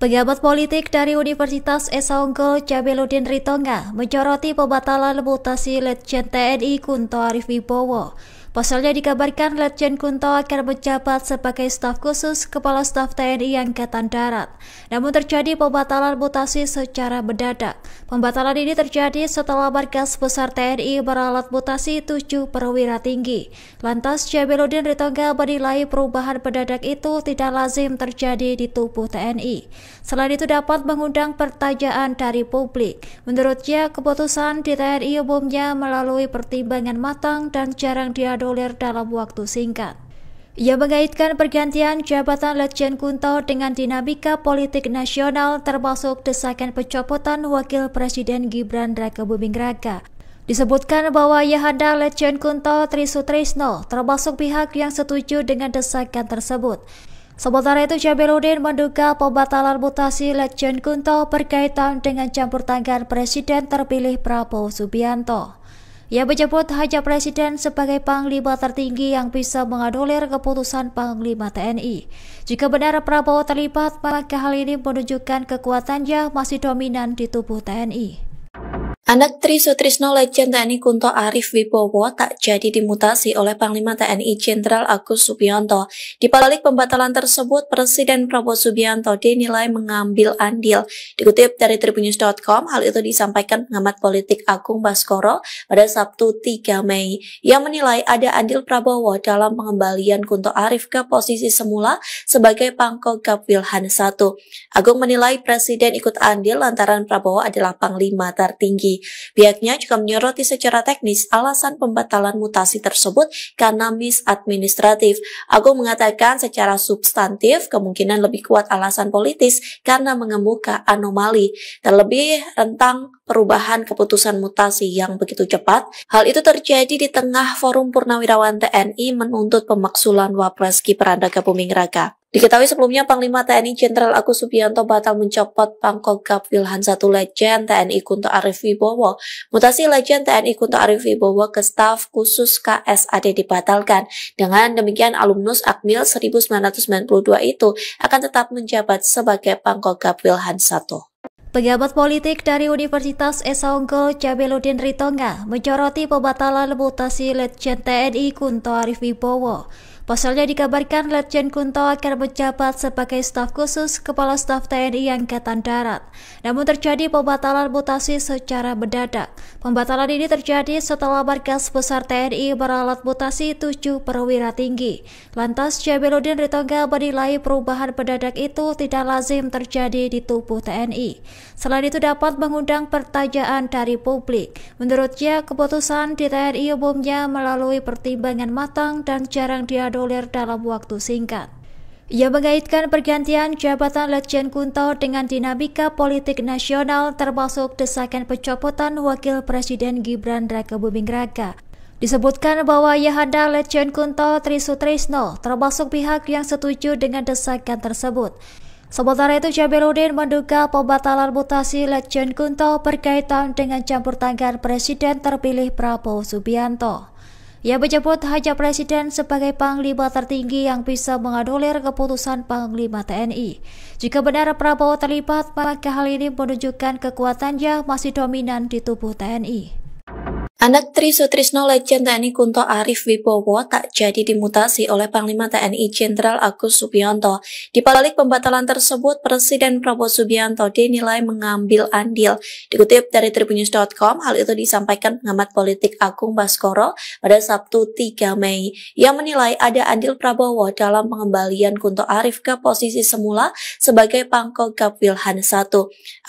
Pejabat politik dari Universitas Esa Unggul Jabeludin Ritonga menyoroti pembatalan mutasi Letjen TNI Kunto Arif Wibowo. Pasalnya dikabarkan Letjen Kunto akan menjabat sebagai staf khusus Kepala Staf TNI Angkatan Darat. Namun terjadi pembatalan mutasi secara mendadak. Pembatalan ini terjadi setelah Markas Besar TNI meralat mutasi 7 perwira tinggi. Lantas Jabeludin Ritonga menilai perubahan mendadak itu tidak lazim terjadi di tubuh TNI. Selain itu dapat mengundang pertanyaan dari publik. Menurutnya keputusan di TNI umumnya melalui pertimbangan matang dan jarang dianulir dalam waktu singkat. Ia mengaitkan pergantian jabatan Letjen Kunto dengan dinamika politik nasional termasuk desakan pencopotan Wakil Presiden Gibran Rakebuming Raka. Disebutkan bahwa Ayahanda Letjen Kunto Tri Sutrisno termasuk pihak yang setuju dengan desakan tersebut. Sementara itu Jabeludin menduga pembatalan mutasi Letjen Kunto berkaitan dengan campur tangan Presiden terpilih Prabowo Subianto. Ia menyebut hanya Presiden sebagai Panglima tertinggi yang bisa menganulir keputusan Panglima TNI. Jika benar Prabowo terlibat, maka hal ini menunjukkan kekuatannya masih dominan di tubuh TNI. Anak Tri Sutrisno Letjen TNI Kunto Arif Wibowo tak jadi dimutasi oleh Panglima TNI Jenderal Agus Subianto. Di balik pembatalan tersebut, Presiden Prabowo Subianto dinilai mengambil andil. Dikutip dari Tribunnews.com, hal itu disampaikan pengamat politik Agung Baskoro pada Sabtu 3 Mei. Ia menilai ada andil Prabowo dalam pengembalian Kunto Arif ke posisi semula sebagai Pangkogap Wilhan I. Agung menilai Presiden ikut andil lantaran Prabowo adalah Panglima tertinggi. Pihaknya juga menyoroti secara teknis alasan pembatalan mutasi tersebut karena misadministratif. Agung mengatakan secara substantif kemungkinan lebih kuat alasan politis karena mengemuka anomali, terlebih tentang perubahan keputusan mutasi yang begitu cepat. Hal itu terjadi di tengah Forum Purnawirawan TNI menuntut pemaksulan Wapres Gibran Rakebuming Raka. Diketahui sebelumnya Panglima TNI Jenderal Agus Subianto batal mencopot Pangkogap Wilhan I Letjen TNI Kunto Arif Wibowo. Mutasi Letjen TNI Kunto Arif Wibowo ke staf khusus KSAD dibatalkan. Dengan demikian alumnus Akmil 1992 itu akan tetap menjabat sebagai Pangkogap Wilhan I. Pejabat politik dari Universitas Esa Unggul Jabeludin Ritonga menyoroti pembatalan mutasi Letjen TNI Kunto Arif Wibowo. Pasalnya dikabarkan Letjen Kunto akan menjabat sebagai staf khusus Kepala Staf TNI Angkatan Darat. Namun terjadi pembatalan mutasi secara mendadak. Pembatalan ini terjadi setelah Markas Besar TNI meralat mutasi 7 perwira tinggi. Lantas Jabeludin Ritonga menilai perubahan mendadak itu tidak lazim terjadi di tubuh TNI. Selain itu dapat mengundang pertanyaan dari publik. Menurutnya keputusan di TNI umumnya melalui pertimbangan matang dan jarang dianulir dalam waktu singkat. Ia mengaitkan pergantian jabatan Letjen Kunto dengan dinamika politik nasional termasuk desakan pencopotan Wakil Presiden Gibran Rakebuming Raka. Disebutkan bahwa Ayahanda Letjen Kunto Tri Sutrisno termasuk pihak yang setuju dengan desakan tersebut. Sementara itu Jabeludin menduga pembatalan mutasi Letjen Kunto berkaitan dengan campur tangan Presiden terpilih Prabowo Subianto. Ia menyebut hanya Presiden sebagai Panglima tertinggi yang bisa menganulir keputusan Panglima TNI. Jika benar Prabowo terlibat, maka hal ini menunjukkan kekuatannya masih dominan di tubuh TNI. Anak Tri Sutrisno Letjen TNI Kunto Arif Wibowo tak jadi dimutasi oleh Panglima TNI Jenderal Agus Subianto. Di balik pembatalan tersebut, Presiden Prabowo Subianto dinilai mengambil andil. Dikutip dari Tribunnews.com, hal itu disampaikan pengamat politik Agung Baskoro pada Sabtu 3 Mei. Ia menilai ada andil Prabowo dalam pengembalian Kunto Arif ke posisi semula sebagai Pangkogap Wilhan I.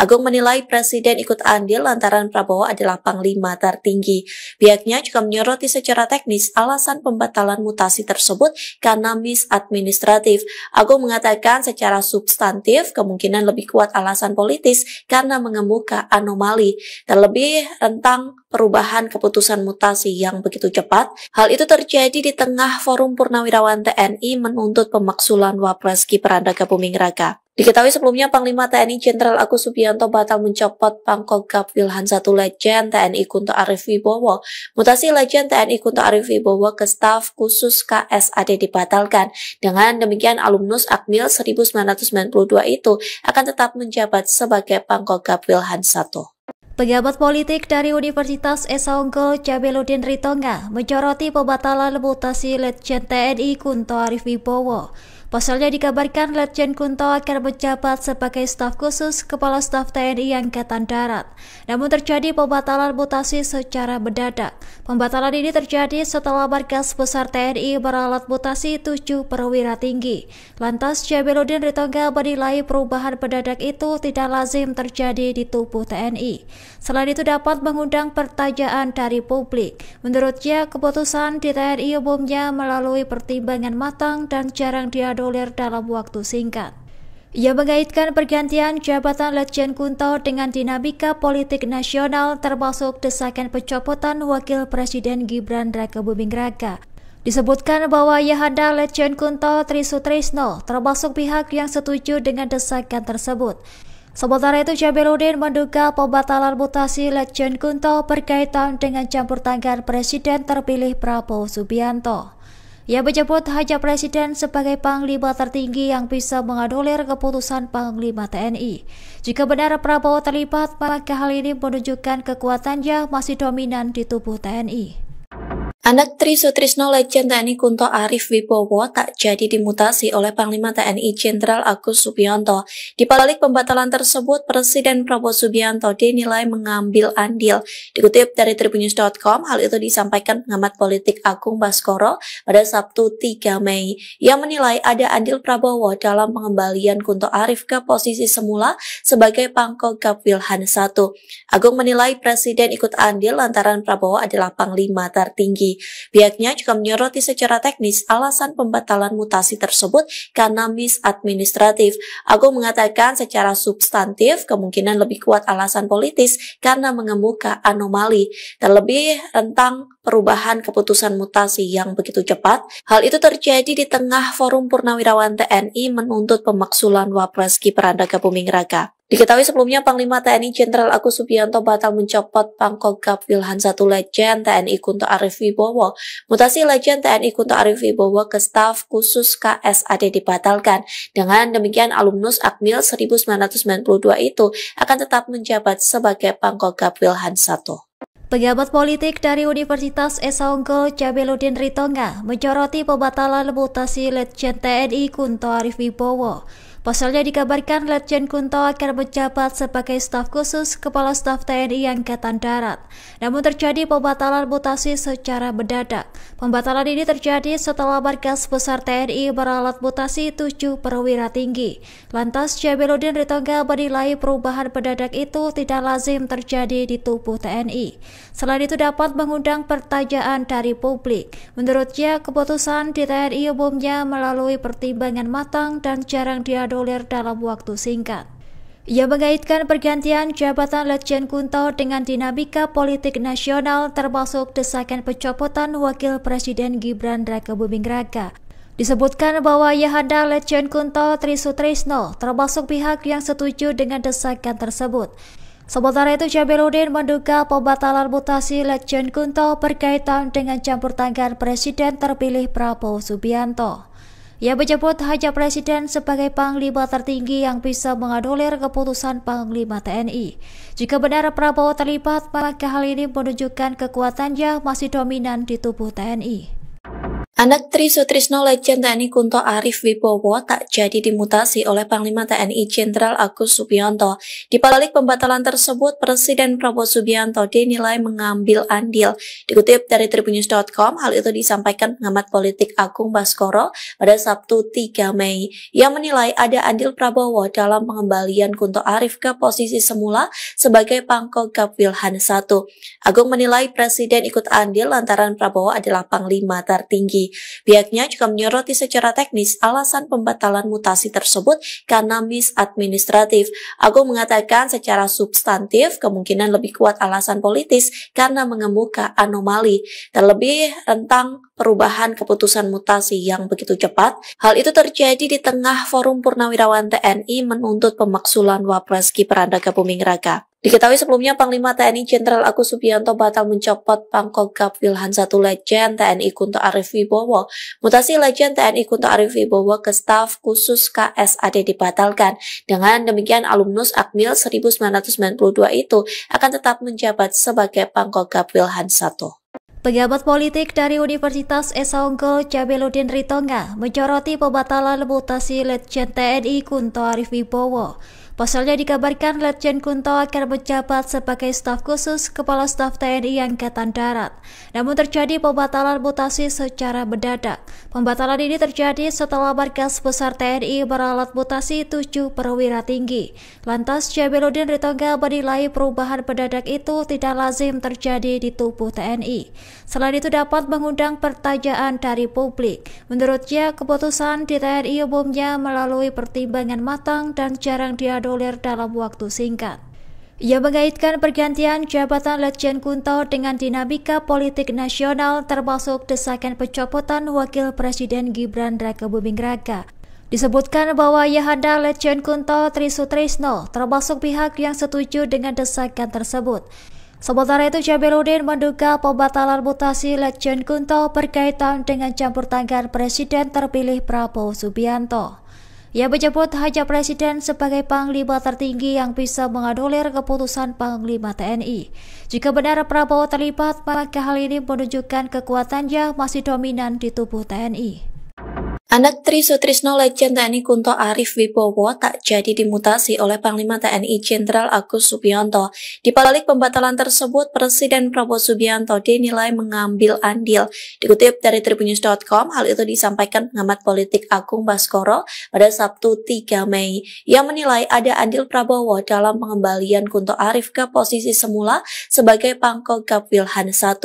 Agung menilai Presiden ikut andil lantaran Prabowo adalah Panglima tertinggi. Pihaknya juga menyoroti secara teknis alasan pembatalan mutasi tersebut karena misadministratif. Agung mengatakan secara substantif kemungkinan lebih kuat alasan politis karena mengemuka anomali, terlebih tentang perubahan keputusan mutasi yang begitu cepat. Hal itu terjadi di tengah Forum Purnawirawan TNI menuntut pemaksulan Wapres Kiprandaka Buming Raka. Diketahui sebelumnya Panglima TNI Jenderal Agus Subianto batal mencopot Pangkogap Wilhan I Letjen TNI Kunto Arif Wibowo. Mutasi Letjen TNI Kunto Arif Wibowo ke staf khusus KSAD dibatalkan. Dengan demikian alumnus Akmil 1992 itu akan tetap menjabat sebagai Pangkogap Wilhan I. Pejabat politik dari Universitas Esa Unggul Jabeludin Ritonga menyoroti pembatalan mutasi Letjen TNI Kunto Arif Wibowo. Pasalnya dikabarkan Letjen Kunto akan menjabat sebagai staf khusus Kepala Staf TNI Angkatan Darat. Namun terjadi pembatalan mutasi secara mendadak. Pembatalan ini terjadi setelah Markas Besar TNI meralat mutasi 7 perwira tinggi. Lantas Jabeludin Ritonga menilai perubahan mendadak itu tidak lazim terjadi di tubuh TNI. Selain itu dapat mengundang pertanyaan dari publik. Menurutnya keputusan di TNI umumnya melalui pertimbangan matang dan jarang diadukan dalam waktu singkat. Ia mengaitkan pergantian jabatan Letjen Kunto dengan dinamika politik nasional termasuk desakan pencopotan Wakil Presiden Gibran Raka Buming Raka. Disebutkan bahwa Ayahanda Letjen Kunto Tri Sutrisno termasuk pihak yang setuju dengan desakan tersebut. Sementara itu Jabeludin menduga pembatalan mutasi Letjen Kunto berkaitan dengan campur tangan Presiden terpilih Prabowo Subianto. Ia menyebut hanya Presiden sebagai Panglima tertinggi yang bisa menganulir keputusan Panglima TNI. Jika benar Prabowo terlibat, maka hal ini menunjukkan kekuatannya masih dominan di tubuh TNI. Anak Tri Sutrisno Letjen TNI Kunto Arif Wibowo tak jadi dimutasi oleh Panglima TNI Jenderal Agus Subianto. Di balik pembatalan tersebut, Presiden Prabowo Subianto dinilai mengambil andil. Dikutip dari Tribunnews.com, hal itu disampaikan pengamat politik Agung Baskoro pada Sabtu 3 Mei. Ia menilai ada andil Prabowo dalam pengembalian Kunto Arif ke posisi semula sebagai Pangkogap Wilhan I. Agung menilai Presiden ikut andil lantaran Prabowo adalah Panglima tertinggi. Pihaknya juga menyoroti secara teknis alasan pembatalan mutasi tersebut karena misadministratif. Agung mengatakan secara substantif kemungkinan lebih kuat alasan politis karena mengemuka anomali, terlebih rentang perubahan keputusan mutasi yang begitu cepat. Hal itu terjadi di tengah Forum Purnawirawan TNI menuntut pemaksulan Wapres Kiprandaka Buming Raka. Diketahui sebelumnya Panglima TNI Jenderal Agus Subianto batal mencopot Pangkogap Wilhan I Letjen TNI Kunto Arif Wibowo. Mutasi Letjen TNI Kunto Arif Wibowo ke staf khusus KSAD dibatalkan. Dengan demikian alumnus Akmil 1992 itu akan tetap menjabat sebagai Pangkogap Wilhan I. Pejabat politik dari Universitas Esa Unggul Jabeludin Ritonga menyoroti pembatalan mutasi Letjen TNI Kunto Arif Wibowo. Pasalnya dikabarkan Letjen Kunto akan menjabat sebagai staf khusus Kepala Staf TNI Angkatan Darat. Namun terjadi pembatalan mutasi secara mendadak. Pembatalan ini terjadi setelah Markas Besar TNI meralat mutasi 7 perwira tinggi. Lantas Jabeludin Ritonga menilai perubahan mendadak itu tidak lazim terjadi di tubuh TNI. Selain itu dapat mengundang pertanyaan dari publik. Menurutnya keputusan di TNI umumnya melalui pertimbangan matang dan jarang diadukan dalam waktu singkat. Ia mengaitkan pergantian jabatan Letjen Kunto dengan dinamika politik nasional termasuk desakan pencopotan Wakil Presiden Gibran Raka Buming Raka. Disebutkan bahwa Ayahanda Letjen Kunto Tri Sutrisno termasuk pihak yang setuju dengan desakan tersebut. Sementara itu Jabeludin menduga pembatalan mutasi Letjen Kunto berkaitan dengan campur tangan Presiden terpilih Prabowo Subianto. Ia menyebut hanya Presiden sebagai Panglima tertinggi yang bisa menganulir keputusan Panglima TNI. Jika benar Prabowo terlibat, maka hal ini menunjukkan kekuatannya masih dominan di tubuh TNI. Anak Tri Sutrisno Letjen TNI Kunto Arif Wibowo tak jadi dimutasi oleh Panglima TNI Jenderal Agus Subianto. Di balik pembatalan tersebut, Presiden Prabowo Subianto dinilai mengambil andil. Dikutip dari Tribunnews.com, hal itu disampaikan pengamat politik Agung Baskoro pada Sabtu 3 Mei. Ia menilai ada andil Prabowo dalam pengembalian Kunto Arif ke posisi semula sebagai Pangkogap Wilhan I. Agung menilai Presiden ikut andil lantaran Prabowo adalah Panglima tertinggi. tinggi. Pihaknya juga menyoroti secara teknis alasan pembatalan mutasi tersebut karena misadministratif. Agung mengatakan secara substantif kemungkinan lebih kuat alasan politis karena mengemuka anomali, terlebih tentang perubahan keputusan mutasi yang begitu cepat. Hal itu terjadi di tengah Forum Purnawirawan TNI menuntut pemaksulan Wapres Gibran Rakabuming Raka. Diketahui sebelumnya Panglima TNI Jenderal Agus Subianto batal mencopot Pangkogap Wilhan 1 Letjen TNI Kunto Arif Wibowo. Mutasi Letjen TNI Kunto Arif Wibowo ke staf khusus KSAD dibatalkan. Dengan demikian alumnus Akmil 1992 itu akan tetap menjabat sebagai Pangkogap Wilhan 1. Pejabat politik dari Universitas Esa Unggul Jabeludin Ritonga menyoroti pembatalan mutasi Letjen TNI Kunto Arif Wibowo. Pasalnya dikabarkan Letjen Kunto akan menjabat sebagai staf khusus Kepala Staf TNI Angkatan Darat. Namun terjadi pembatalan mutasi secara mendadak. Pembatalan ini terjadi setelah Markas Besar TNI meralat mutasi 7 perwira tinggi. Lantas Jabeludin Ritonga menilai perubahan mendadak itu tidak lazim terjadi di tubuh TNI. Selain itu dapat mengundang pertanyaan dari publik. Menurutnya keputusan di TNI umumnya melalui pertimbangan matang dan jarang dianulir dalam waktu singkat. Ia mengaitkan pergantian jabatan Letjen Kunto dengan dinamika politik nasional termasuk desakan pencopotan Wakil Presiden Gibran Rakabuming Raka. Disebutkan bahwa Ayahanda Letjen Kunto Trisutrisno termasuk pihak yang setuju dengan desakan tersebut. Sementara itu Jabeludin menduga pembatalan mutasi Letjen Kunto berkaitan dengan campur tangan Presiden terpilih Prabowo Subianto. Ia menyebut hanya Presiden sebagai Panglima tertinggi yang bisa menganulir keputusan Panglima TNI. Jika benar Prabowo terlibat, maka hal ini menunjukkan kekuatannya masih dominan di tubuh TNI. Anak Trisutrisno Letjen TNI Kunto Arif Wibowo tak jadi dimutasi oleh Panglima TNI Jenderal Agus Subianto. Di balik pembatalan tersebut, Presiden Prabowo Subianto dinilai mengambil andil. Dikutip dari Tribunnews.com, hal itu disampaikan pengamat politik Agung Baskoro pada Sabtu 3 Mei. Ia menilai ada andil Prabowo dalam pengembalian Kunto Arif ke posisi semula sebagai Pangkogap Wilhan 1.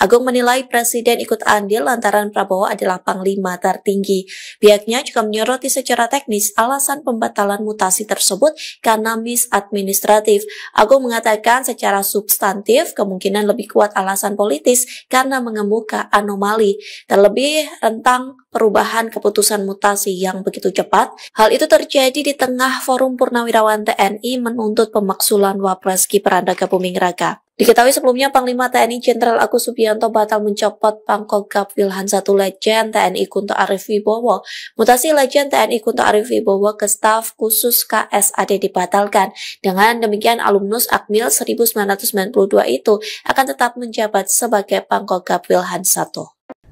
Agung menilai Presiden ikut andil lantaran Prabowo adalah Panglima tertinggi. Pihaknya juga menyoroti secara teknis alasan pembatalan mutasi tersebut karena misadministratif. Agung mengatakan secara substantif kemungkinan lebih kuat alasan politis karena mengemuka anomali, terlebih tentang perubahan keputusan mutasi yang begitu cepat. Hal itu terjadi di tengah Forum Purnawirawan TNI menuntut pemaksulan Wapres Gibran Rakabuming Raka. Diketahui sebelumnya Panglima TNI Jenderal Agus Subianto batal mencopot Pangkogap Wilhan 1 Letjen TNI Kunto Arif Wibowo. Mutasi Letjen TNI Kunto Arif Wibowo ke staf khusus KSAD dibatalkan. Dengan demikian alumnus Akmil 1992 itu akan tetap menjabat sebagai Pangkogap Wilhan 1.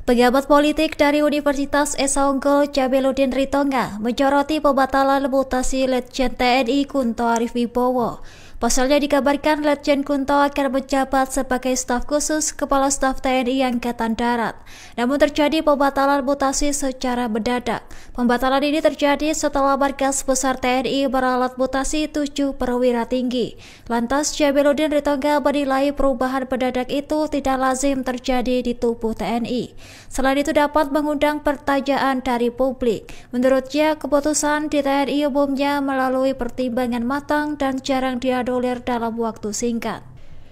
Pejabat politik dari Universitas Esa Unggul Jabeludin Ritonga menyoroti pembatalan mutasi Letjen TNI Kunto Arif Wibowo. Pasalnya dikabarkan Letjen Kunto akan menjabat sebagai staf khusus Kepala Staf TNI Angkatan Darat. Namun terjadi pembatalan mutasi secara mendadak. Pembatalan ini terjadi setelah Markas Besar TNI meralat mutasi 7 perwira tinggi. Lantas Jabeludin Ritonga menilai perubahan mendadak itu tidak lazim terjadi di tubuh TNI. Selain itu dapat mengundang pertanyaan dari publik. Menurutnya keputusan di TNI umumnya melalui pertimbangan matang dan jarang dianulir dalam waktu singkat.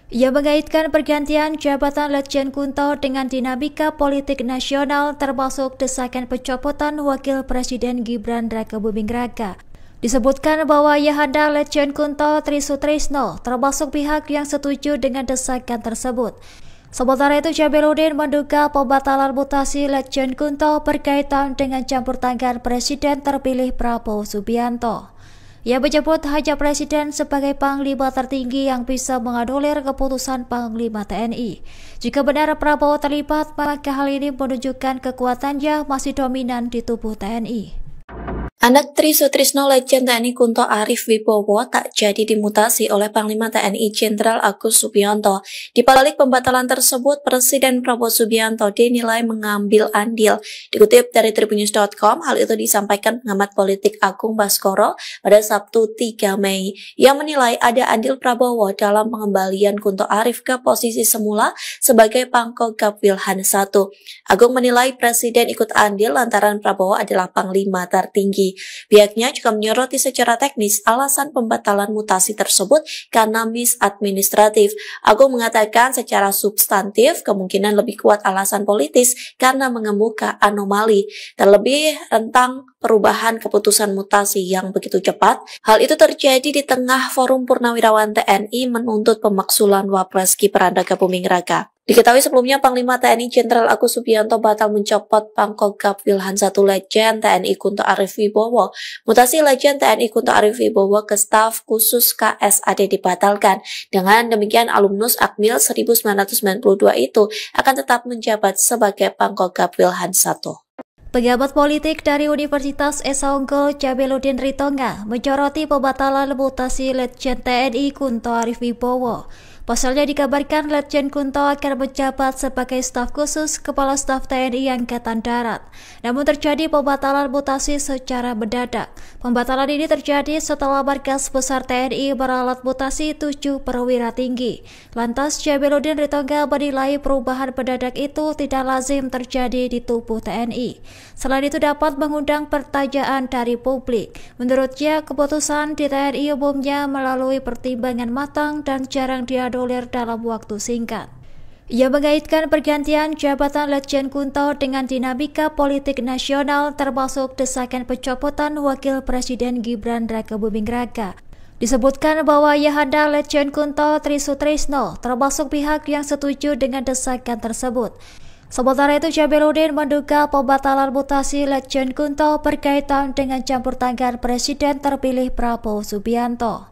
Ia mengaitkan pergantian jabatan Letjen Kunto dengan dinamika politik nasional termasuk desakan pencopotan Wakil Presiden Gibran Rakabuming Raka. Disebutkan bahwa Ayahanda Letjen Kunto Trisutrisno termasuk pihak yang setuju dengan desakan tersebut. Sementara itu Jabeludin menduga pembatalan mutasi Letjen Kunto berkaitan dengan campur tangan Presiden terpilih Prabowo Subianto. Ia menyebut hanya Presiden sebagai Panglima tertinggi yang bisa menganulir keputusan Panglima TNI. Jika benar Prabowo terlibat, maka hal ini menunjukkan kekuatannya masih dominan di tubuh TNI. Anak Tri Sutrisno Letjen TNI Kunto Arif Wibowo tak jadi dimutasi oleh Panglima TNI Jenderal Agus Subianto. Di balik pembatalan tersebut, Presiden Prabowo Subianto dinilai mengambil andil. Dikutip dari Tribunnews.com, hal itu disampaikan pengamat politik Agung Baskoro pada Sabtu 3 Mei. Ia menilai ada andil Prabowo dalam pengembalian Kunto Arif ke posisi semula sebagai Pangkogap Wilhan I. Agung menilai Presiden ikut andil lantaran Prabowo adalah Panglima tertinggi. Pihaknya juga menyoroti secara teknis alasan pembatalan mutasi tersebut karena misadministratif. Agung mengatakan secara substantif kemungkinan lebih kuat alasan politis karena mengemuka anomali, terlebih rentang perubahan keputusan mutasi yang begitu cepat. Hal itu terjadi di tengah Forum Purnawirawan TNI menuntut pemaksulan Wapres Gibran Rakabuming Raka. Diketahui sebelumnya Panglima TNI Jenderal Agus Subianto batal mencopot Pangkogap Wilhan I Letjen TNI Kunto Arif Wibowo. Mutasi Letjen TNI Kunto Arif Wibowo ke staf khusus KSAD dibatalkan. Dengan demikian alumnus Akmil 1992 itu akan tetap menjabat sebagai Pangkogap Wilhan I. Pejabat politik dari Universitas Esa Unggul Jabeludin Ritonga menyoroti pembatalan mutasi Letjen TNI Kunto Arif Wibowo. Pasalnya dikabarkan Letjen Kunto akan menjabat sebagai staf khusus Kepala Staf TNI Angkatan Darat. Namun terjadi pembatalan mutasi secara mendadak. Pembatalan ini terjadi setelah Markas Besar TNI meralat mutasi 7 perwira tinggi. Lantas Jabeludin Ritonga menilai perubahan mendadak itu tidak lazim terjadi di tubuh TNI. Selain itu dapat mengundang pertanyaan dari publik. Menurutnya keputusan di TNI umumnya melalui pertimbangan matang dan jarang dianulir dalam waktu singkat. Ia mengaitkan pergantian jabatan Letjen Kunto dengan dinamika politik nasional termasuk desakan pencopotan Wakil Presiden Gibran Rakabuming Raka. Disebutkan bahwa Ayahanda Letjen Kunto Tri Sutrisno termasuk pihak yang setuju dengan desakan tersebut. Sementara itu Jabeludin menduga pembatalan mutasi Letjen Kunto berkaitan dengan campur tangan Presiden terpilih Prabowo Subianto.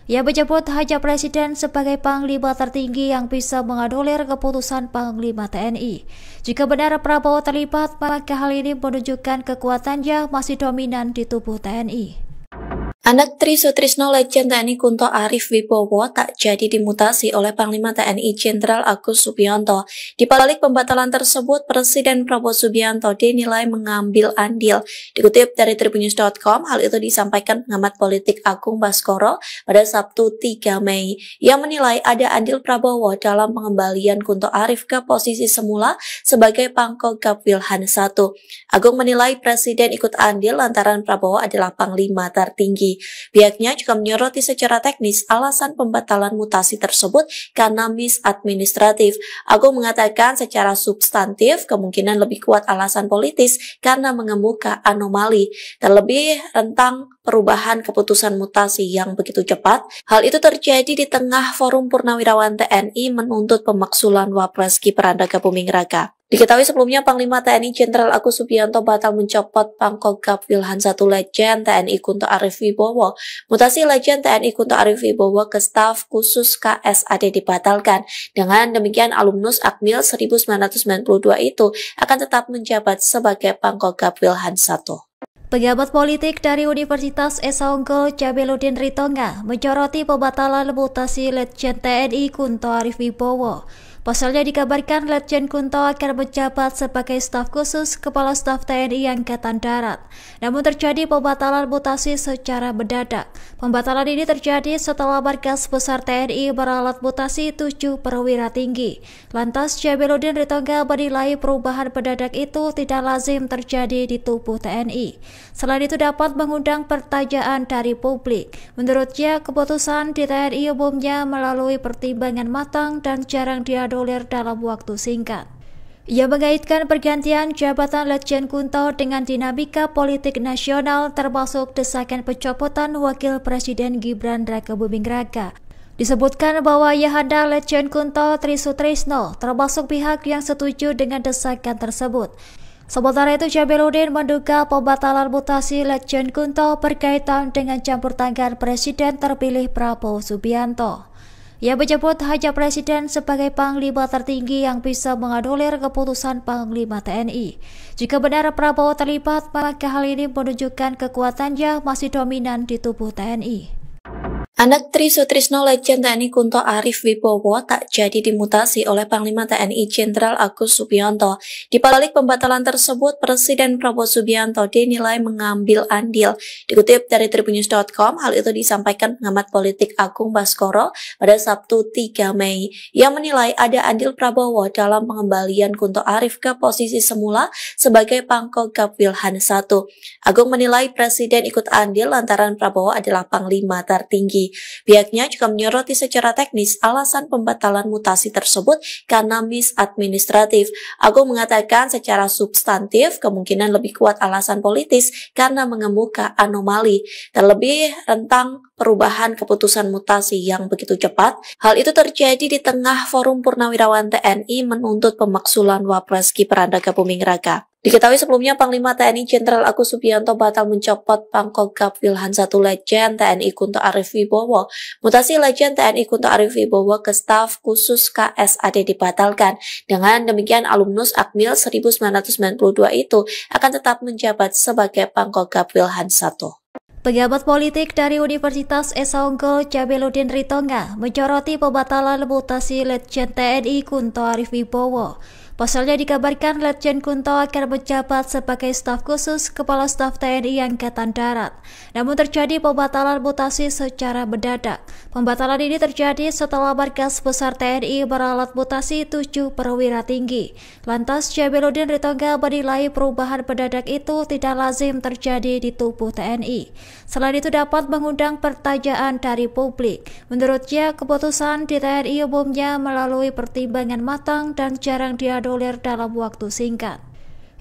Ia menyebut hanya Presiden sebagai Panglima tertinggi yang bisa menganulir keputusan Panglima TNI. Jika benar Prabowo terlibat, maka hal ini menunjukkan kekuatannya masih dominan di tubuh TNI. Anak Tri Sutrisno Letjen TNI Kunto Arif Wibowo tak jadi dimutasi oleh Panglima TNI Jenderal Agus Subianto. Di balik pembatalan tersebut, Presiden Prabowo Subianto dinilai mengambil andil. Dikutip dari Tribunnews.com, hal itu disampaikan pengamat politik Agung Baskoro pada Sabtu 3 Mei. Ia menilai ada andil Prabowo dalam pengembalian Kunto Arif ke posisi semula sebagai Pangkogap Wilhan I. Agung menilai Presiden ikut andil lantaran Prabowo adalah Panglima tertinggi. Pihaknya juga menyoroti secara teknis alasan pembatalan mutasi tersebut karena misadministratif. Agung mengatakan secara substantif kemungkinan lebih kuat alasan politis karena mengemuka anomali, terlebih rentang perubahan keputusan mutasi yang begitu cepat. Hal itu terjadi di tengah Forum Purnawirawan TNI menuntut pemaksulan Wapres Gibran Rakabuming Raka. Diketahui sebelumnya Panglima TNI Jenderal Agus Subianto batal mencopot Pangkogap Wilhan I Letjen TNI Kunto Arif Wibowo. Mutasi Letjen TNI Kunto Arif Wibowo ke staf khusus KSAD dibatalkan. Dengan demikian alumnus Akmil 1992 itu akan tetap menjabat sebagai Pangkogap Wilhan I. Pejabat politik dari Universitas Esa Unggul Jabeludin Ritonga menyoroti pembatalan mutasi Letjen TNI Kunto Arif Wibowo. Pasalnya dikabarkan Letjen Kunto akan menjabat sebagai staf khusus Kepala Staf TNI Angkatan Darat. Namun terjadi pembatalan mutasi secara mendadak. Pembatalan ini terjadi setelah Markas Besar TNI meralat mutasi 7 perwira tinggi. Lantas Jabeludin Ritonga menilai perubahan mendadak itu tidak lazim terjadi di tubuh TNI. Selain itu dapat mengundang pertanyaan dari publik. Menurutnya keputusan di TNI umumnya melalui pertimbangan matang dan jarang dianulir dalam waktu singkat. Ia mengaitkan pergantian jabatan Letjen Kunto dengan dinamika politik nasional termasuk desakan pencopotan Wakil Presiden Gibran Rakabuming Raka. Disebutkan bahwa Ayahanda Letjen Kunto Tri Sutrisno termasuk pihak yang setuju dengan desakan tersebut. Sementara itu Jabeludin menduga pembatalan mutasi Letjen Kunto berkaitan dengan campur tangan Presiden terpilih Prabowo Subianto. Ia menyebut hanya Presiden sebagai Panglima tertinggi yang bisa menganulir keputusan Panglima TNI. Jika benar Prabowo terlibat, maka hal ini menunjukkan kekuatannya masih dominan di tubuh TNI. Anak Tri Sutrisno Legend TNI Kunto Arif Wibowo tak jadi dimutasi oleh Panglima TNI Jenderal Agus Subianto. Di balik pembatalan tersebut, Presiden Prabowo Subianto dinilai mengambil andil. Dikutip dari Tribunnews.com, hal itu disampaikan pengamat politik Agung Baskoro pada Sabtu 3 Mei. Ia menilai ada andil Prabowo dalam pengembalian Kunto Arif ke posisi semula sebagai Pangkogap Wilhan I. Agung menilai Presiden ikut andil lantaran Prabowo adalah Panglima tertinggi. Pihaknya juga menyoroti secara teknis alasan pembatalan mutasi tersebut karena misadministratif. Agung mengatakan secara substantif kemungkinan lebih kuat alasan politis karena mengemuka anomali, terlebih rentang perubahan keputusan mutasi yang begitu cepat. Hal itu terjadi di tengah Forum Purnawirawan TNI menuntut pemaksulan Wapres Gibran Rakabuming Raka. Diketahui sebelumnya Panglima TNI Jenderal Agus Subianto batal mencopot Pangkogap Wilhan I Legend TNI Kunto Arif Wibowo. Mutasi Legend TNI Kunto Arif Wibowo ke staf khusus KSAD dibatalkan. Dengan demikian alumnus Akmil 1992 itu akan tetap menjabat sebagai Pangkogap Wilhan I. Pejabat politik dari Universitas Esa Unggul Jabeludin Ritonga menyoroti pembatalan mutasi Legend TNI Kunto Arif Wibowo. Pasalnya dikabarkan Legend Kunto akan menjabat sebagai staf khusus Kepala Staf TNI Angkatan Darat. Namun terjadi pembatalan mutasi secara mendadak. Pembatalan ini terjadi setelah Markas Besar TNI meralat mutasi 7 perwira tinggi. Lantas Jabeludin Ritonga menilai perubahan mendadak itu tidak lazim terjadi di tubuh TNI. Selain itu dapat mengundang pertanyaan dari publik. Menurutnya keputusan di TNI umumnya melalui pertimbangan matang dan jarang dianulir dalam waktu singkat.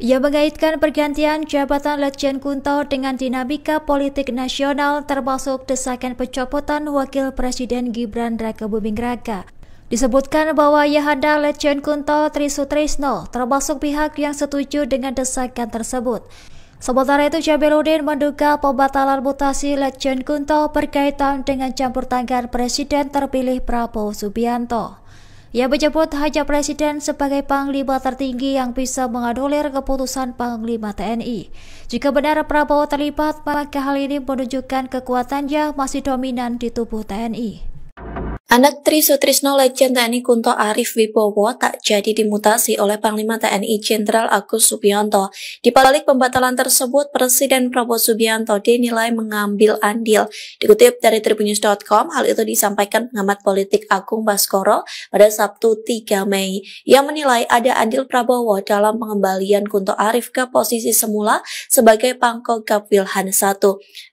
Ia mengaitkan pergantian jabatan Legend Kunto dengan dinamika politik nasional termasuk desakan pencopotan Wakil Presiden Gibran Rakabuming Raka. Disebutkan bahwa ayahanda Legend Kunto Tri Sutrisno termasuk pihak yang setuju dengan desakan tersebut. Sementara itu Jabeludin menduga pembatalan mutasi Legend Kunto berkaitan dengan campur tangan Presiden terpilih Prabowo Subianto. Ia menyebut hanya Presiden sebagai Panglima tertinggi yang bisa menganulir keputusan Panglima TNI. Jika benar Prabowo terlibat, maka hal ini menunjukkan kekuatannya masih dominan di tubuh TNI. Anak Tri Sutrisno Legend TNI Kunto Arif Wibowo tak jadi dimutasi oleh Panglima TNI Jenderal Agus Subianto. Di balik pembatalan tersebut, Presiden Prabowo Subianto dinilai mengambil andil. Dikutip dari Tribunnews.com, hal itu disampaikan pengamat politik Agung Baskoro pada Sabtu 3 Mei. Ia menilai ada andil Prabowo dalam pengembalian Kunto Arif ke posisi semula sebagai Pangkogap Wilhan I.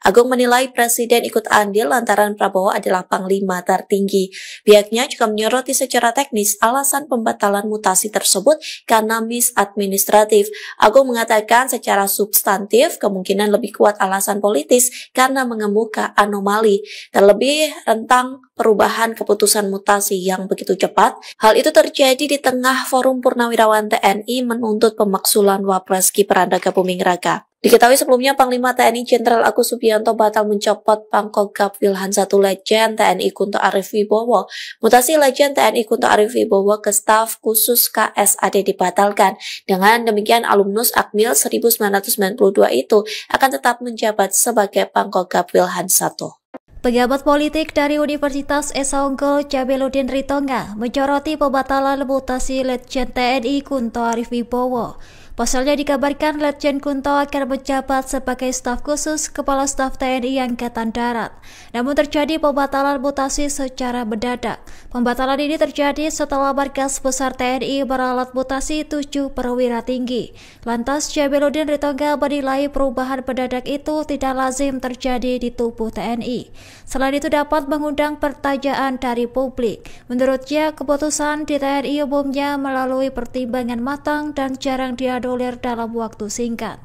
Agung menilai Presiden ikut andil lantaran Prabowo adalah Panglima tertinggi. Pihaknya juga menyoroti secara teknis alasan pembatalan mutasi tersebut karena misadministratif. Agung mengatakan secara substantif kemungkinan lebih kuat alasan politis karena mengemuka anomali, terlebih rentang perubahan keputusan mutasi yang begitu cepat. Hal itu terjadi di tengah Forum Purnawirawan TNI menuntut pemaksulan Wapres Gibran Rakabuming Raka. Diketahui sebelumnya Panglima TNI Jenderal Agus Subianto batal mencopot Pangkogap Wilhan I Legend TNI Kunto Arif Wibowo. Mutasi Legend TNI Kunto Arif Wibowo ke staf khusus KSAD dibatalkan. Dengan demikian alumnus Akmil 1992 itu akan tetap menjabat sebagai Pangkogap Wilhan I. Pejabat politik dari Universitas Esa Unggul Jabeludin Ritonga menyoroti pembatalan mutasi Legend TNI Kunto Arif Wibowo. Pasalnya dikabarkan Legend Kunto akan menjabat sebagai staf khusus Kepala Staf TNI Angkatan Darat. Namun terjadi pembatalan mutasi secara mendadak. Pembatalan ini terjadi setelah Markas Besar TNI meralat mutasi 7 perwira tinggi. Lantas Jabeludin Ritonga menilai perubahan mendadak itu tidak lazim terjadi di tubuh TNI. Selain itu dapat mengundang pertanyaan dari publik. Menurutnya keputusan di TNI umumnya melalui pertimbangan matang dan jarang dianulir dalam waktu singkat.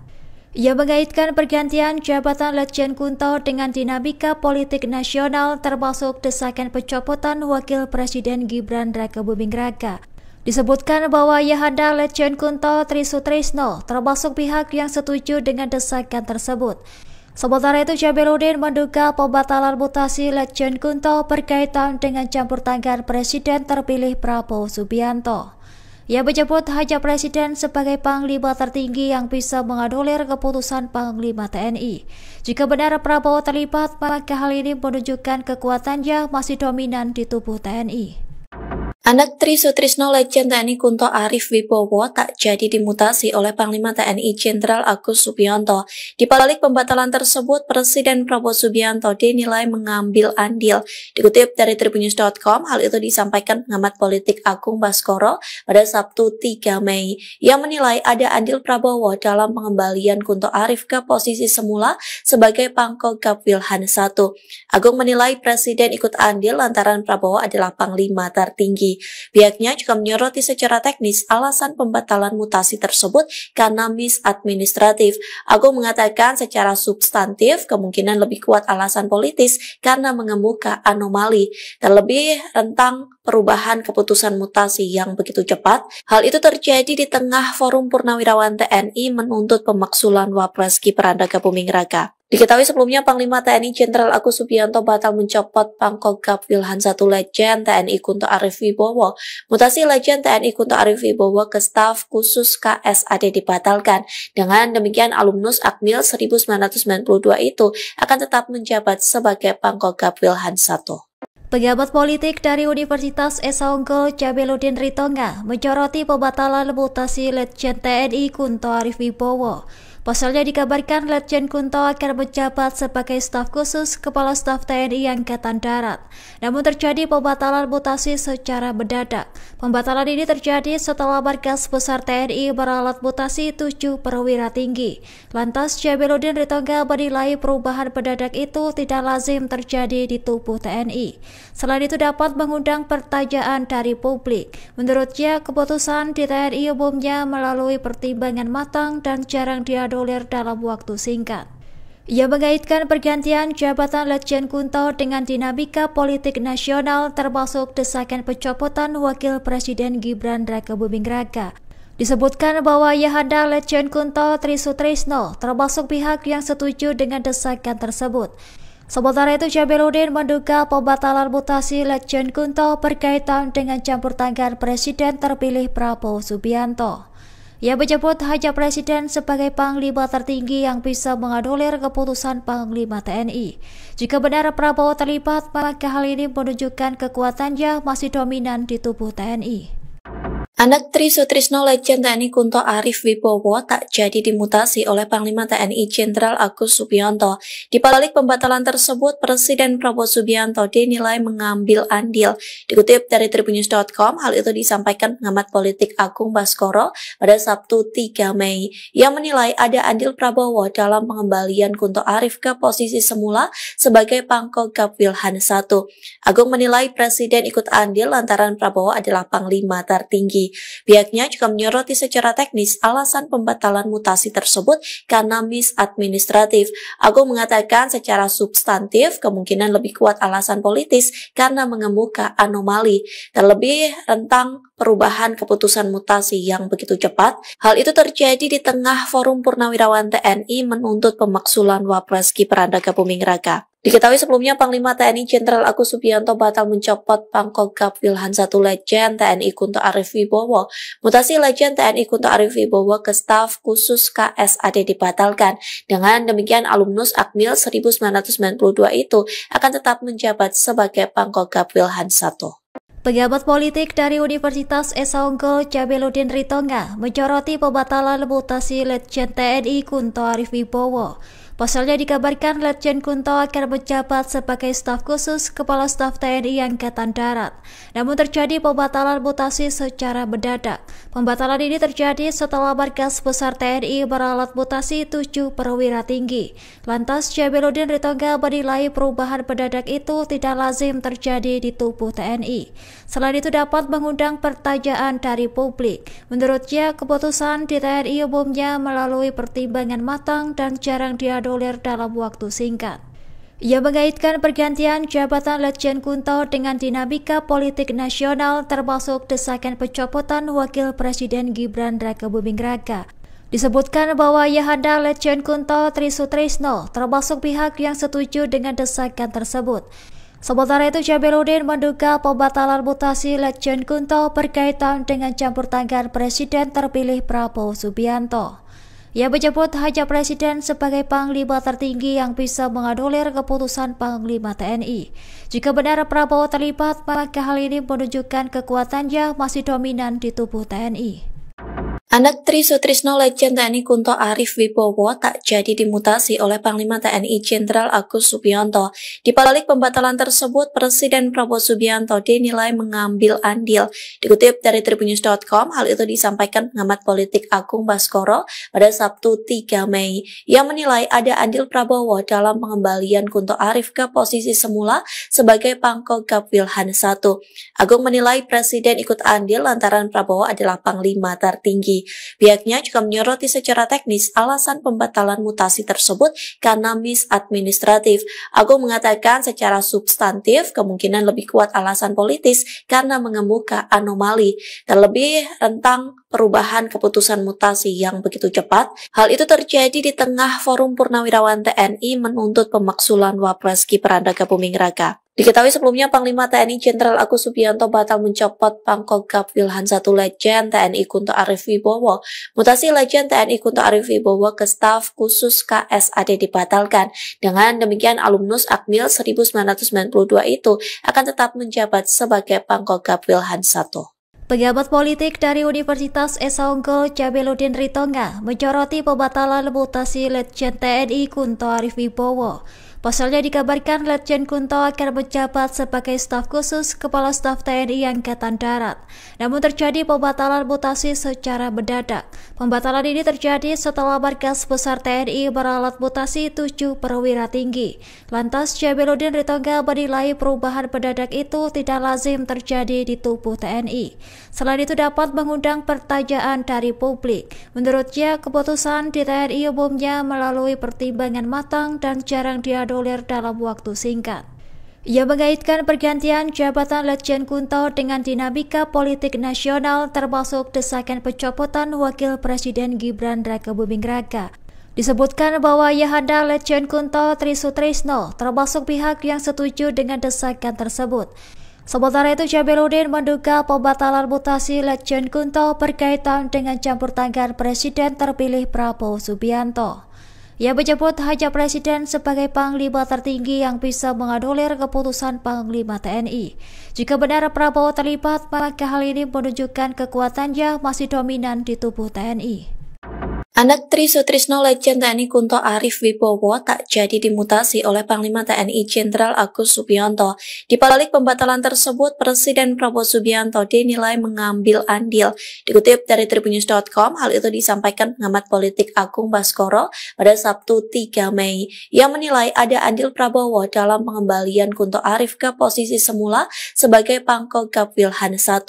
Ia mengaitkan pergantian jabatan Legend Kunto dengan dinamika politik nasional termasuk desakan pencopotan Wakil Presiden Gibran Rakabuming Raka. Disebutkan bahwa ayahanda Legend Kunto Tri Sutrisno termasuk pihak yang setuju dengan desakan tersebut. Sementara itu, Jabeludin menduga pembatalan mutasi Letjen Kunto berkaitan dengan campur tangan Presiden terpilih Prabowo Subianto. Ia menyebut hanya Presiden sebagai Panglima tertinggi yang bisa menganulir keputusan Panglima TNI. Jika benar Prabowo terlibat, maka hal ini menunjukkan kekuatannya masih dominan di tubuh TNI. Anak Tri Sutrisno Letjen TNI Kunto Arif Wibowo tak jadi dimutasi oleh Panglima TNI Jenderal Agus Subianto. Di balik pembatalan tersebut, Presiden Prabowo Subianto dinilai mengambil andil. Dikutip dari Tribunnews.com, hal itu disampaikan pengamat politik Agung Baskoro pada Sabtu 3 Mei. Ia menilai ada andil Prabowo dalam pengembalian Kunto Arif ke posisi semula sebagai Pangkogap Wilhan I. Agung menilai Presiden ikut andil lantaran Prabowo adalah Panglima tertinggi. Pihaknya juga menyoroti secara teknis alasan pembatalan mutasi tersebut karena misadministratif. Agung mengatakan secara substantif kemungkinan lebih kuat alasan politis karena mengemuka anomali, terlebih rentang perubahan keputusan mutasi yang begitu cepat. Hal itu terjadi di tengah Forum Purnawirawan TNI menuntut pemaksulan Wapres Gibran Rakabuming Raka. Diketahui sebelumnya Panglima TNI Jenderal Agus Subianto batal mencopot Pangkogap Wilhan I Letjen TNI Kunto Arif Wibowo. Mutasi Letjen TNI Kunto Arif Wibowo ke staf khusus KSAD dibatalkan. Dengan demikian alumnus Akmil 1992 itu akan tetap menjabat sebagai Pangkogap Wilhan I. Pengamat politik dari Universitas Esa Unggul Jabeludin Ritonga menyoroti pembatalan mutasi Letjen TNI Kunto Arif Wibowo. Pasalnya dikabarkan Letjen Kunto akan menjabat sebagai staf khusus Kepala Staf TNI Angkatan Darat. Namun terjadi pembatalan mutasi secara mendadak. Pembatalan ini terjadi setelah Markas Besar TNI meralat mutasi 7 perwira tinggi. Lantas Jabeludin Ritonga menilai perubahan mendadak itu tidak lazim terjadi di tubuh TNI. Selain itu dapat mengundang pertanyaan dari publik. Menurutnya keputusan di TNI umumnya melalui pertimbangan matang dan jarang dianulir dalam waktu singkat. Ia mengaitkan pergantian jabatan Letjen Kunto dengan dinamika politik nasional termasuk desakan pencopotan Wakil Presiden Gibran Rakabuming Raka. Disebutkan bahwa Ayahanda Letjen Kunto Tri Sutrisno termasuk pihak yang setuju dengan desakan tersebut. Sementara itu, Jabeludin menduga pembatalan mutasi Letjen Kunto berkaitan dengan campur tangan Presiden terpilih Prabowo Subianto. Ia menyebut hanya Presiden sebagai Panglima tertinggi yang bisa menganulir keputusan Panglima TNI. Jika benar Prabowo terlibat, maka hal ini menunjukkan kekuatannya masih dominan di tubuh TNI. Anak Tri Sutrisno Letjen TNI Kunto Arif Wibowo tak jadi dimutasi oleh Panglima TNI Jenderal Agus Subianto. Di balik pembatalan tersebut, Presiden Prabowo Subianto dinilai mengambil andil. Dikutip dari Tribunnews.com, hal itu disampaikan pengamat politik Agung Baskoro pada Sabtu 3 Mei. Ia menilai ada andil Prabowo dalam pengembalian Kunto Arif ke posisi semula sebagai Pangkogap Wilhan I. Agung menilai Presiden ikut andil lantaran Prabowo adalah Panglima tertinggi. Pihaknya juga menyoroti secara teknis alasan pembatalan mutasi tersebut karena misadministratif. Agung mengatakan secara substantif kemungkinan lebih kuat alasan politis karena mengemuka anomali, terlebih rentang perubahan keputusan mutasi yang begitu cepat. Hal itu terjadi di tengah Forum Purnawirawan TNI menuntut pemaksulan Wapres Gibran Rakabuming Raka. Diketahui sebelumnya Panglima TNI Jenderal Agus Subianto batal mencopot Pangkogap Wilhan I Letjen TNI Kunto Arif Wibowo. Mutasi Letjen TNI Kunto Arif Wibowo ke staf khusus KSAD dibatalkan. Dengan demikian alumnus Akmil 1992 itu akan tetap menjabat sebagai Pangkogap Wilhan I. Pengamat politik dari Universitas Esa Unggul Jabeludin Ritonga menyoroti pembatalan mutasi Letjen TNI Kunto Arif Wibowo. Pasalnya dikabarkan Letjen Kunto akan menjabat sebagai staf khusus Kepala Staf TNI Angkatan Darat. Namun terjadi pembatalan mutasi secara mendadak. Pembatalan ini terjadi setelah Markas Besar TNI meralat mutasi 7 perwira tinggi. Lantas Jabeludin Ritonga menilai perubahan mendadak itu tidak lazim terjadi di tubuh TNI. Selain itu dapat mengundang pertanyaan dari publik. Menurutnya keputusan di TNI umumnya melalui pertimbangan matang dan jarang dianulir dalam waktu singkat. Ia mengaitkan pergantian jabatan Letjen Kunto dengan dinamika politik nasional termasuk desakan pencopotan Wakil Presiden Gibran Rakabuming Raka. Disebutkan bahwa Ayahanda Letjen Kunto Trisutrisno termasuk pihak yang setuju dengan desakan tersebut. Sementara itu, Jabeludin menduga pembatalan mutasi Letjen Kunto berkaitan dengan campur tangan Presiden terpilih Prabowo Subianto. Ia menyebut hanya Presiden sebagai Panglima tertinggi yang bisa menganulir keputusan Panglima TNI. Jika benar Prabowo terlibat, maka hal ini menunjukkan kekuatannya masih dominan di tubuh TNI. Anak Trisutrisno Letjen TNI Kunto Arif Wibowo tak jadi dimutasi oleh Panglima TNI Jenderal Agus Subianto. Di balik pembatalan tersebut, Presiden Prabowo Subianto dinilai mengambil andil. Dikutip dari tribunnews.com, hal itu disampaikan pengamat politik Agung Baskoro pada Sabtu 3 Mei. Ia menilai ada andil Prabowo dalam pengembalian Kunto Arif ke posisi semula sebagai Pangkogap Wilhan I. Agung menilai Presiden ikut andil lantaran Prabowo adalah Panglima tertinggi. Pihaknya juga menyoroti secara teknis alasan pembatalan mutasi tersebut karena misadministratif. Agung mengatakan secara substantif kemungkinan lebih kuat alasan politis karena mengemuka anomali, terlebih tentang perubahan keputusan mutasi yang begitu cepat. Hal itu terjadi di tengah Forum Purnawirawan TNI menuntut pemaksulan Wapres Gibran Rakabuming Raka. Diketahui sebelumnya Panglima TNI Jenderal Agus Subianto batal mencopot Pangkogap Wilhan I Letjen TNI Kunto Arif Wibowo. Mutasi Letjen TNI Kunto Arif Wibowo ke staf khusus KSAD dibatalkan. Dengan demikian alumnus Akmil 1992 itu akan tetap menjabat sebagai Pangkogap Wilhan I. Pejabat politik dari Universitas Esa Unggul Jabeludin Ritonga menyoroti pembatalan mutasi Letjen TNI Kunto Arif Wibowo. Pasalnya dikabarkan Letjen Kunto akan menjabat sebagai staf khusus Kepala Staf TNI Angkatan Darat. Namun terjadi pembatalan mutasi secara mendadak. Pembatalan ini terjadi setelah Markas Besar TNI meralat mutasi 7 perwira tinggi. Lantas Jabeludin Ritonga menilai perubahan mendadak itu tidak lazim terjadi di tubuh TNI. Selain itu dapat mengundang pertanyaan dari publik. Menurutnya keputusan di TNI umumnya melalui pertimbangan matang dan jarang dianulir dalam waktu singkat. Ia mengaitkan pergantian jabatan Letjen Kunto dengan dinamika politik nasional termasuk desakan pencopotan Wakil Presiden Gibran Rakabuming Raka. Disebutkan bahwa Ayahanda Letjen Kunto Trisutrisno termasuk pihak yang setuju dengan desakan tersebut. Sementara itu, Jabeludin menduga pembatalan mutasi Letjen Kunto berkaitan dengan campur tangan Presiden terpilih Prabowo Subianto. Ia menyebut hanya Presiden sebagai Panglima tertinggi yang bisa menganulir keputusan Panglima TNI. Jika benar Prabowo terlibat, maka hal ini menunjukkan kekuatannya masih dominan di tubuh TNI. Anak Trisutrisno Letjen TNI Kunto Arif Wibowo tak jadi dimutasi oleh Panglima TNI Jenderal Agus Subianto. Di balik pembatalan tersebut, Presiden Prabowo Subianto dinilai mengambil andil. Dikutip dari tribunnews.com, hal itu disampaikan pengamat politik Agung Baskoro pada Sabtu 3 Mei. Ia menilai ada andil Prabowo dalam pengembalian Kunto Arif ke posisi semula sebagai Pangkogap Wilhan I.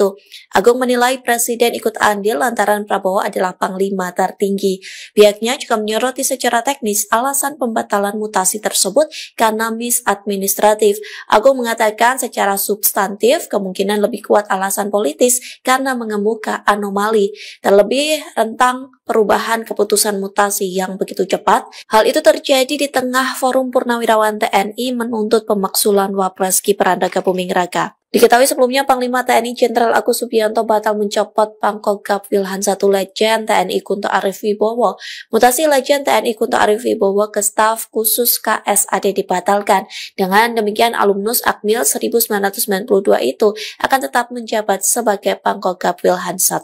Agung menilai Presiden ikut andil lantaran Prabowo adalah Panglima tertinggi. Pihaknya juga menyoroti secara teknis alasan pembatalan mutasi tersebut karena misadministratif. Agung mengatakan secara substantif kemungkinan lebih kuat alasan politis karena mengemuka anomali, terlebih tentang perubahan keputusan mutasi yang begitu cepat. Hal itu terjadi di tengah Forum Purnawirawan TNI menuntut pemaksulan Wapres Gibran Rakabuming Raka. Diketahui sebelumnya Panglima TNI Jenderal Agus Subianto batal mencopot Pangkogap Wilhan I Letjen TNI Kunto Arif Wibowo. Mutasi Letjen TNI Kunto Arif Wibowo ke staf khusus KSAD dibatalkan. Dengan demikian alumnus Akmil 1992 itu akan tetap menjabat sebagai Pangkogap Wilhan I.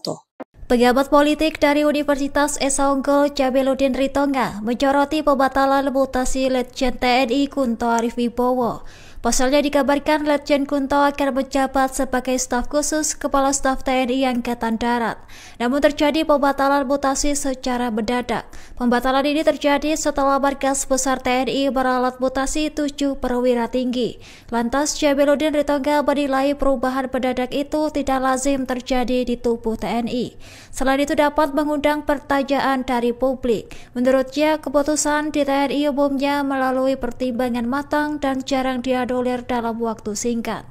Pejabat politik dari Universitas Esa Unggul Jabeludin Ritonga menyoroti pembatalan mutasi Letjen TNI Kunto Arif Wibowo. Pasalnya dikabarkan Letjen Kunto akan menjabat sebagai staf khusus Kepala Staf TNI Angkatan Darat. Namun terjadi pembatalan mutasi secara mendadak. Pembatalan ini terjadi setelah Markas Besar TNI meralat mutasi 7 perwira tinggi. Lantas Jabeludin Ritonga menilai perubahan mendadak itu tidak lazim terjadi di tubuh TNI. Selain itu dapat mengundang pertanyaan dari publik. Menurutnya keputusan di TNI umumnya melalui pertimbangan matang dan jarang dianulir dalam waktu singkat.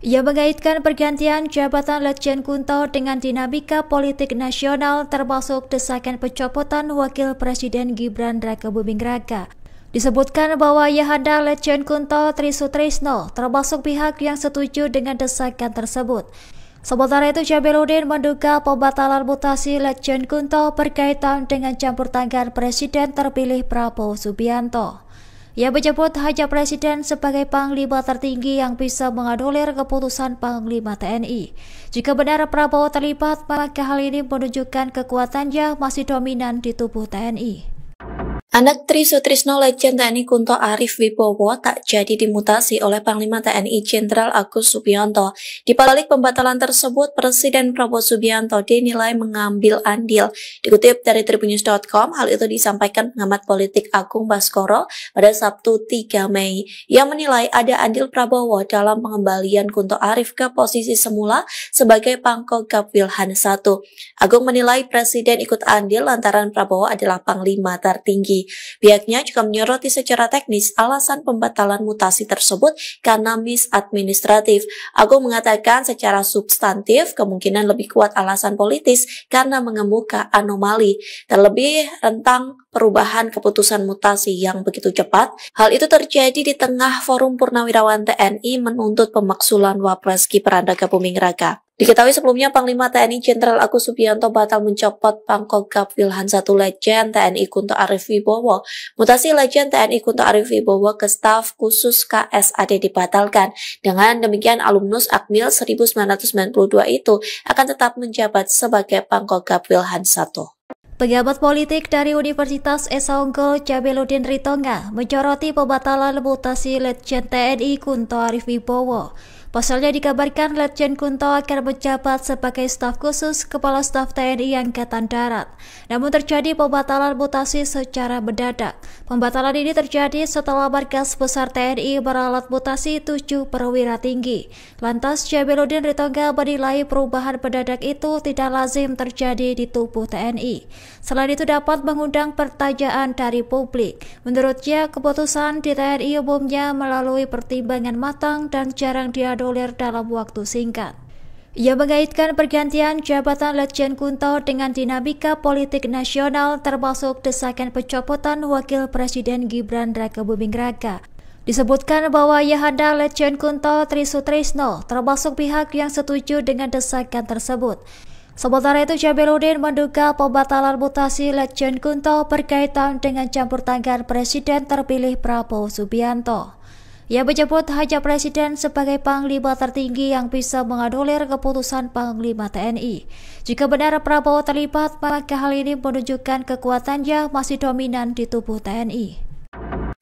Ia mengaitkan pergantian jabatan Letjen Kunto dengan dinamika politik nasional termasuk desakan pencopotan Wakil Presiden Gibran Rakebuming Raka. Disebutkan bahwa ia hendak Letjen Kunto Tri Sutrisno termasuk pihak yang setuju dengan desakan tersebut. Sementara itu, Jabeludin menduga pembatalan mutasi Letjen Kunto berkaitan dengan campur tangan Presiden terpilih Prabowo Subianto. Ia menyebut hanya Presiden sebagai Panglima tertinggi yang bisa menganulir keputusan Panglima TNI. Jika benar Prabowo terlibat, maka hal ini menunjukkan kekuatannya masih dominan di tubuh TNI. Anak Tri Sutrisno Letjen TNI Kunto Arif Wibowo tak jadi dimutasi oleh Panglima TNI Jenderal Agus Subianto. Di balik pembatalan tersebut, Presiden Prabowo Subianto dinilai mengambil andil. Dikutip dari Tribunnews.com, hal itu disampaikan pengamat politik Agung Baskoro pada Sabtu 3 Mei. Ia menilai ada andil Prabowo dalam pengembalian Kunto Arif ke posisi semula sebagai Pangkogap Wilhan I. Agung menilai Presiden ikut andil lantaran Prabowo adalah Panglima tertinggi. Pihaknya juga menyoroti secara teknis alasan pembatalan mutasi tersebut karena misadministratif. Agung mengatakan secara substantif kemungkinan lebih kuat alasan politis karena mengemuka anomali, terlebih rentang perubahan keputusan mutasi yang begitu cepat. Hal itu terjadi di tengah Forum Purnawirawan TNI menuntut pemaksulan Wapres Gibran Rakebuming Raka. Diketahui sebelumnya Panglima TNI Jenderal Agus Subianto batal mencopot Pangkogap Wilhan I Letjen TNI Kunto Arif Wibowo. Mutasi Letjen TNI Kunto Arif Wibowo ke staf khusus KSAD dibatalkan. Dengan demikian alumnus Akmil 1992 itu akan tetap menjabat sebagai Pangkogap Wilhan I. Pengamat politik dari Universitas Esa Unggul Jabeludin Ritonga menyoroti pembatalan mutasi Letjen TNI Kunto Arif Wibowo. Pasalnya dikabarkan Letjen Kunto akan menjabat sebagai staf khusus Kepala Staf TNI Angkatan Darat. Namun terjadi pembatalan mutasi secara mendadak. Pembatalan ini terjadi setelah Markas Besar TNI meralat mutasi 7 perwira tinggi. Lantas Jabeludin Ritonga menilai perubahan mendadak itu tidak lazim terjadi di tubuh TNI. Selain itu dapat mengundang pertanyaan dari publik. Menurutnya keputusan di TNI umumnya melalui pertimbangan matang dan jarang dianulir dalam waktu singkat. Ia mengaitkan pergantian jabatan Letjen Kunto dengan dinamika politik nasional termasuk desakan pencopotan Wakil Presiden Gibran Rakebuming Raka. Disebutkan bahwa ia hendak Letjen Kunto Tri Sutrisno termasuk pihak yang setuju dengan desakan tersebut. Sementara itu, Jabeludin menduga pembatalan mutasi Letjen Kunto berkaitan dengan campur tangan Presiden terpilih Prabowo Subianto. Ia menyebut hanya Presiden sebagai Panglima tertinggi yang bisa menganulir keputusan Panglima TNI. Jika benar Prabowo terlibat, maka hal ini menunjukkan kekuatannya masih dominan di tubuh TNI.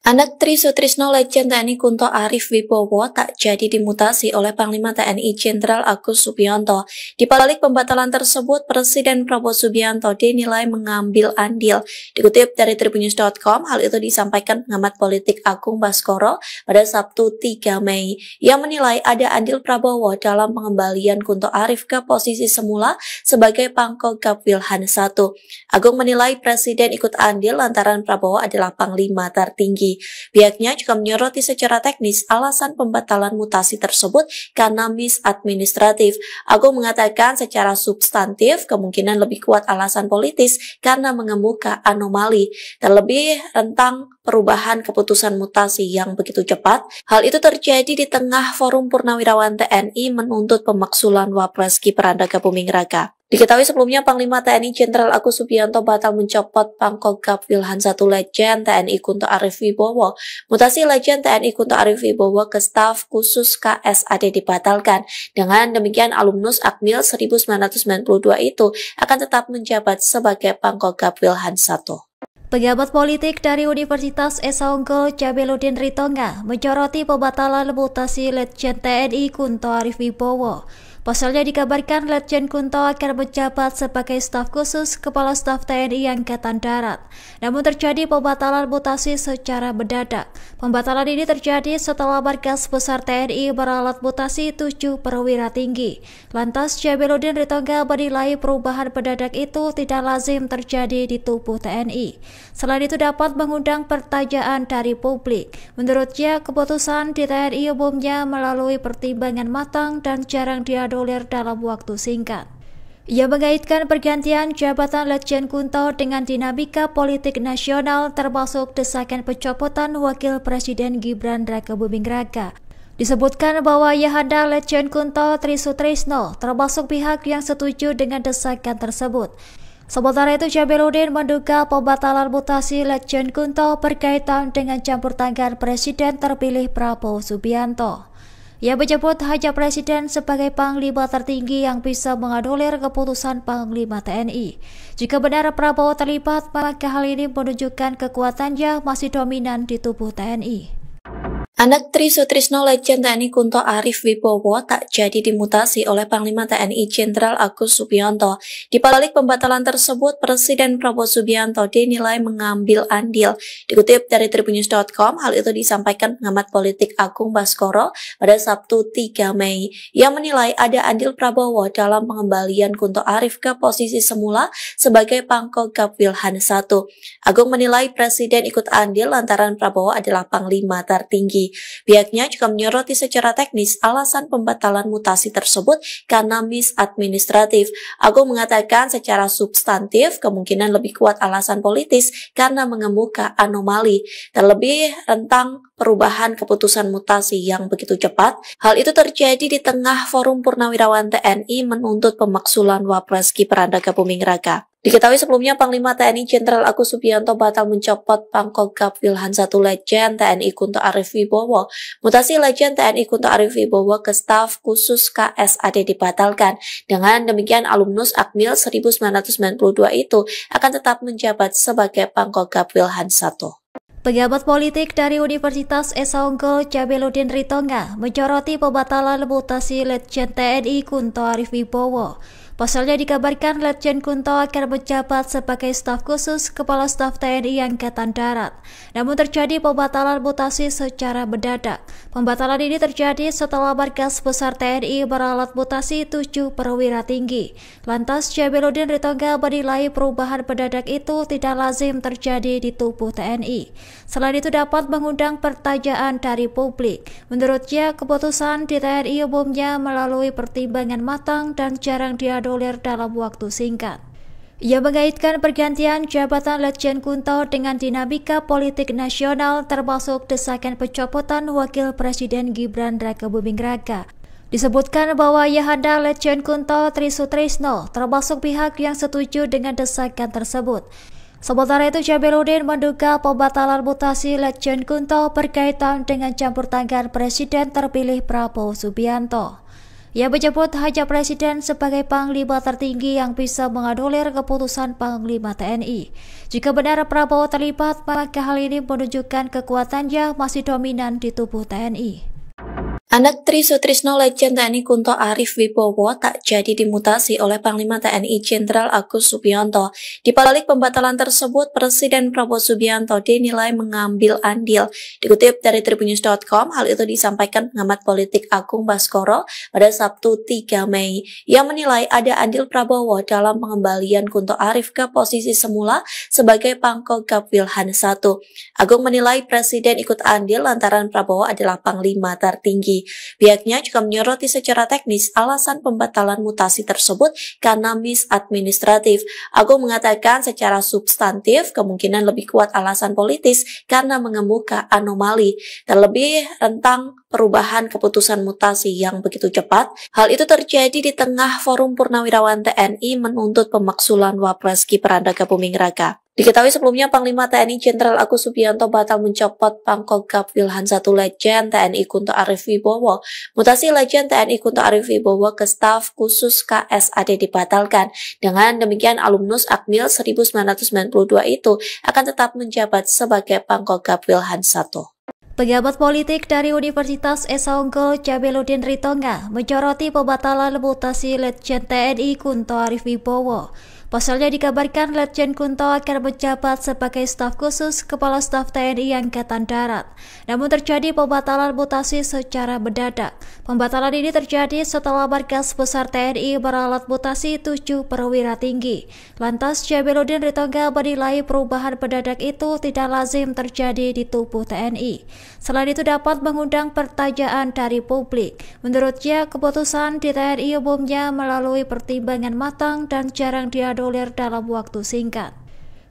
Anak Tri Sutrisno Letjen TNI Kunto Arif Wibowo tak jadi dimutasi oleh Panglima TNI Jenderal Agus Subianto. Di balik pembatalan tersebut, Presiden Prabowo Subianto dinilai mengambil andil. Dikutip dari Tribunnews.com, hal itu disampaikan pengamat politik Agung Baskoro pada Sabtu 3 Mei. Ia menilai ada andil Prabowo dalam pengembalian Kunto Arif ke posisi semula sebagai Pangkogap Wilhan I. Agung menilai Presiden ikut andil lantaran Prabowo adalah Panglima tertinggi. Pihaknya juga menyoroti secara teknis alasan pembatalan mutasi tersebut karena misadministratif. Agung mengatakan secara substantif kemungkinan lebih kuat alasan politis karena mengemuka anomali, terlebih rentang perubahan keputusan mutasi yang begitu cepat. Hal itu terjadi di tengah Forum Purnawirawan TNI menuntut pemaksulan Wapres Gibran Rakebuming Raka. Diketahui sebelumnya Panglima TNI Jenderal Agus Subianto batal mencopot Pangkogap Wilhan I Letjen TNI Kunto Arif Wibowo. Mutasi Letjen TNI Kunto Arif Wibowo ke staf khusus KSAD dibatalkan. Dengan demikian alumnus Akmil 1992 itu akan tetap menjabat sebagai Pangkogap Wilhan I. Pengamat politik dari Universitas Esa Unggul Jabeludin Ritonga menyoroti pembatalan mutasi Letjen TNI Kunto Arif Wibowo. Pasalnya dikabarkan Letjen Kunto akan menjabat sebagai staf khusus Kepala Staf TNI Angkatan Darat. Namun terjadi pembatalan mutasi secara mendadak. Pembatalan ini terjadi setelah Markas Besar TNI meralat mutasi 7 perwira tinggi. Lantas Jamiluddin Ritonga menilai perubahan mendadak itu tidak lazim terjadi di tubuh TNI. Selain itu dapat mengundang pertanyaan dari publik. Menurutnya keputusan di TNI umumnya melalui pertimbangan matang dan jarang dianulir dalam waktu singkat. Ia mengaitkan pergantian jabatan Letjen Kunto dengan dinamika politik nasional termasuk desakan pencopotan Wakil Presiden Gibran Rakebuming Raka. Disebutkan bahwa Ayahanda Letjen Kunto Tri Sutrisno termasuk pihak yang setuju dengan desakan tersebut. Sementara itu Jamiluddin menduga pembatalan mutasi Letjen Kunto berkaitan dengan campur tangan Presiden terpilih Prabowo Subianto. Ia menyebut hanya Presiden sebagai Panglima tertinggi yang bisa menganulir keputusan Panglima TNI. Jika benar Prabowo terlibat, maka hal ini menunjukkan kekuatannya masih dominan di tubuh TNI. Anak Tri Sutrisno Letjen TNI Kunto Arif Wibowo tak jadi dimutasi oleh Panglima TNI Jenderal Agus Subianto. Di balik pembatalan tersebut, Presiden Prabowo Subianto dinilai mengambil andil. Dikutip dari tribunnews.com, hal itu disampaikan pengamat politik Agung Baskoro pada Sabtu 3 Mei. Ia menilai ada andil Prabowo dalam pengembalian Kunto Arif ke posisi semula sebagai Pangkogap Wilhan I. Agung menilai Presiden ikut andil lantaran Prabowo adalah Panglima tertinggi. Pihaknya juga menyoroti secara teknis alasan pembatalan mutasi tersebut karena misadministratif. Agung mengatakan secara substantif kemungkinan lebih kuat alasan politis karena mengemuka anomali, terlebih rentang perubahan keputusan mutasi yang begitu cepat. Hal itu terjadi di tengah Forum Purnawirawan TNI menuntut pemaksulan Wapres Gibran Rakebuming Raka. Diketahui sebelumnya Panglima TNI Jenderal Agus Subianto batal mencopot Pangkogap Wilhan I Letjen TNI Kunto Arif Wibowo. Mutasi Letjen TNI Kunto Arif Wibowo ke staf khusus KSAD dibatalkan. Dengan demikian alumnus Akmil 1992 itu akan tetap menjabat sebagai Pangkogap Wilhan I. Pengamat politik dari Universitas Esa Unggul Jamiluddin Ritonga menyoroti pembatalan mutasi Letjen TNI Kunto Arif Wibowo. Pasalnya dikabarkan Letjen Kunto akan menjabat sebagai staf khusus Kepala Staf TNI Angkatan Darat. Namun terjadi pembatalan mutasi secara mendadak. Pembatalan ini terjadi setelah Markas Besar TNI meralat mutasi 7 perwira tinggi. Lantas Jamiluddin Ritonga menilai perubahan mendadak itu tidak lazim terjadi di tubuh TNI. Selain itu dapat mengundang pertanyaan dari publik. Menurutnya keputusan di TNI umumnya melalui pertimbangan matang dan jarang dianulir dalam waktu singkat. Ia mengaitkan pergantian jabatan Letjen Kunto dengan dinamika politik nasional termasuk desakan pencopotan Wakil Presiden Gibran Rakebuming Raka. Disebutkan bahwa Ayahanda Letjen Kunto Tri Sutrisno termasuk pihak yang setuju dengan desakan tersebut. Sementara itu Jamiluddin menduga pembatalan mutasi Letjen Kunto berkaitan dengan campur tangan Presiden terpilih Prabowo Subianto. Ia menyebut hanya Presiden sebagai Panglima tertinggi yang bisa menganulir keputusan Panglima TNI. Jika benar Prabowo terlibat, maka hal ini menunjukkan kekuatannya masih dominan di tubuh TNI. Anak Tri Sutrisno Letjen TNI Kunto Arif Wibowo tak jadi dimutasi oleh Panglima TNI Jenderal Agus Subianto. Di balik pembatalan tersebut, Presiden Prabowo Subianto dinilai mengambil andil. Dikutip dari tribunnews.com, hal itu disampaikan pengamat politik Agung Baskoro pada Sabtu 3 Mei. Ia menilai ada andil Prabowo dalam pengembalian Kunto Arif ke posisi semula sebagai Pangkogap Wilhan I. Agung menilai Presiden ikut andil lantaran Prabowo adalah Panglima tertinggi. Pihaknya juga menyoroti secara teknis alasan pembatalan mutasi tersebut karena misadministratif. Agung mengatakan secara substantif kemungkinan lebih kuat alasan politis karena mengemuka anomali, terlebih rentang perubahan keputusan mutasi yang begitu cepat. Hal itu terjadi di tengah Forum Purnawirawan TNI menuntut pemaksulan Wapres Gibran Rakebuming Raka. Diketahui sebelumnya Panglima TNI Jenderal Agus Subianto batal mencopot Pangkogap Wilhan I Letjen TNI Kunto Arif Wibowo. Mutasi Letjen TNI Kunto Arif Wibowo ke staf khusus KSAD dibatalkan. Dengan demikian alumnus Akmil 1992 itu akan tetap menjabat sebagai Pangkogap Wilhan I. Pejabat politik dari Universitas Esa Unggul Jabeludin Ritonga menyoroti pembatalan mutasi Letjen TNI Kunto Arif Wibowo. Pasalnya dikabarkan Letjen Kunto akan menjabat sebagai staf khusus Kepala Staf TNI Angkatan Darat. Namun terjadi pembatalan mutasi secara mendadak. Pembatalan ini terjadi setelah Markas Besar TNI meralat mutasi 7 perwira tinggi. Lantas Jabeludin Ritonga menilai perubahan mendadak itu tidak lazim terjadi di tubuh TNI. Selain itu dapat mengundang pertanyaan dari publik. Menurutnya keputusan di TNI umumnya melalui pertimbangan matang dan jarang dianulir dalam waktu singkat.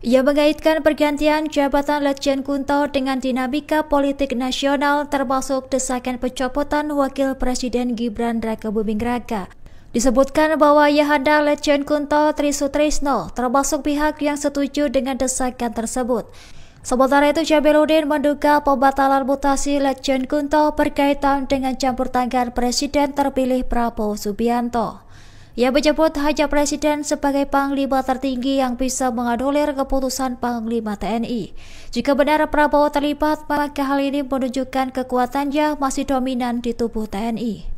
Ia mengaitkan pergantian jabatan Letjen Kunto dengan dinamika politik nasional termasuk desakan pencopotan Wakil Presiden Gibran Rakebuming Raka. Disebutkan bahwa Ayahanda Letjen Kunto Tri Sutrisno termasuk pihak yang setuju dengan desakan tersebut. Sementara itu Jabeludin menduga pembatalan mutasi Letjen Kunto berkaitan dengan campur tangan Presiden terpilih Prabowo Subianto. Ia menyebut hanya Presiden sebagai Panglima tertinggi yang bisa menganulir keputusan Panglima TNI. Jika benar Prabowo terlibat, maka hal ini menunjukkan kekuatannya masih dominan di tubuh TNI.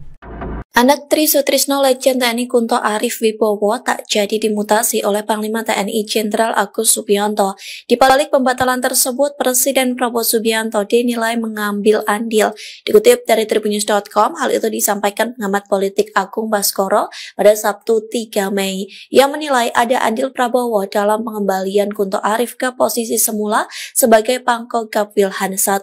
Anak Tri Sutrisno Letjen TNI Kunto Arif Wibowo tak jadi dimutasi oleh Panglima TNI Jenderal Agus Subianto. Di balik pembatalan tersebut, Presiden Prabowo Subianto dinilai mengambil andil. Dikutip dari tribunnews.com, hal itu disampaikan pengamat politik Agung Baskoro pada Sabtu 3 Mei. Ia menilai ada andil Prabowo dalam pengembalian Kunto Arif ke posisi semula sebagai Pangkogap Wilhan I.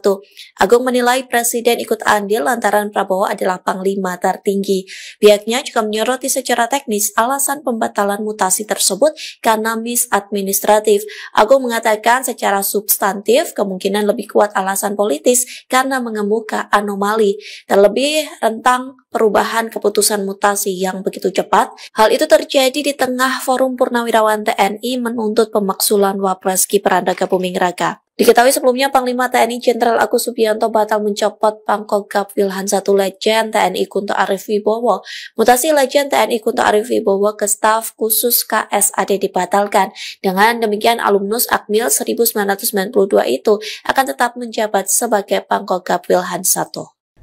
Agung menilai Presiden ikut andil lantaran Prabowo adalah Panglima tertinggi. Pihaknya juga menyoroti secara teknis alasan pembatalan mutasi tersebut karena misadministratif. Agung mengatakan secara substantif kemungkinan lebih kuat alasan politis karena mengemuka anomali, terlebih rentang perubahan keputusan mutasi yang begitu cepat. Hal itu terjadi di tengah Forum Purnawirawan TNI menuntut pemaksulan Wapres Gibran Rakebuming Raka. Diketahui sebelumnya Panglima TNI Jenderal Agus Subianto batal mencopot Pangkogap Wilhan I Letjen TNI Kunto Arif Wibowo. Mutasi Letjen TNI Kunto Arif Wibowo ke staf khusus KSAD dibatalkan. Dengan demikian alumnus Akmil 1992 itu akan tetap menjabat sebagai Pangkogap Wilhan I.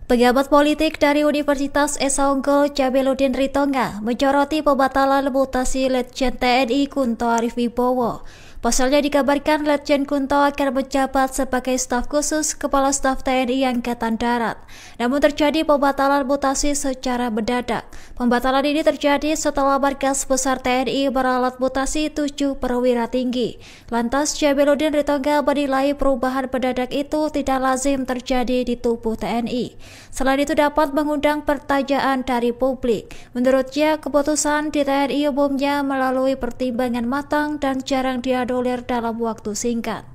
Pejabat politik dari Universitas Esa Unggul Jabeludin Ritonga menyoroti pembatalan mutasi Letjen TNI Kunto Arif Wibowo. Pasalnya dikabarkan Letjen Kunto akan menjabat sebagai staf khusus Kepala Staf TNI Angkatan Darat. Namun terjadi pembatalan mutasi secara mendadak. Pembatalan ini terjadi setelah Markas Besar TNI meralat mutasi 7 perwira tinggi. Lantas Jabeludin Ritonga menilai perubahan mendadak itu tidak lazim terjadi di tubuh TNI. Selain itu dapat mengundang pertanyaan dari publik. Menurutnya keputusan di TNI umumnya melalui pertimbangan matang dan jarang dianulir dalam waktu singkat.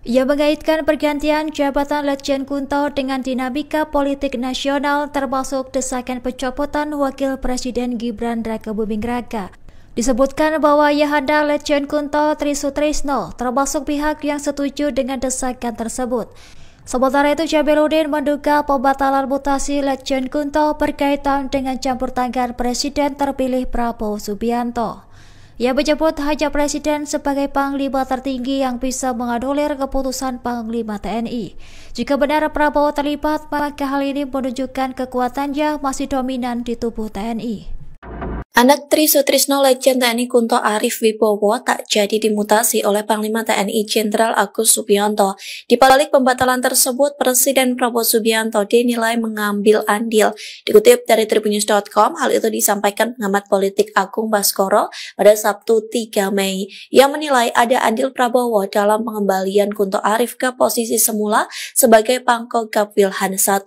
Ia mengaitkan pergantian jabatan Letjen Kunto dengan dinamika politik nasional termasuk desakan pencopotan Wakil Presiden Gibran Rakebuming Raka. Disebutkan bahwa Ayahanda Letjen Kunto Tri Sutrisno termasuk pihak yang setuju dengan desakan tersebut. Sementara itu Jabeludin menduga pembatalan mutasi Letjen Kunto berkaitan dengan campur tangan Presiden terpilih Prabowo Subianto. Ia menyebut hanya Presiden sebagai Panglima tertinggi yang bisa menganulir keputusan Panglima TNI. Jika benar Prabowo terlibat, maka hal ini menunjukkan kekuatannya masih dominan di tubuh TNI. Anak Tri Sutrisno Letjen TNI Kunto Arif Wibowo tak jadi dimutasi oleh Panglima TNI Jenderal Agus Subianto. Di balik pembatalan tersebut, Presiden Prabowo Subianto dinilai mengambil andil. Dikutip dari tribunnews.com, hal itu disampaikan pengamat politik Agung Baskoro pada Sabtu 3 Mei. Ia menilai ada andil Prabowo dalam pengembalian Kunto Arif ke posisi semula sebagai Pangkogap Wilhan I.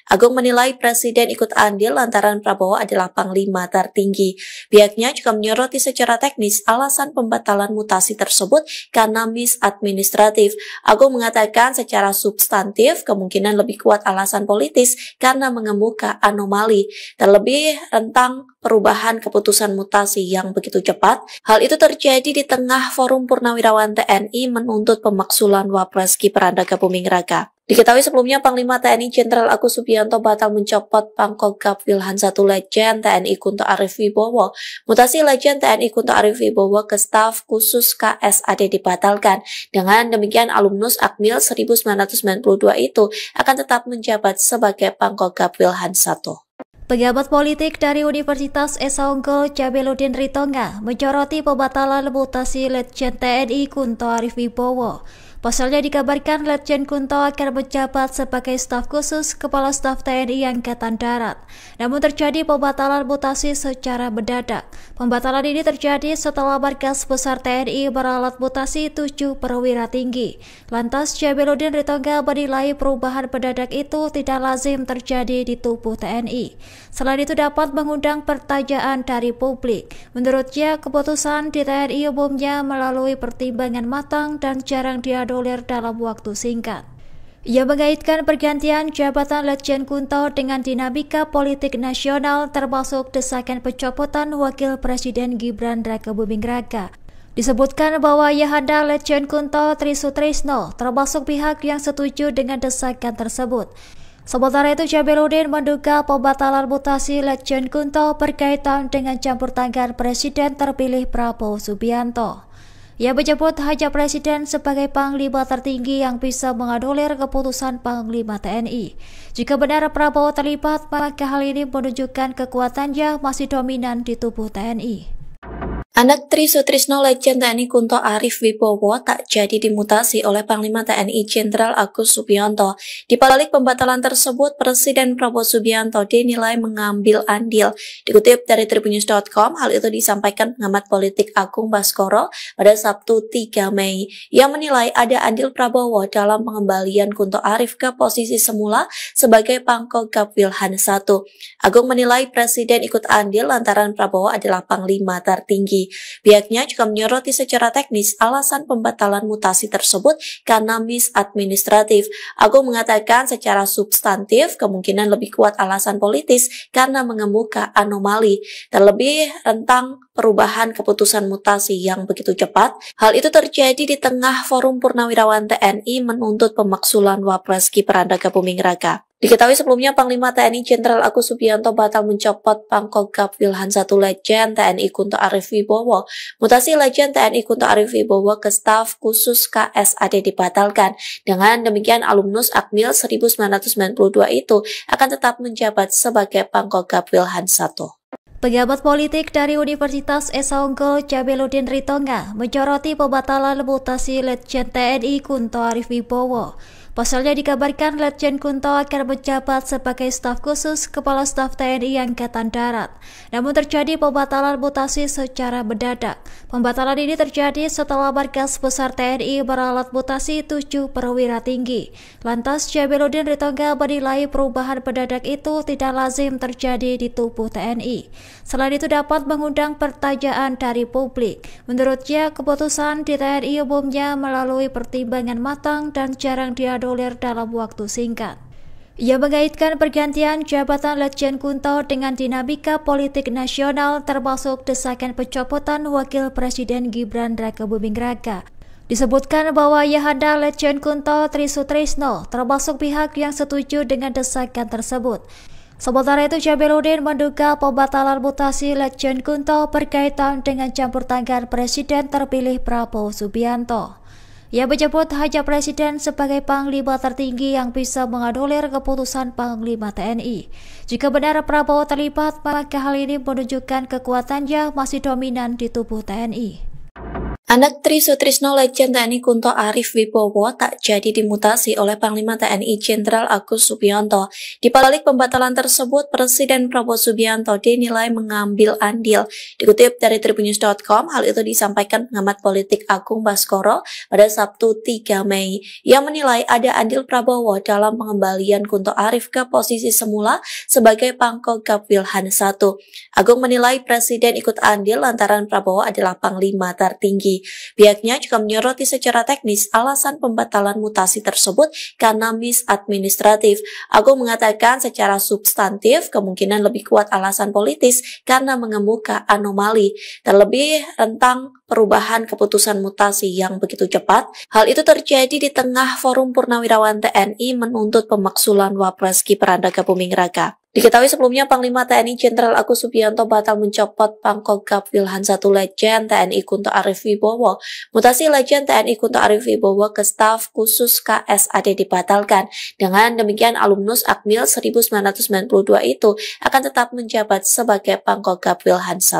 Agung menilai Presiden ikut andil lantaran Prabowo adalah Panglima tertinggi. Pihaknya juga menyoroti secara teknis alasan pembatalan mutasi tersebut karena misadministratif. Agung mengatakan secara substantif kemungkinan lebih kuat alasan politis karena mengemuka anomali, terlebih rentang perubahan keputusan mutasi yang begitu cepat. Hal itu terjadi di tengah Forum Purnawirawan TNI menuntut pemaksulan Wapres Gibran Rakebuming Raka. Diketahui sebelumnya Panglima TNI Jenderal Agus Subianto batal mencopot Pangkogap Wilhan I Letjen TNI Kunto Arif Wibowo. Mutasi Letjen TNI Kunto Arif Wibowo ke staf khusus KSAD dibatalkan. Dengan demikian alumnus Akmil 1992 itu akan tetap menjabat sebagai Pangkogap Wilhan I. Pejabat politik dari Universitas Esa Unggul Jabeludin Ritonga menyoroti pembatalan mutasi Letjen TNI Kunto Arif Wibowo. Pasalnya dikabarkan Letjen Kunto akan menjabat sebagai staf khusus Kepala Staf TNI Angkatan Darat. Namun terjadi pembatalan mutasi secara mendadak. Pembatalan ini terjadi setelah Markas Besar TNI meralat mutasi 7 perwira tinggi. Lantas Jabeludin Ritonga menilai perubahan mendadak itu tidak lazim terjadi di tubuh TNI. Selain itu dapat mengundang pertanyaan dari publik. Menurutnya keputusan di TNI umumnya melalui pertimbangan matang dan jarang dianulir dalam waktu singkat. Ia mengaitkan pergantian jabatan Letjen Kunto dengan dinamika politik nasional termasuk desakan pencopotan Wakil Presiden Gibran Rakebuming Raka. Disebutkan bahwa ayahanda Letjen Kunto Tri Sutrisno termasuk pihak yang setuju dengan desakan tersebut. Sementara itu Jabeludin menduga pembatalan mutasi Letjen Kunto berkaitan dengan campur tangan Presiden terpilih Prabowo Subianto. Ia menyebut hanya Presiden sebagai Panglima tertinggi yang bisa menganulir keputusan Panglima TNI. Jika benar Prabowo terlibat, maka hal ini menunjukkan kekuatannya masih dominan di tubuh TNI. Anak Tri Sutrisno Letjen TNI Kunto Arif Wibowo tak jadi dimutasi oleh Panglima TNI Jenderal Agus Subianto. Di balik pembatalan tersebut, Presiden Prabowo Subianto dinilai mengambil andil. Dikutip dari tribunnews.com, hal itu disampaikan pengamat politik Agung Baskoro pada Sabtu 3 Mei. Ia menilai ada andil Prabowo dalam pengembalian Kunto Arif ke posisi semula sebagai Pangkogap Wilhan I. Agung menilai Presiden ikut andil lantaran Prabowo adalah Panglima tertinggi. Pihaknya juga menyoroti secara teknis alasan pembatalan mutasi tersebut karena misadministratif. Agung mengatakan secara substantif kemungkinan lebih kuat alasan politis karena mengemuka anomali, terlebih tentang perubahan keputusan mutasi yang begitu cepat. Hal itu terjadi di tengah Forum Purnawirawan TNI menuntut pemaksulan Wapres Gibran Rakebuming Raka. Diketahui sebelumnya Panglima TNI Jenderal Agus Subianto batal mencopot Pangkogap Wilhan I Letjen TNI Kunto Arif Wibowo. Mutasi Letjen TNI Kunto Arif Wibowo ke staf khusus KSAD dibatalkan. Dengan demikian alumnus Akmil 1992 itu akan tetap menjabat sebagai Pangkogap Wilhan I. Pejabat politik dari Universitas Esa Unggul Jabeludin Ritonga menyoroti pembatalan mutasi Letjen TNI Kunto Arif Wibowo. Pasalnya dikabarkan Letjen Kunto akan menjabat sebagai staf khusus Kepala Staf TNI Angkatan Darat. Namun terjadi pembatalan mutasi secara mendadak. Pembatalan ini terjadi setelah Markas Besar TNI meralat mutasi 7 perwira tinggi. Lantas Jabeludin Ritonga menilai perubahan mendadak itu tidak lazim terjadi di tubuh TNI. Selain itu dapat mengundang pertanyaan dari publik. Menurutnya keputusan di TNI umumnya melalui pertimbangan matang dan jarang dianulir dalam waktu singkat. Ia mengaitkan pergantian jabatan Letjen Kunto dengan dinamika politik nasional termasuk desakan pencopotan Wakil Presiden Gibran Rakebuming Raka. Disebutkan bahwa ayahanda Letjen Kunto Tri Sutrisno termasuk pihak yang setuju dengan desakan tersebut. Sementara itu Jabeludin menduga pembatalan mutasi Letjen Kunto berkaitan dengan campur tangan Presiden terpilih Prabowo Subianto. Ia menyebut hanya Presiden sebagai Panglima tertinggi yang bisa menganulir keputusan Panglima TNI. Jika benar Prabowo terlibat, maka hal ini menunjukkan kekuatannya masih dominan di tubuh TNI. Anak Tri Sutrisno Letjen TNI Kunto Arif Wibowo tak jadi dimutasi oleh Panglima TNI Jenderal Agus Subianto. Di balik pembatalan tersebut, Presiden Prabowo Subianto dinilai mengambil andil. Dikutip dari tribunnews.com, hal itu disampaikan pengamat politik Agung Baskoro pada Sabtu 3 Mei. Ia menilai ada andil Prabowo dalam pengembalian Kunto Arif ke posisi semula sebagai Pangkogap Wilhan I. Agung menilai Presiden ikut andil lantaran Prabowo adalah Panglima tertinggi. TNI. Pihaknya juga menyoroti secara teknis alasan pembatalan mutasi tersebut karena misadministratif. Agung mengatakan secara substantif kemungkinan lebih kuat alasan politis karena mengemuka anomali, terlebih tentang perubahan keputusan mutasi yang begitu cepat. Hal itu terjadi di tengah Forum Purnawirawan TNI menuntut pemaksulan Wapres Gibran Rakabuming Raka. Diketahui sebelumnya Panglima TNI Jenderal Agus Subianto batal mencopot Pangkogap Wilhan I Letjen TNI Kunto Arif Wibowo. Mutasi Letjen TNI Kunto Arif Wibowo ke staf khusus KSAD dibatalkan. Dengan demikian alumnus Akmil 1992 itu akan tetap menjabat sebagai Pangkogap Wilhan I.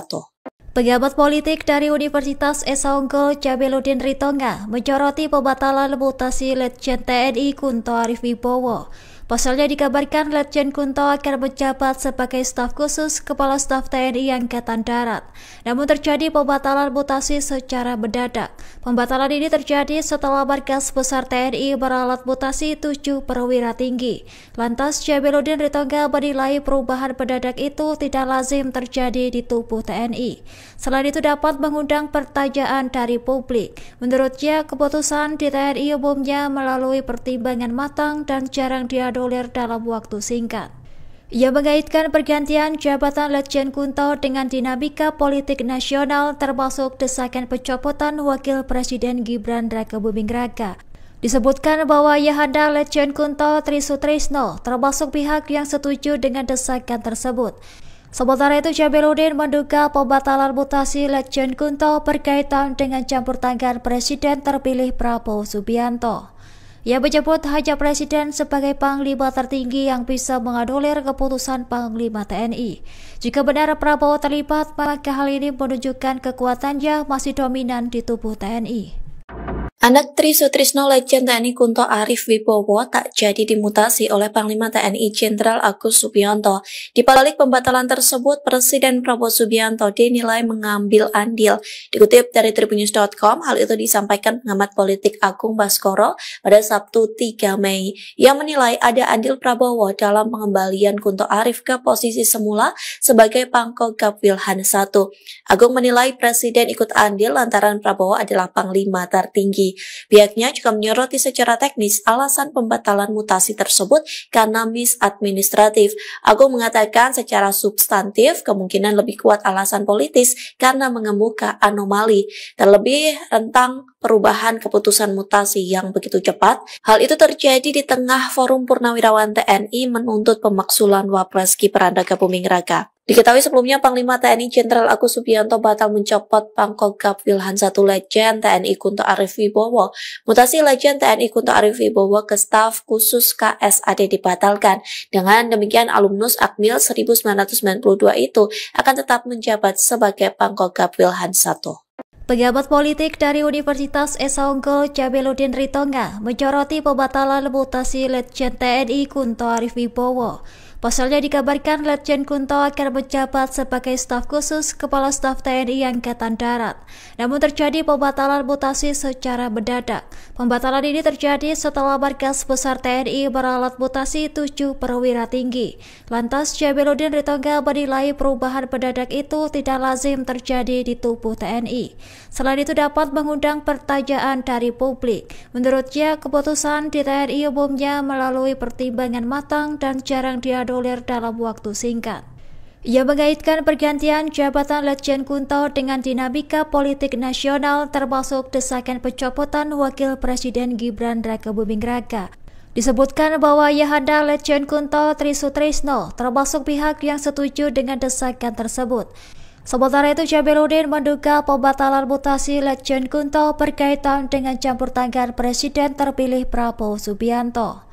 Pejabat politik dari Universitas Esa Unggul Jabeludin Ritonga menyoroti pembatalan mutasi Letjen TNI Kunto Arif Wibowo. Pasalnya dikabarkan Letjen Kunto akan menjabat sebagai staf khusus Kepala Staf TNI Angkatan Darat. Namun terjadi pembatalan mutasi secara mendadak. Pembatalan ini terjadi setelah Markas Besar TNI meralat mutasi 7 perwira tinggi. Lantas Jabeludin Ritonga menilai perubahan mendadak itu tidak lazim terjadi di tubuh TNI. Selain itu dapat mengundang pertanyaan dari publik. Menurutnya keputusan di TNI umumnya melalui pertimbangan matang dan jarang diadu dalam waktu singkat. Ia mengaitkan pergantian jabatan Letjen Kunto dengan dinamika politik nasional termasuk desakan pencopotan Wakil Presiden Gibran Rakabuming Raka. Disebutkan bahwa Ayahanda Letjen Kunto Tri Sutrisno termasuk pihak yang setuju dengan desakan tersebut. Sementara itu Jabeludin menduga pembatalan mutasi Letjen Kunto berkaitan dengan campur tangan Presiden terpilih Prabowo Subianto. Ia menyebut hanya Presiden sebagai Panglima tertinggi yang bisa menganulir keputusan Panglima TNI. Jika benar Prabowo terlibat, maka hal ini menunjukkan kekuatannya masih dominan di tubuh TNI. Anak Tri Sutrisno Letjen TNI Kunto Arif Wibowo tak jadi dimutasi oleh Panglima TNI Jenderal Agus Subianto. Di balik pembatalan tersebut, Presiden Prabowo Subianto dinilai mengambil andil. Dikutip dari Tribunnews.com, hal itu disampaikan pengamat politik Agung Baskoro pada Sabtu 3 Mei. Ia menilai ada andil Prabowo dalam pengembalian Kunto Arif ke posisi semula sebagai Pangkogap Wilhan I. Agung menilai Presiden ikut andil lantaran Prabowo adalah Panglima tertinggi. Pihaknya juga menyoroti secara teknis alasan pembatalan mutasi tersebut karena misadministratif. Agung mengatakan secara substantif kemungkinan lebih kuat alasan politis karena mengemuka anomali, terlebih tentang perubahan keputusan mutasi yang begitu cepat. Hal itu terjadi di tengah Forum Purnawirawan TNI menuntut pemaksulan Wapres Gibran Rakabuming Raka. Diketahui sebelumnya Panglima TNI Jenderal Agus Subianto batal mencopot Pangkogap Wilhan I Letjen TNI Kunto Arif Wibowo. Mutasi Letjen TNI Kunto Arif Wibowo ke staf khusus KSAD dibatalkan. Dengan demikian alumnus Akmil 1992 itu akan tetap menjabat sebagai Pangkogap Wilhan I. Pejabat politik dari Universitas Esa Unggul Jabeludin Ritonga menyoroti pembatalan mutasi Letjen TNI Kunto Arif Wibowo. Pasalnya dikabarkan Letjen Kunto akan menjabat sebagai staf khusus Kepala Staf TNI Angkatan Darat. Namun terjadi pembatalan mutasi secara mendadak. Pembatalan ini terjadi setelah Markas Besar TNI meralat mutasi 7 perwira tinggi. Lantas Jabeludin Ritonga menilai perubahan mendadak itu tidak lazim terjadi di tubuh TNI. Selain itu dapat mengundang pertanyaan dari publik. Menurutnya keputusan di TNI umumnya melalui pertimbangan matang dan jarang diadu dalam waktu singkat. Ia mengaitkan pergantian jabatan Letjen Kunto dengan dinamika politik nasional termasuk desakan pencopotan Wakil Presiden Gibran Rakabuming Raka. Disebutkan bahwa Ayahanda Letjen Kunto Tri Sutrisno termasuk pihak yang setuju dengan desakan tersebut. Sementara itu Jabeludin menduga pembatalan mutasi Letjen Kunto berkaitan dengan campur tangan Presiden terpilih Prabowo Subianto.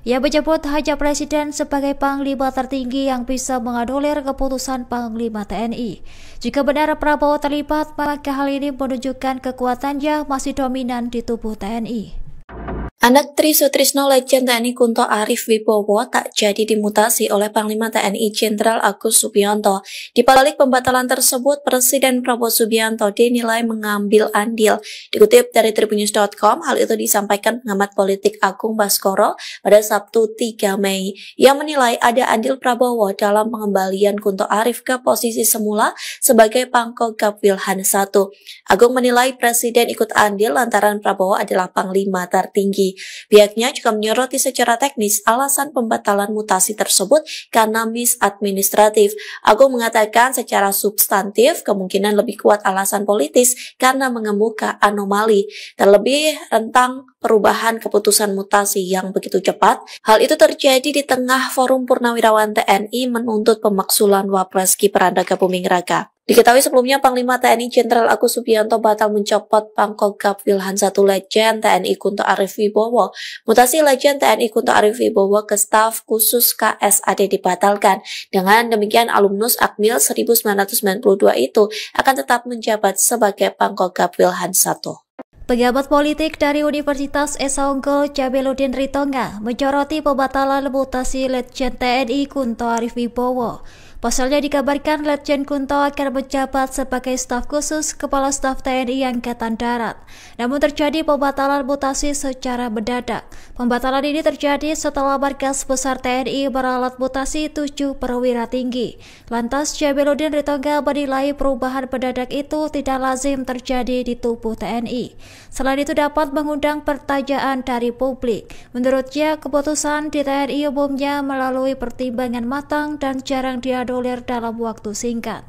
Ia menyebut hanya Presiden sebagai Panglima tertinggi yang bisa menganulir keputusan Panglima TNI. Jika benar Prabowo terlibat, maka hal ini menunjukkan kekuatannya masih dominan di tubuh TNI. Anak Tri Sutrisno Letjen TNI Kunto Arif Wibowo tak jadi dimutasi oleh Panglima TNI Jenderal Agus Subianto. Di balik pembatalan tersebut, Presiden Prabowo Subianto dinilai mengambil andil. Dikutip dari Tribunnews.com, hal itu disampaikan pengamat politik Agung Baskoro pada Sabtu 3 Mei. Ia menilai ada andil Prabowo dalam pengembalian Kunto Arif ke posisi semula sebagai Pangkogap Wilhan I. Agung menilai Presiden ikut andil lantaran Prabowo adalah Panglima tertinggi. Pihaknya juga menyoroti secara teknis alasan pembatalan mutasi tersebut karena misadministratif. Agung mengatakan secara substantif kemungkinan lebih kuat alasan politis karena mengemuka anomali, terlebih tentang perubahan keputusan mutasi yang begitu cepat. Hal itu terjadi di tengah Forum Purnawirawan TNI menuntut pemaksulan Wapres Gibran Rakabuming Raka. Diketahui sebelumnya Panglima TNI Jenderal Agus Subianto batal mencopot Pangkogap Wilhan I Letjen TNI Kunto Arif Wibowo. Mutasi Letjen TNI Kunto Arif Wibowo ke staf khusus KSAD dibatalkan. Dengan demikian alumnus Akmil 1992 itu akan tetap menjabat sebagai Pangkogap Wilhan I. Pejabat politik dari Universitas Esa Unggul Jabeludin Ritonga menyoroti pembatalan mutasi Letjen TNI Kunto Arif Wibowo. Pasalnya dikabarkan Letjen Kunto akan menjabat sebagai staf khusus Kepala Staf TNI Angkatan Darat. Namun terjadi pembatalan mutasi secara mendadak. Pembatalan ini terjadi setelah Markas Besar TNI beralat mutasi 7 perwira tinggi. Lantas Jabeludin Ritonga menilai perubahan mendadak itu tidak lazim terjadi di tubuh TNI. Selain itu dapat mengundang pertanyaan dari publik. Menurutnya keputusan di TNI umumnya melalui pertimbangan matang dan jarang dianulir dalam waktu singkat.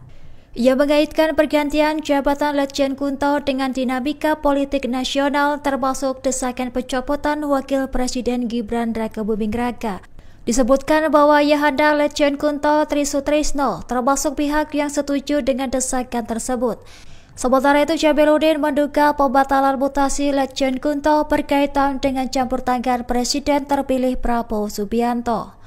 Ia mengaitkan pergantian jabatan Letjen Kunto dengan dinamika politik nasional termasuk desakan pencopotan Wakil Presiden Gibran Rakabuming Raka. Disebutkan bahwa Ayahanda Letjen Kunto Tri Sutrisno termasuk pihak yang setuju dengan desakan tersebut. Sementara itu Jabeludin menduga pembatalan mutasi Letjen Kunto berkaitan dengan campur tangan Presiden terpilih Prabowo Subianto.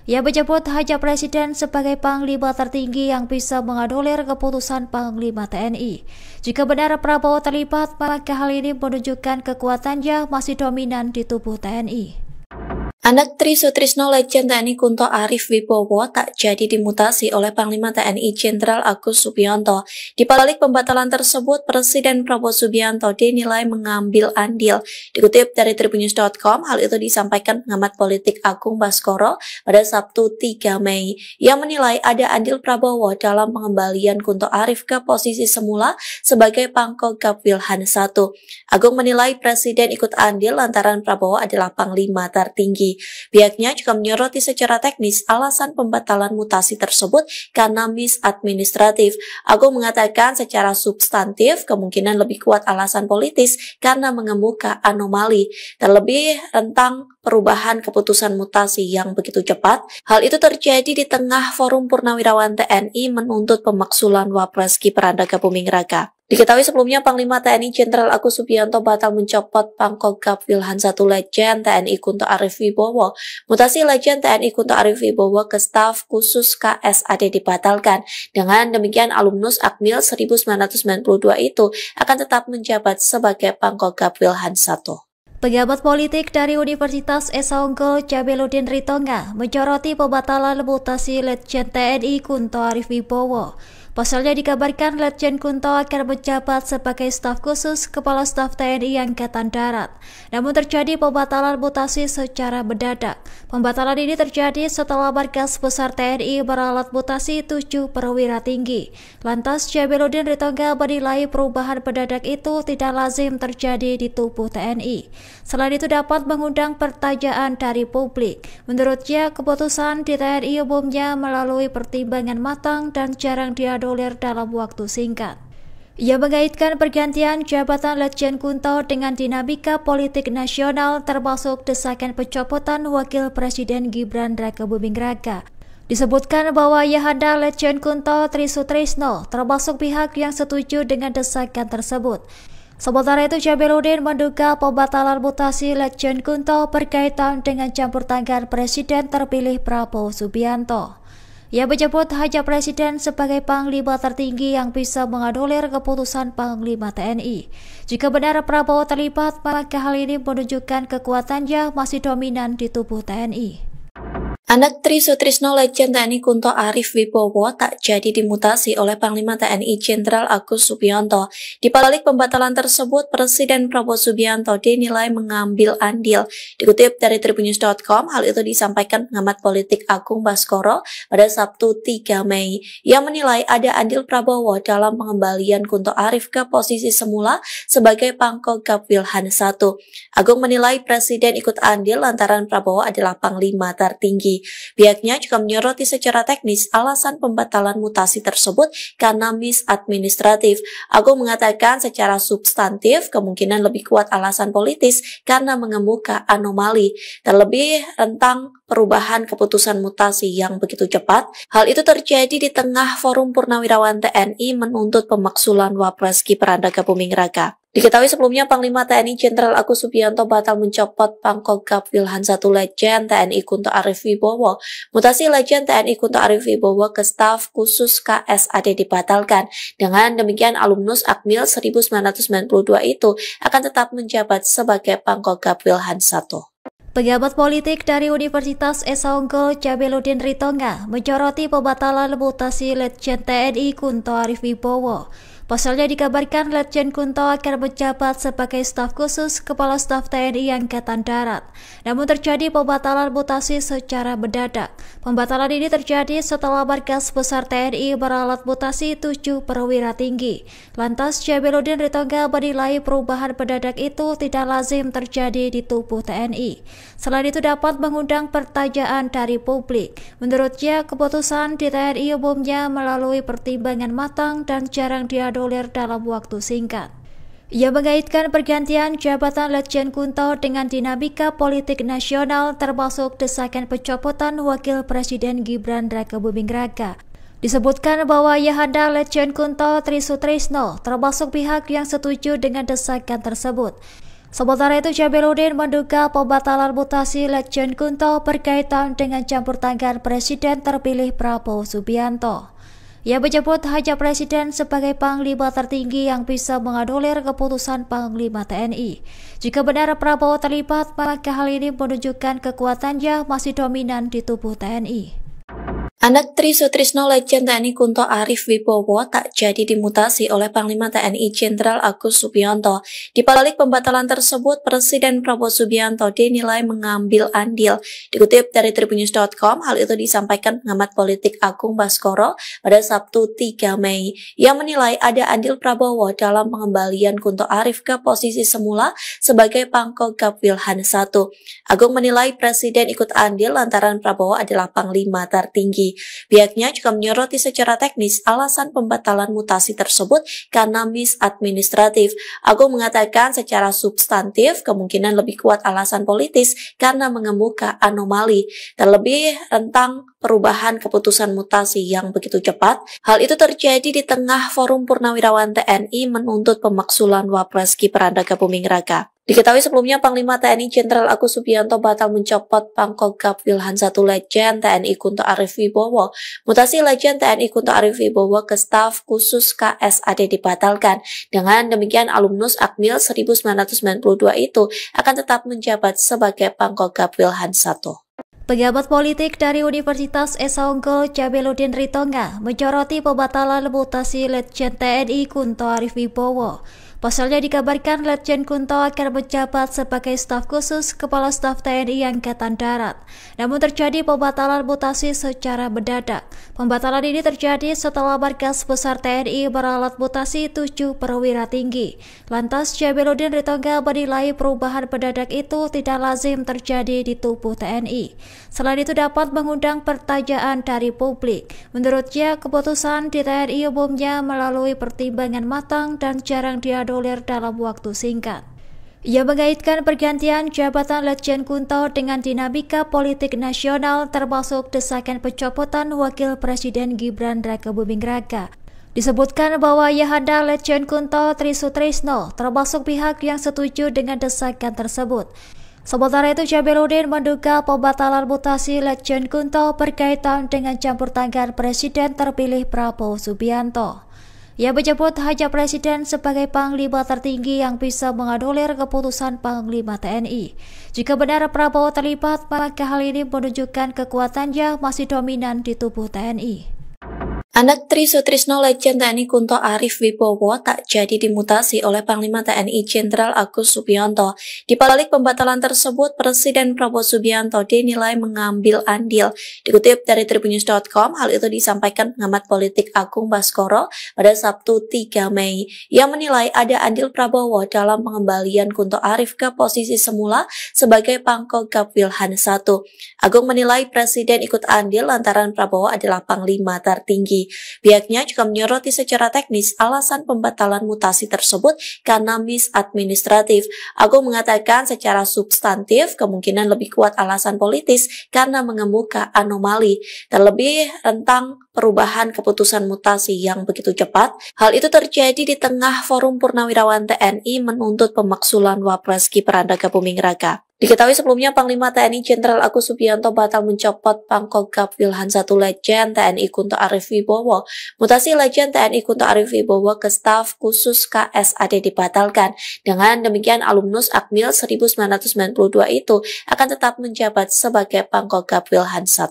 Ia menyebut hanya Presiden sebagai Panglima tertinggi yang bisa menganulir keputusan Panglima TNI. Jika benar Prabowo terlibat, maka hal ini menunjukkan kekuatannya masih dominan di tubuh TNI. Anak Tri Sutrisno Letjen TNI Kunto Arif Wibowo tak jadi dimutasi oleh Panglima TNI Jenderal Agus Subianto. Di balik pembatalan tersebut, Presiden Prabowo Subianto dinilai mengambil andil. Dikutip dari Tribunnews.com, hal itu disampaikan pengamat politik Agung Baskoro pada Sabtu 3 Mei. Ia menilai ada andil Prabowo dalam pengembalian Kunto Arif ke posisi semula sebagai Pangkogap Wilhan I. Agung menilai Presiden ikut andil lantaran Prabowo adalah Panglima tertinggi. Pihaknya juga menyoroti secara teknis alasan pembatalan mutasi tersebut karena misadministratif. Agung mengatakan secara substantif kemungkinan lebih kuat alasan politis karena mengemuka anomali, terlebih tentang perubahan keputusan mutasi yang begitu cepat. Hal itu terjadi di tengah Forum Purnawirawan TNI menuntut pemaksulan Wapres Gibran Rakabuming Raka. Diketahui sebelumnya Panglima TNI Jenderal Agus Subianto batal mencopot Pangkogap Wilhan I Letjen TNI Kunto Arif Wibowo. Mutasi Letjen TNI Kunto Arif Wibowo ke staf khusus KSAD dibatalkan. Dengan demikian alumnus Akmil 1992 itu akan tetap menjabat sebagai Pangkogap Wilhan I. Pejabat politik dari Universitas Esa Unggul Jabeludin Ritonga menyoroti pembatalan mutasi Letjen TNI Kunto Arif Wibowo. Pasalnya dikabarkan Letjen Kunto akan menjabat sebagai staf khusus Kepala Staf TNI Angkatan Darat. Namun terjadi pembatalan mutasi secara mendadak. Pembatalan ini terjadi setelah Markas Besar TNI beralat mutasi 7 perwira tinggi. Lantas Jabeludin Ritonga menilai perubahan mendadak itu tidak lazim terjadi di tubuh TNI. Selain itu dapat mengundang pertanyaan dari publik. Menurutnya keputusan di TNI umumnya melalui pertimbangan matang dan jarang dianulir dalam waktu singkat. Ia mengaitkan pergantian jabatan Letjen Kunto dengan dinamika politik nasional termasuk desakan pencopotan Wakil Presiden Gibran Rakabuming Raka. Disebutkan bahwa Ayahanda Letjen Kunto Tri Sutrisno termasuk pihak yang setuju dengan desakan tersebut. Sementara itu Jabeludin menduga pembatalan mutasi Letjen Kunto berkaitan dengan campur tangan Presiden terpilih Prabowo Subianto. Ia menyebut hanya Presiden sebagai Panglima tertinggi yang bisa menganulir keputusan Panglima TNI. Jika benar Prabowo terlibat, maka hal ini menunjukkan kekuatannya masih dominan di tubuh TNI. Anak Tri Sutrisno Legend TNI Kunto Arif Wibowo tak jadi dimutasi oleh Panglima TNI Jenderal Agus Subianto. Di balik pembatalan tersebut, Presiden Prabowo Subianto dinilai mengambil andil. Dikutip dari Tribunnews.com, hal itu disampaikan pengamat politik Agung Baskoro pada Sabtu 3 Mei. Ia menilai ada andil Prabowo dalam pengembalian Kunto Arif ke posisi semula sebagai Pangkogap Wilhan I. Agung menilai Presiden ikut andil lantaran Prabowo adalah Panglima tertinggi. Pihaknya juga menyoroti secara teknis alasan pembatalan mutasi tersebut karena misadministratif. Agung mengatakan secara substantif kemungkinan lebih kuat alasan politis karena mengemuka anomali, terlebih rentang perubahan keputusan mutasi yang begitu cepat. Hal itu terjadi di tengah Forum Purnawirawan TNI menuntut pemaksulan Wapres Gibran Rakabuming Raka. Diketahui sebelumnya Panglima TNI Jenderal Agus Subianto batal mencopot Pangkogap Wilhan I Legend TNI Kunto Arif Wibowo. Mutasi Legend TNI Kunto Arif Wibowo ke staf khusus KSAD dibatalkan. Dengan demikian alumnus Akmil 1992 itu akan tetap menjabat sebagai Pangkogap Wilhan I. Pejabat politik dari Universitas Esa Unggul Jabeludin Ritonga menyoroti pembatalan mutasi Letjen TNI Kunto Arif Wibowo. Pasalnya dikabarkan Letjen Kunto akan menjabat sebagai staf khusus Kepala Staf TNI Angkatan Darat. Namun terjadi pembatalan mutasi secara mendadak. Pembatalan ini terjadi setelah Markas Besar TNI meralat mutasi 7 perwira tinggi. Lantas Jabeludin Ritonga menilai perubahan mendadak itu tidak lazim terjadi di tubuh TNI. Selain itu dapat mengundang pertanyaan dari publik. Menurutnya keputusan di TNI umumnya melalui pertimbangan matang dan jarang dianulir dalam waktu singkat. Ia mengaitkan pergantian jabatan Letjen Kunto dengan dinamika politik nasional termasuk desakan pencopotan Wakil Presiden Gibran Rakabuming Raka. Disebutkan bahwa Ayahanda Letjen Kunto Tri Sutrisno termasuk pihak yang setuju dengan desakan tersebut. Sementara itu Jabeludin menduga pembatalan mutasi Letjen Kunto berkaitan dengan campur tangan Presiden terpilih Prabowo Subianto. Ia menyebut hanya Presiden sebagai Panglima tertinggi yang bisa menganulir keputusan Panglima TNI. Jika benar Prabowo terlibat, maka hal ini menunjukkan kekuatannya masih dominan di tubuh TNI. Anak Tri Sutrisno Legend TNI Kunto Arif Wibowo tak jadi dimutasi oleh Panglima TNI Jenderal Agus Subianto. Di balik pembatalan tersebut, Presiden Prabowo Subianto dinilai mengambil andil. Dikutip dari Tribunnews.com, hal itu disampaikan pengamat politik Agung Baskoro pada Sabtu 3 Mei. Ia menilai ada andil Prabowo dalam pengembalian Kunto Arif ke posisi semula sebagai Pangkogap Wilhan I. Agung menilai Presiden ikut andil lantaran Prabowo adalah Panglima tertinggi. Pihaknya juga menyoroti secara teknis alasan pembatalan mutasi tersebut karena misadministratif. Agung mengatakan secara substantif kemungkinan lebih kuat alasan politis karena mengemuka anomali, terlebih rentang perubahan keputusan mutasi yang begitu cepat. Hal itu terjadi di tengah Forum Purnawirawan TNI menuntut pemaksulan Wapres Gibran Rakabuming Raka. Diketahui sebelumnya Panglima TNI Jenderal Agus Subianto batal mencopot Pangkogap Wilhan I Legend TNI Kunto Arif Wibowo. Mutasi Legend TNI Kunto Arif Wibowo ke staf khusus KSAD dibatalkan. Dengan demikian alumnus Akmil 1992 itu akan tetap menjabat sebagai Pangkogap Wilhan I. Pejabat politik dari Universitas Esa Unggul Jabeludin Ritonga menyoroti pembatalan mutasi Letjen TNI Kunto Arif Wibowo. Pasalnya dikabarkan Letjen Kunto akan menjabat sebagai staf khusus Kepala Staf TNI Angkatan Darat. Namun terjadi pembatalan mutasi secara mendadak. Pembatalan ini terjadi setelah Markas Besar TNI meralat mutasi 7 perwira tinggi. Lantas Jabeludin Ritonga menilai perubahan mendadak itu tidak lazim terjadi di tubuh TNI. Selain itu dapat mengundang pertanyaan dari publik. Menurutnya keputusan di TNI umumnya melalui pertimbangan matang dan jarang dianulir dalam waktu singkat. Ia mengaitkan pergantian jabatan Letjen Kunto dengan dinamika politik nasional termasuk desakan pencopotan Wakil Presiden Gibran Rakabuming Raka. Disebutkan bahwa Ayahanda Letjen Kunto Tri Sutrisno termasuk pihak yang setuju dengan desakan tersebut. Sementara itu, Jamiluddin menduga pembatalan mutasi Letjen Kunto berkaitan dengan campur tangan Presiden terpilih Prabowo Subianto. Ia menyebut hanya Presiden sebagai Panglima tertinggi yang bisa menganulir keputusan Panglima TNI. Jika benar Prabowo terlibat, maka hal ini menunjukkan kekuatannya masih dominan di tubuh TNI. Anak Tri Sutrisno Letjen TNI Kunto Arif Wibowo tak jadi dimutasi oleh Panglima TNI Jenderal Agus Subianto. Di balik pembatalan tersebut, Presiden Prabowo Subianto dinilai mengambil andil. Dikutip dari Tribunnews.com, hal itu disampaikan pengamat politik Agung Baskoro pada Sabtu 3 Mei. Ia menilai ada andil Prabowo dalam pengembalian Kunto Arif ke posisi semula sebagai Pangkogap Wilhan I. Agung menilai Presiden ikut andil lantaran Prabowo adalah Panglima tertinggi. Pihaknya juga menyoroti secara teknis alasan pembatalan mutasi tersebut karena misadministratif. Agung mengatakan secara substantif kemungkinan lebih kuat alasan politis karena mengemuka anomali, terlebih tentang perubahan keputusan mutasi yang begitu cepat. Hal itu terjadi di tengah Forum Purnawirawan TNI menuntut pemaksulan Wapres Gibran Rakabuming Raka. Diketahui sebelumnya Panglima TNI Jenderal Agus Subianto batal mencopot Pangkogap Wilhan I Letjen TNI Kunto Arif Wibowo. Mutasi Letjen TNI Kunto Arif Wibowo ke staf khusus KSAD dibatalkan. Dengan demikian alumnus Akmil 1992 itu akan tetap menjabat sebagai Pangkogap Wilhan I.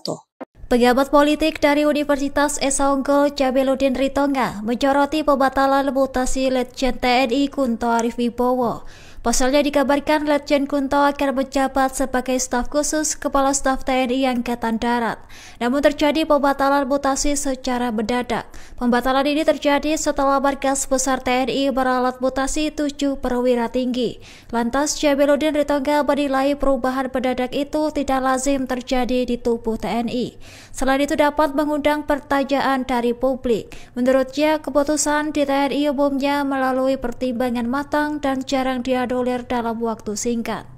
Pengamat politik dari Universitas Esa Unggul Jamiluddin Ritonga menyoroti pembatalan mutasi Letjen TNI Kunto Arif Wibowo. Pasalnya dikabarkan Letjen Kunto akan menjabat sebagai staf khusus Kepala Staf TNI Angkatan Darat. Namun terjadi pembatalan mutasi secara mendadak. Pembatalan ini terjadi setelah Markas Besar TNI meralat mutasi 7 perwira tinggi. Lantas Jamiluddin Ritonga menilai perubahan mendadak itu tidak lazim terjadi di tubuh TNI. Selain itu dapat mengundang pertanyaan dari publik. Menurutnya keputusan di TNI umumnya melalui pertimbangan matang dan jarang diadu dalam waktu singkat.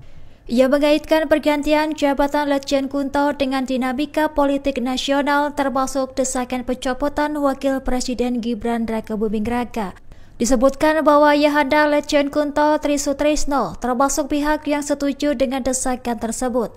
Ia mengaitkan pergantian jabatan Letjen Kunto dengan dinamika politik nasional termasuk desakan pencopotan Wakil Presiden Gibran Rakabuming Raka. Disebutkan bahwa ayahanda Letjen Kunto Tri Sutrisno termasuk pihak yang setuju dengan desakan tersebut.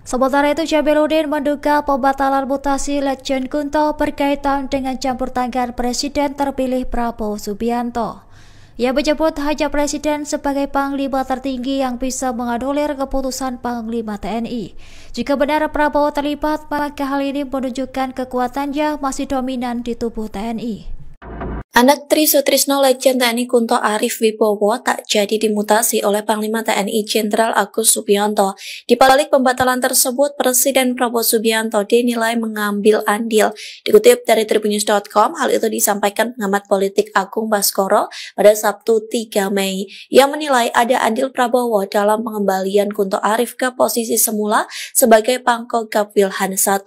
Sementara itu, Jamiluddin menduga pembatalan mutasi Letjen Kunto berkaitan dengan campur tangan Presiden terpilih Prabowo Subianto. Ia menyebut hanya Presiden sebagai Panglima tertinggi yang bisa menganulir keputusan Panglima TNI. Jika benar Prabowo terlibat, maka hal ini menunjukkan kekuatannya masih dominan di tubuh TNI. Anak Tri Sutrisno Letjen TNI Kunto Arif Wibowo tak jadi dimutasi oleh Panglima TNI Jenderal Agus Subianto. Di balik pembatalan tersebut, Presiden Prabowo Subianto dinilai mengambil andil. Dikutip dari Tribunnews.com, hal itu disampaikan pengamat politik Agung Baskoro pada Sabtu 3 Mei. Ia menilai ada andil Prabowo dalam pengembalian Kunto Arif ke posisi semula sebagai Pangkogap Wilhan I.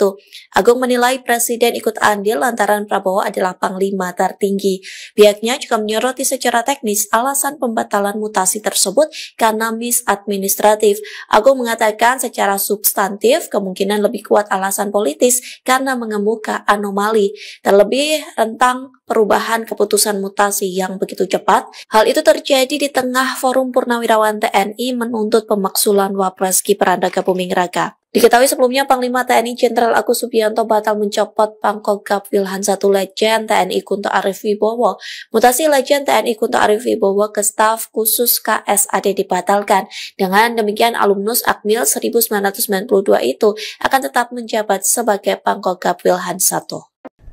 Agung menilai Presiden ikut andil lantaran Prabowo adalah Panglima tertinggi. Pihaknya juga menyoroti secara teknis alasan pembatalan mutasi tersebut karena misadministratif. Agung mengatakan secara substantif kemungkinan lebih kuat alasan politis karena mengemuka anomali, terlebih tentang perubahan keputusan mutasi yang begitu cepat. Hal itu terjadi di tengah Forum Purnawirawan TNI menuntut pemaksulan Wapres Gibran Rakabuming Raka. Diketahui sebelumnya Panglima TNI Jenderal Agus Subianto batal mencopot Pangkogap Wilhan I Letjen TNI Kunto Arif Wibowo. Mutasi Letjen TNI Kunto Arif Wibowo ke staf khusus KSAD dibatalkan. Dengan demikian alumnus Akmil 1992 itu akan tetap menjabat sebagai Pangkogap Wilhan I.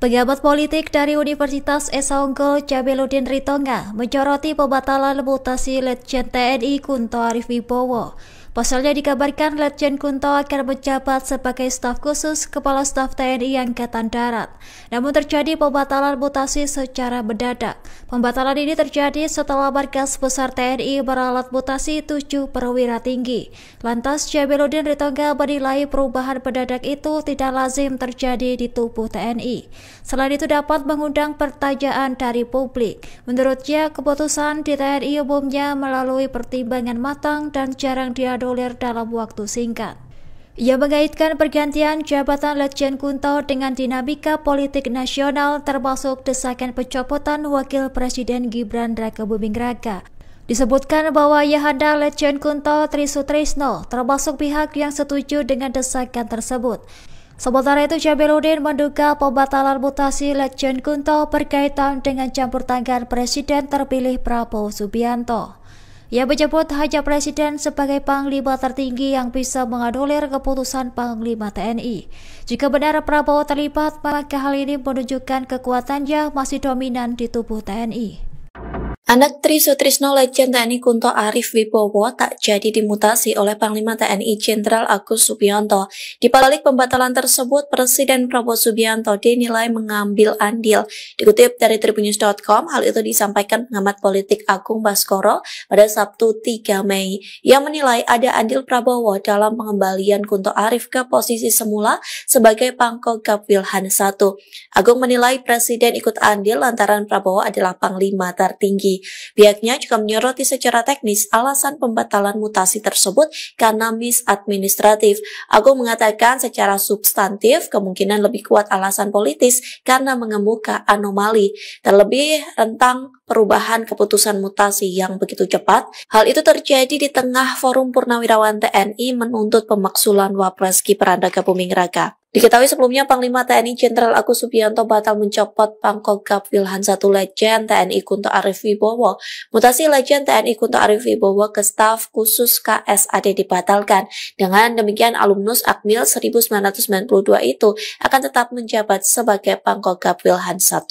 Pengamat politik dari Universitas Esa Unggul Jamiluddin Ritonga menyoroti pembatalan mutasi Letjen TNI Kunto Arif Wibowo. Pasalnya dikabarkan Letjen Kunto akan menjabat sebagai staf khusus Kepala Staf TNI Angkatan Darat. Namun terjadi pembatalan mutasi secara mendadak. Pembatalan ini terjadi setelah Markas Besar TNI meralat mutasi 7 perwira tinggi. Lantas Jamiluddin Ritonga menilai perubahan mendadak itu tidak lazim terjadi di tubuh TNI. Selain itu dapat mengundang pertanyaan dari publik. Menurutnya keputusan di TNI umumnya melalui pertimbangan matang dan jarang diadu dalam waktu singkat. Ia mengaitkan pergantian jabatan Letjen Kunto dengan dinamika politik nasional termasuk desakan pencopotan Wakil Presiden Gibran Rakabuming Raka. Disebutkan bahwa Ayahanda Letjen Kunto Trisutrisno termasuk pihak yang setuju dengan desakan tersebut. Sementara itu, Jamiluddin menduga pembatalan mutasi Letjen Kunto berkaitan dengan campur tangan Presiden terpilih Prabowo Subianto. Ia menyebut hanya Presiden sebagai Panglima tertinggi yang bisa menganulir keputusan Panglima TNI. Jika benar Prabowo terlibat, maka hal ini menunjukkan kekuatannya masih dominan di tubuh TNI. Anak Trisutrisno Letjen TNI Kunto Arif Wibowo tak jadi dimutasi oleh Panglima TNI Jenderal Agus Subianto. Di balik pembatalan tersebut, Presiden Prabowo Subianto dinilai mengambil andil. Dikutip dari Tribunnews.com, hal itu disampaikan pengamat politik Agung Baskoro pada Sabtu 3 Mei. Ia menilai ada andil Prabowo dalam pengembalian Kunto Arif ke posisi semula sebagai Pangkogap Wilhan I. Agung menilai Presiden ikut andil lantaran Prabowo adalah Panglima tertinggi. Pihaknya juga menyoroti secara teknis alasan pembatalan mutasi tersebut karena misadministratif. Agung mengatakan secara substantif kemungkinan lebih kuat alasan politis karena mengemuka anomali, terlebih rentang perubahan keputusan mutasi yang begitu cepat. Hal itu terjadi di tengah Forum Purnawirawan TNI menuntut pemaksulan Wapres Gibran Rakabuming Raka. Diketahui sebelumnya Panglima TNI Jenderal Agus Subianto batal mencopot Pangkogap Wilhan I Letjen TNI Kunto Arif Wibowo. Mutasi Letjen TNI Kunto Arif Wibowo ke staf khusus KSAD dibatalkan. Dengan demikian alumnus Akmil 1992 itu akan tetap menjabat sebagai Pangkogap Wilhan I.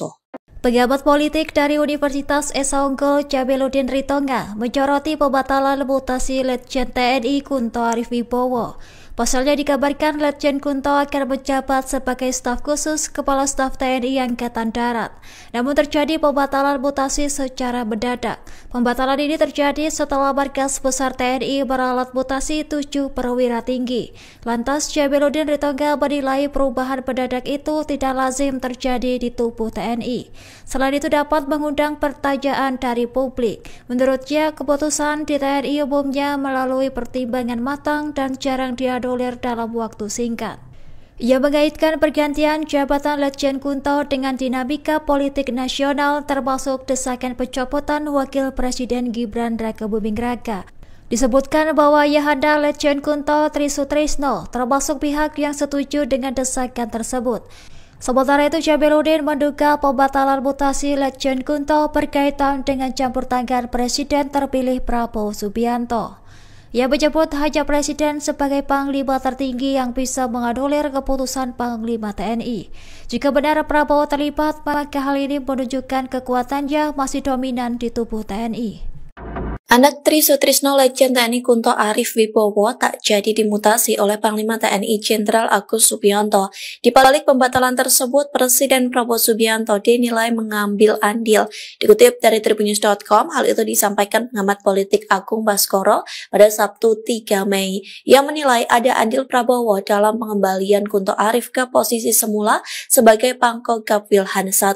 Pengamat politik dari Universitas Esa Unggul Jamiluddin Ritonga menyoroti pembatalan mutasi Letjen TNI Kunto Arif Wibowo. Pasalnya dikabarkan Letjen Kunto akan menjabat sebagai staf khusus Kepala Staf TNI Angkatan Darat. Namun terjadi pembatalan mutasi secara mendadak. Pembatalan ini terjadi setelah Markas Besar TNI meralat mutasi 7 perwira tinggi. Lantas Jamiluddin Ritonga menilai perubahan mendadak itu tidak lazim terjadi di tubuh TNI. Selain itu dapat mengundang pertanyaan dari publik. Menurutnya keputusan di TNI umumnya melalui pertimbangan matang dan jarang dianulir dalam waktu singkat. Ia mengaitkan pergantian jabatan Letjen Kunto dengan dinamika politik nasional termasuk desakan pencopotan Wakil Presiden Gibran Rakabuming Raka. Disebutkan bahwa Ayahanda Letjen Kunto Trisutrisno termasuk pihak yang setuju dengan desakan tersebut. Sementara itu, Jamiluddin menduga pembatalan mutasi Letjen Kunto berkaitan dengan campur tangan Presiden terpilih Prabowo Subianto. Ia menyebut hanya Presiden sebagai Panglima tertinggi yang bisa menganulir keputusan Panglima TNI. Jika benar Prabowo terlibat, maka hal ini menunjukkan kekuatannya masih dominan di tubuh TNI. Anak Trisutrisno Letjen TNI Kunto Arif Wibowo tak jadi dimutasi oleh Panglima TNI Jenderal Agus Subianto. Di balik pembatalan tersebut, Presiden Prabowo Subianto dinilai mengambil andil. Dikutip dari Tribunnews.com, hal itu disampaikan pengamat politik Agung Baskoro pada Sabtu 3 Mei. Ia menilai ada andil Prabowo dalam pengembalian Kunto Arif ke posisi semula sebagai Pangkogap Wilhan I.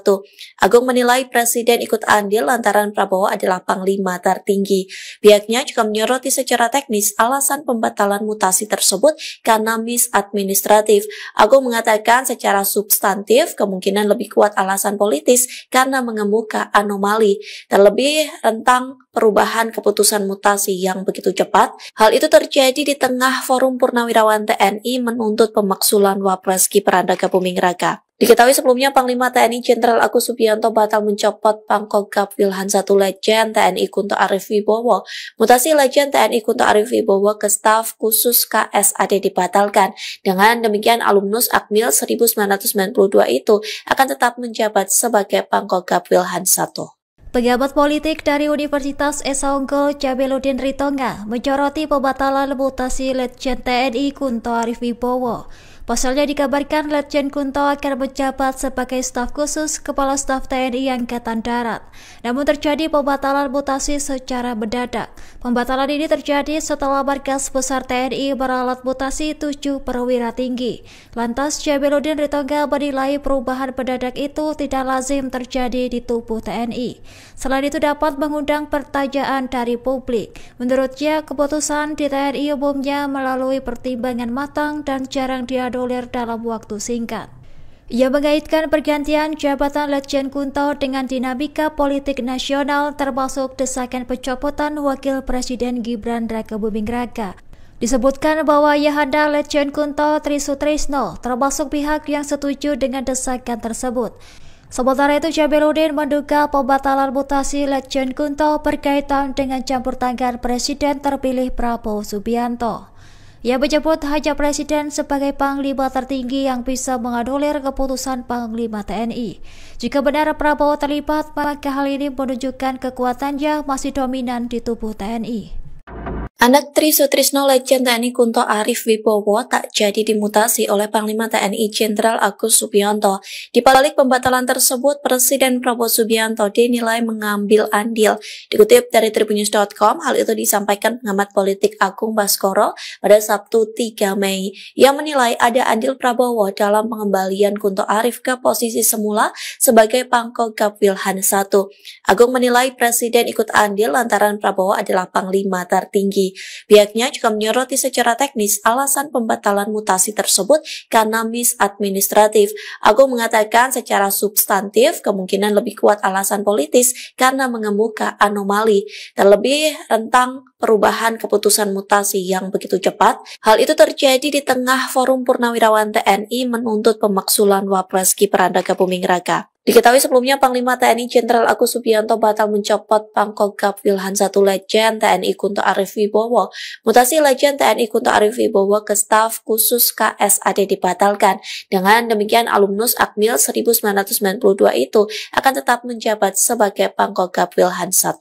Agung menilai Presiden ikut andil lantaran Prabowo adalah Panglima tertinggi. Pihaknya juga menyoroti secara teknis alasan pembatalan mutasi tersebut karena misadministratif. Agung mengatakan secara substantif kemungkinan lebih kuat alasan politis karena mengemuka anomali, terlebih rentang perubahan keputusan mutasi yang begitu cepat. Hal itu terjadi di tengah Forum Purnawirawan TNI menuntut pemaksulan Wapres Gibran Rakabuming Raka. Diketahui sebelumnya Panglima TNI Jenderal Agus Subianto batal mencopot Pangkogap Wilhan I Letjen TNI Kunto Arif Wibowo. Mutasi Letjen TNI Kunto Arif Wibowo ke staf khusus KSAD dibatalkan. Dengan demikian alumnus Akmil 1992 itu akan tetap menjabat sebagai Pangkogap Wilhan I. Pengamat politik dari Universitas Esa Unggul Jamiluddin Ritonga menyoroti pembatalan mutasi Letjen TNI Kunto Arif Wibowo. Pasalnya dikabarkan Letjen Kunto akan menjabat sebagai staf khusus Kepala Staf TNI Angkatan Darat. Namun terjadi pembatalan mutasi secara mendadak. Pembatalan ini terjadi setelah Markas Besar TNI meralat mutasi 7 perwira tinggi. Lantas Jamiluddin Ritonga menilai perubahan mendadak itu tidak lazim terjadi di tubuh TNI. Selain itu dapat mengundang pertanyaan dari publik. Menurutnya keputusan di TNI umumnya melalui pertimbangan matang dan jarang dianulir dalam waktu singkat. Ia mengaitkan pergantian jabatan Letjen Kunto dengan dinamika politik nasional termasuk desakan pencopotan Wakil Presiden Gibran Rakebuming Raka. Disebutkan bahwa ia hendak Letjen Kunto Tri Sutrisno termasuk pihak yang setuju dengan desakan tersebut. Sementara itu, Jabeludin menduga pembatalan mutasi Letjen Kunto berkaitan dengan campur tangan Presiden terpilih Prabowo Subianto. Ia menyebut hanya Presiden sebagai Panglima tertinggi yang bisa menganulir keputusan Panglima TNI. Jika benar Prabowo terlibat, maka hal ini menunjukkan kekuatannya masih dominan di tubuh TNI. Anak Tri Sutrisno Letjen TNI Kunto Arif Wibowo tak jadi dimutasi oleh Panglima TNI Jenderal Agus Subianto. Di balik pembatalan tersebut, Presiden Prabowo Subianto dinilai mengambil andil. Dikutip dari Tribunnews.com, hal itu disampaikan pengamat politik Agung Baskoro pada Sabtu 3 Mei. Ia menilai ada andil Prabowo dalam pengembalian Kunto Arif ke posisi semula sebagai Pangkogap Wilhan I. Agung menilai Presiden ikut andil lantaran Prabowo adalah Panglima tertinggi. Pihaknya juga menyoroti secara teknis alasan pembatalan mutasi tersebut karena misadministratif. Agung mengatakan secara substantif kemungkinan lebih kuat alasan politis karena mengemuka anomali, terlebih rentang perubahan keputusan mutasi yang begitu cepat. Hal itu terjadi di tengah Forum Purnawirawan TNI menuntut pemaksulan Wapres Gibran Rakebuming Raka. Diketahui sebelumnya Panglima TNI Jenderal Agus Subianto batal mencopot Pangkogap Wilhan I Letjen TNI Kunto Arif Wibowo. Mutasi Letjen TNI Kunto Arif Wibowo ke staf khusus KSAD dibatalkan. Dengan demikian alumnus Akmil 1992 itu akan tetap menjabat sebagai Pangkogap Wilhan I.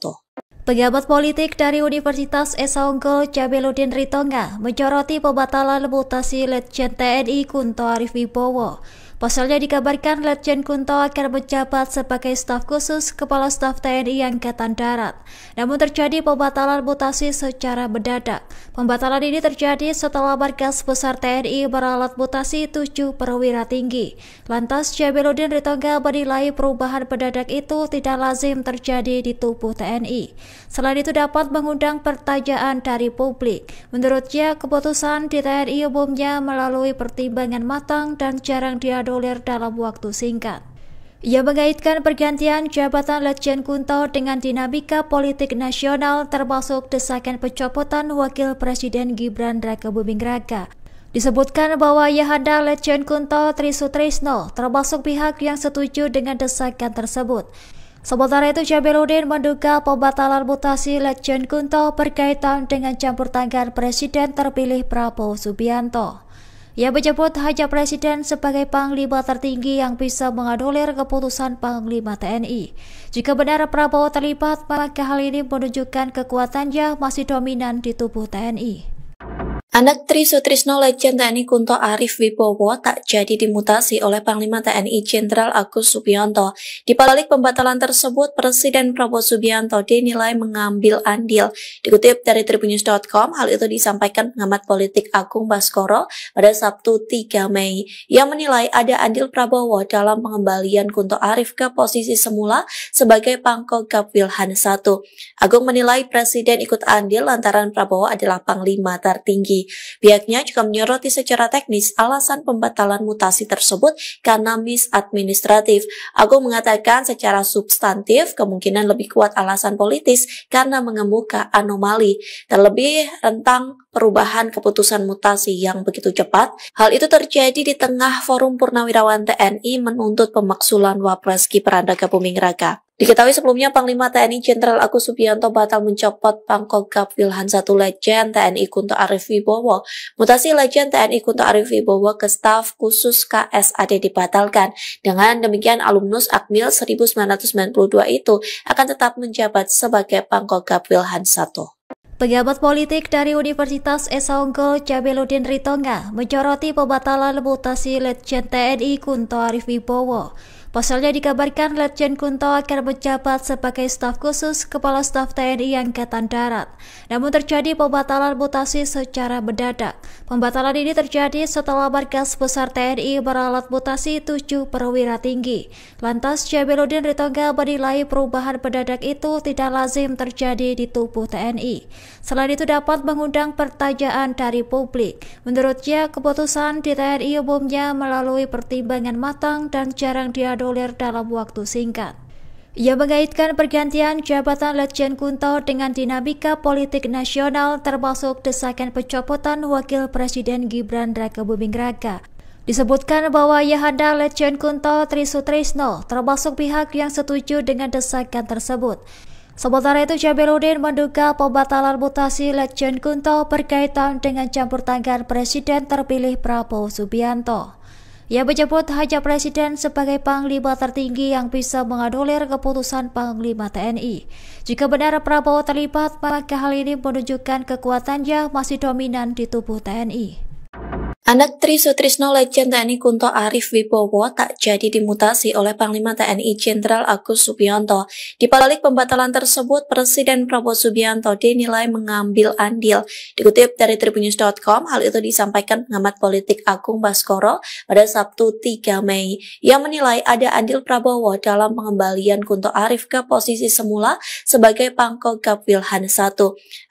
Pengamat politik dari Universitas Esa Unggul Jabeludin Ritonga menyoroti pembatalan mutasi Letjen TNI Kunto Arif Wibowo. Pasalnya dikabarkan Letjen Kunto akan menjabat sebagai staf khusus Kepala Staf TNI Angkatan Darat. Namun terjadi pembatalan mutasi secara mendadak. Pembatalan ini terjadi setelah Markas Besar TNI meralat mutasi 7 perwira tinggi. Lantas Jabeludin Ritonga menilai perubahan mendadak itu tidak lazim terjadi di tubuh TNI. Selain itu dapat mengundang pertanyaan dari publik. Menurutnya keputusan di TNI umumnya melalui pertimbangan matang dan jarang dianulir dalam waktu singkat. Ia mengaitkan pergantian jabatan Letjen Kunto dengan dinamika politik nasional termasuk desakan pencopotan Wakil Presiden Gibran Rakebuming Raka. Disebutkan bahwa ia hendak Letjen Kunto Tri Sutrisno termasuk pihak yang setuju dengan desakan tersebut. Sementara itu, Jabeludin menduga pembatalan mutasi Letjen Kunto berkaitan dengan campur tangan Presiden terpilih Prabowo Subianto. Ia menyebut hanya Presiden sebagai Panglima tertinggi yang bisa menganulir keputusan Panglima TNI. Jika benar Prabowo terlibat, maka hal ini menunjukkan kekuatannya masih dominan di tubuh TNI. Anak Tri Sutrisno Letjen TNI Kunto Arif Wibowo tak jadi dimutasi oleh Panglima TNI Jenderal Agus Subianto. Di balik pembatalan tersebut, Presiden Prabowo Subianto dinilai mengambil andil. Dikutip dari Tribunnews.com, hal itu disampaikan pengamat politik Agung Baskoro pada Sabtu 3 Mei. Ia menilai ada andil Prabowo dalam pengembalian Kunto Arif ke posisi semula sebagai Pangkogap Wilhan I. Agung menilai Presiden ikut andil lantaran Prabowo adalah Panglima tertinggi. Pihaknya juga menyoroti secara teknis alasan pembatalan mutasi tersebut karena misadministratif. Agung mengatakan secara substantif kemungkinan lebih kuat alasan politis karena mengemuka anomali, terlebih rentang perubahan keputusan mutasi yang begitu cepat. Hal itu terjadi di tengah Forum Purnawirawan TNI menuntut pemaksulan Wapres Gibran Rakebuming Raka. Diketahui sebelumnya Panglima TNI Jenderal Agus Subianto batal mencopot Pangkogap Wilhan I Letjen TNI Kunto Arif Wibowo. Mutasi Letjen TNI Kunto Arif Wibowo ke staf khusus KSAD dibatalkan. Dengan demikian alumnus Akmil 1992 itu akan tetap menjabat sebagai Pangkogap Wilhan I. Pengamat politik dari Universitas Esa Unggul Jabeludin Ritonga menyoroti pembatalan mutasi Letjen TNI Kunto Arif Wibowo. Pasalnya dikabarkan Letjen Kunto akan menjabat sebagai staf khusus Kepala Staf TNI Angkatan Darat. Namun terjadi pembatalan mutasi secara mendadak. Pembatalan ini terjadi setelah Markas Besar TNI meralat mutasi 7 perwira tinggi. Lantas Jabeludin Ritonga menilai perubahan mendadak itu tidak lazim terjadi di tubuh TNI. Selain itu dapat mengundang pertanyaan dari publik. Menurutnya keputusan di TNI umumnya melalui pertimbangan matang dan jarang dianulir dalam waktu singkat. Ia mengaitkan pergantian jabatan Letjen Kunto dengan dinamika politik nasional termasuk desakan pencopotan Wakil Presiden Gibran Rakebuming Raka. Disebutkan bahwa Ayahanda Letjen Kunto Tri Sutrisno termasuk pihak yang setuju dengan desakan tersebut. Sementara itu Jabeludin menduga pembatalan mutasi Letjen Kunto berkaitan dengan campur tangan Presiden terpilih Prabowo Subianto. Ia menyebut hanya Presiden sebagai Panglima tertinggi yang bisa menganulir keputusan Panglima TNI. Jika benar Prabowo terlibat, maka hal ini menunjukkan kekuatannya masih dominan di tubuh TNI. Anak Tri Sutrisno Letjen TNI Kunto Arif Wibowo tak jadi dimutasi oleh Panglima TNI Jenderal Agus Subianto. Di balik pembatalan tersebut, Presiden Prabowo Subianto dinilai mengambil andil. Dikutip dari tribunnews.com, hal itu disampaikan pengamat politik Agung Baskoro pada Sabtu 3 Mei. Ia menilai ada andil Prabowo dalam pengembalian Kunto Arif ke posisi semula sebagai Pangkogap Wilhan I.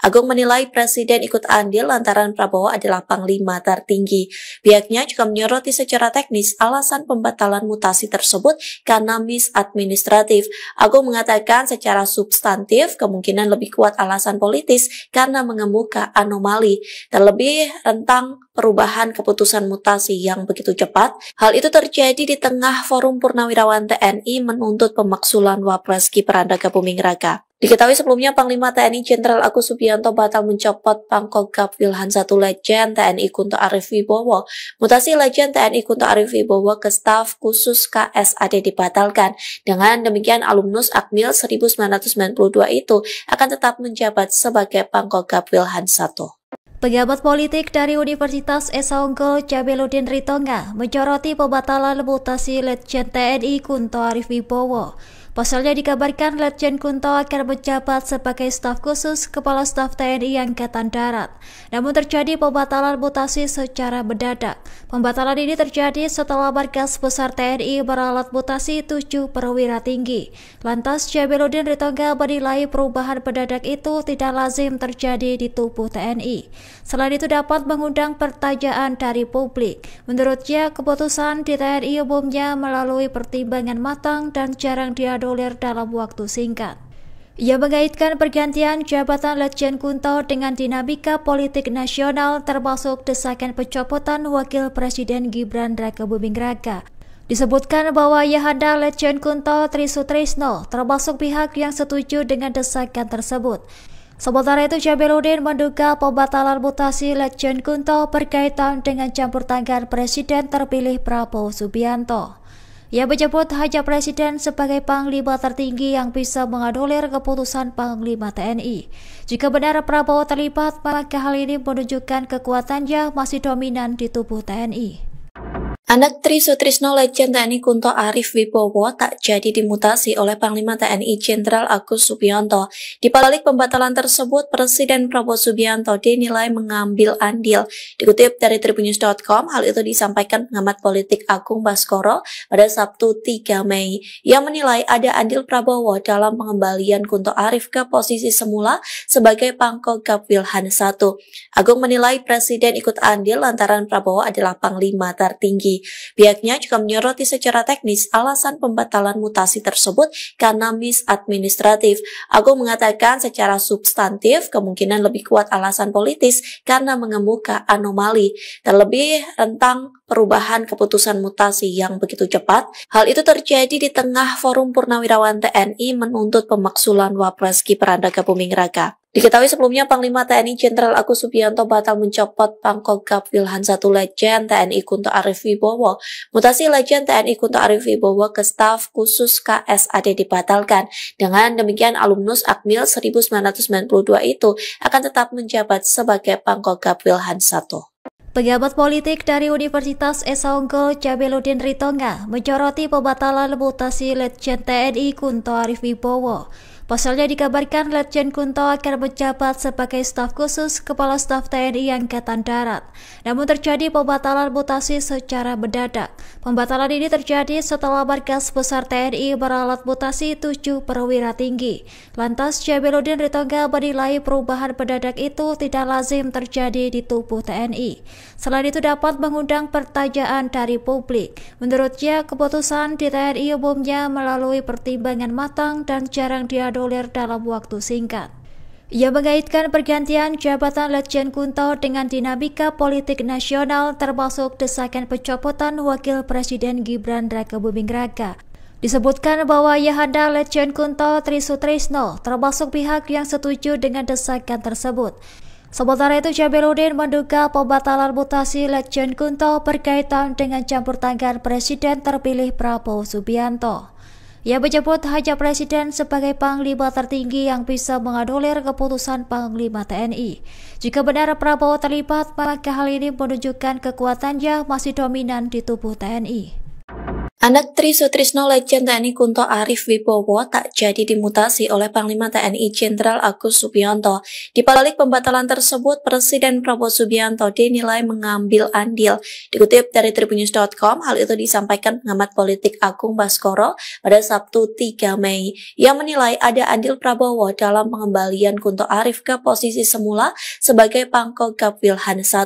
Agung menilai Presiden ikut andil lantaran Prabowo adalah Panglima tertinggi. Pihaknya juga menyoroti secara teknis alasan pembatalan mutasi tersebut karena misadministratif. Agung mengatakan secara substantif kemungkinan lebih kuat alasan politis karena mengemuka anomali, terlebih rentang perubahan keputusan mutasi yang begitu cepat. Hal itu terjadi di tengah Forum Purnawirawan TNI menuntut pemaksulan Wapres Gibran Rakebuming Raka. Diketahui sebelumnya Panglima TNI Jenderal Agus Subianto batal mencopot Pangkogap Wilhan I Letjen TNI Kunto Arif Wibowo. Mutasi Letjen TNI Kunto Arif Wibowo ke staf khusus KSAD dibatalkan. Dengan demikian alumnus Akmil 1992 itu akan tetap menjabat sebagai Pangkogap Wilhan I. Pengamat politik dari Universitas Esa Unggul Jabeludin Ritonga menyoroti pembatalan mutasi Letjen TNI Kunto Arif Wibowo. Pasalnya dikabarkan Letjen Kunto akan menjabat sebagai staf khusus Kepala Staf TNI Angkatan Darat. Namun terjadi pembatalan mutasi secara mendadak. Pembatalan ini terjadi setelah Markas Besar TNI meralat mutasi 7 perwira tinggi. Lantas Jabeludin Ritonga menilai perubahan mendadak itu tidak lazim terjadi di tubuh TNI. Selain itu dapat mengundang pertanyaan dari publik. Menurutnya keputusan di TNI umumnya melalui pertimbangan matang dan jarang dianulir dalam waktu singkat. Ia mengaitkan pergantian jabatan Letjen Kunto dengan dinamika politik nasional termasuk desakan pencopotan Wakil Presiden Gibran Rakebuming Raka. Disebutkan bahwa Ayahanda Letjen Kunto Tri Sutrisno termasuk pihak yang setuju dengan desakan tersebut. Sementara itu Jabeludin menduga pembatalan mutasi Letjen Kunto berkaitan dengan campur tangan Presiden terpilih Prabowo Subianto. Ia menyebut hanya Presiden sebagai Panglima tertinggi yang bisa menganulir keputusan Panglima TNI. Jika benar Prabowo terlibat, maka hal ini menunjukkan kekuatannya masih dominan di tubuh TNI. Anak Tri Sutrisno Letjen TNI Kunto Arif Wibowo tak jadi dimutasi oleh Panglima TNI Jenderal Agus Subianto. Di balik pembatalan tersebut, Presiden Prabowo Subianto dinilai mengambil andil. Dikutip dari tribunnews.com, hal itu disampaikan pengamat politik Agung Baskoro pada Sabtu 3 Mei. Ia menilai ada andil Prabowo dalam pengembalian Kunto Arif ke posisi semula sebagai Pangkogap Wilhan I. Agung menilai Presiden ikut andil lantaran Prabowo adalah Panglima tertinggi. Pihaknya juga menyoroti secara teknis alasan pembatalan mutasi tersebut karena misadministratif. Agung mengatakan secara substantif kemungkinan lebih kuat alasan politis karena mengemuka anomali, terlebih rentang perubahan keputusan mutasi yang begitu cepat. Hal itu terjadi di tengah Forum Purnawirawan TNI menuntut pemaksulan Wapres Gibran Rakebuming Raka. Diketahui sebelumnya Panglima TNI Jenderal Agus Subianto batal mencopot Pangkogap Wilhan I Letjen TNI Kunto Arif Wibowo. Mutasi Letjen TNI Kunto Arif Wibowo ke staf khusus KSAD dibatalkan. Dengan demikian alumnus Akmil 1992 itu akan tetap menjabat sebagai Pangkogap Wilhan I. Pejabat politik dari Universitas Esa Unggul Jabeludin Ritonga menyoroti pembatalan mutasi Letjen TNI Kunto Arif Wibowo. Pasalnya dikabarkan Letjen Kunto akan menjabat sebagai staf khusus Kepala Staf TNI Angkatan Darat. Namun terjadi pembatalan mutasi secara mendadak. Pembatalan ini terjadi setelah Markas Besar TNI meralat mutasi 7 perwira tinggi. Lantas Jabeludin Ritonga menilai perubahan mendadak itu tidak lazim terjadi di tubuh TNI. Selain itu dapat mengundang pertanyaan dari publik. Menurutnya keputusan di TNI umumnya melalui pertimbangan matang dan jarang dianulir dalam waktu singkat. Ia mengaitkan pergantian jabatan Letjen Kunto dengan dinamika politik nasional termasuk desakan pencopotan Wakil Presiden Gibran Rakebuming Raka. Disebutkan bahwa Ayahanda Letjen Kunto Tri Sutrisno termasuk pihak yang setuju dengan desakan tersebut. Sementara itu Jabeludin menduga pembatalan mutasi Letjen Kunto berkaitan dengan campur tangan Presiden terpilih Prabowo Subianto. Ia menyebut hanya Presiden sebagai Panglima tertinggi yang bisa menganulir keputusan Panglima TNI. Jika benar Prabowo terlibat, maka hal ini menunjukkan kekuatannya masih dominan di tubuh TNI. Anak Tri Sutrisno Letjen TNI Kunto Arif Wibowo tak jadi dimutasi oleh Panglima TNI Jenderal Agus Subianto. Di balik pembatalan tersebut, Presiden Prabowo Subianto dinilai mengambil andil. Dikutip dari tribunnews.com, hal itu disampaikan pengamat politik Agung Baskoro pada Sabtu 3 Mei. Ia menilai ada andil Prabowo dalam pengembalian Kunto Arif ke posisi semula sebagai Pangkogap Wilhan I.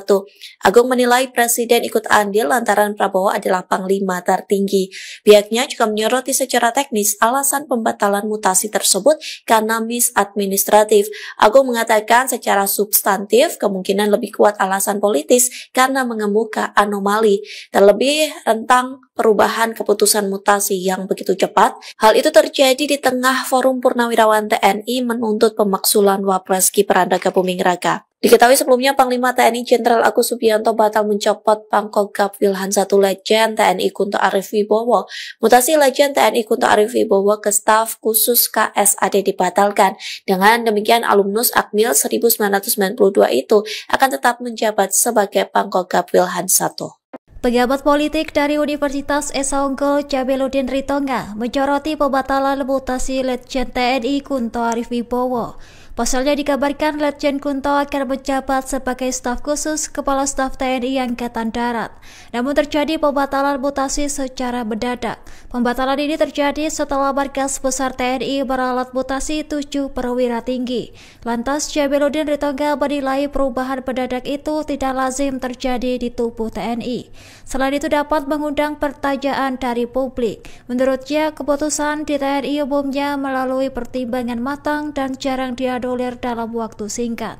Agung menilai Presiden ikut andil lantaran Prabowo adalah Panglima tertinggi. Pihaknya juga menyoroti secara teknis alasan pembatalan mutasi tersebut karena misadministratif. Agung mengatakan secara substantif kemungkinan lebih kuat alasan politis karena mengemuka anomali, terlebih tentang perubahan keputusan mutasi yang begitu cepat. Hal itu terjadi di tengah Forum Purnawirawan TNI menuntut pemaksulan Wapres Gibran Rakebuming Raka. Diketahui sebelumnya Panglima TNI Jenderal Agus Subianto batal mencopot Pangkogap Wilhan I Letjen TNI Kunto Arif Wibowo. Mutasi Letjen TNI Kunto Arif Wibowo ke staf khusus KSAD dibatalkan. Dengan demikian alumnus Akmil 1992 itu akan tetap menjabat sebagai Pangkogap Wilhan I. Pejabat politik dari Universitas Esa Unggul Jabeludin Ritonga menyoroti pembatalan mutasi Letjen TNI Kunto Arif Wibowo. Pasalnya dikabarkan Letjen Kunto akan menjabat sebagai staf khusus Kepala Staf TNI Angkatan Darat. Namun terjadi pembatalan mutasi secara mendadak. Pembatalan ini terjadi setelah Markas Besar TNI meralat mutasi 7 perwira tinggi. Lantas Jabeludin Ritonga menilai perubahan mendadak itu tidak lazim terjadi di tubuh TNI. Selain itu dapat mengundang pertanyaan dari publik. Menurutnya keputusan di TNI umumnya melalui pertimbangan matang dan jarang dianulir dalam waktu singkat.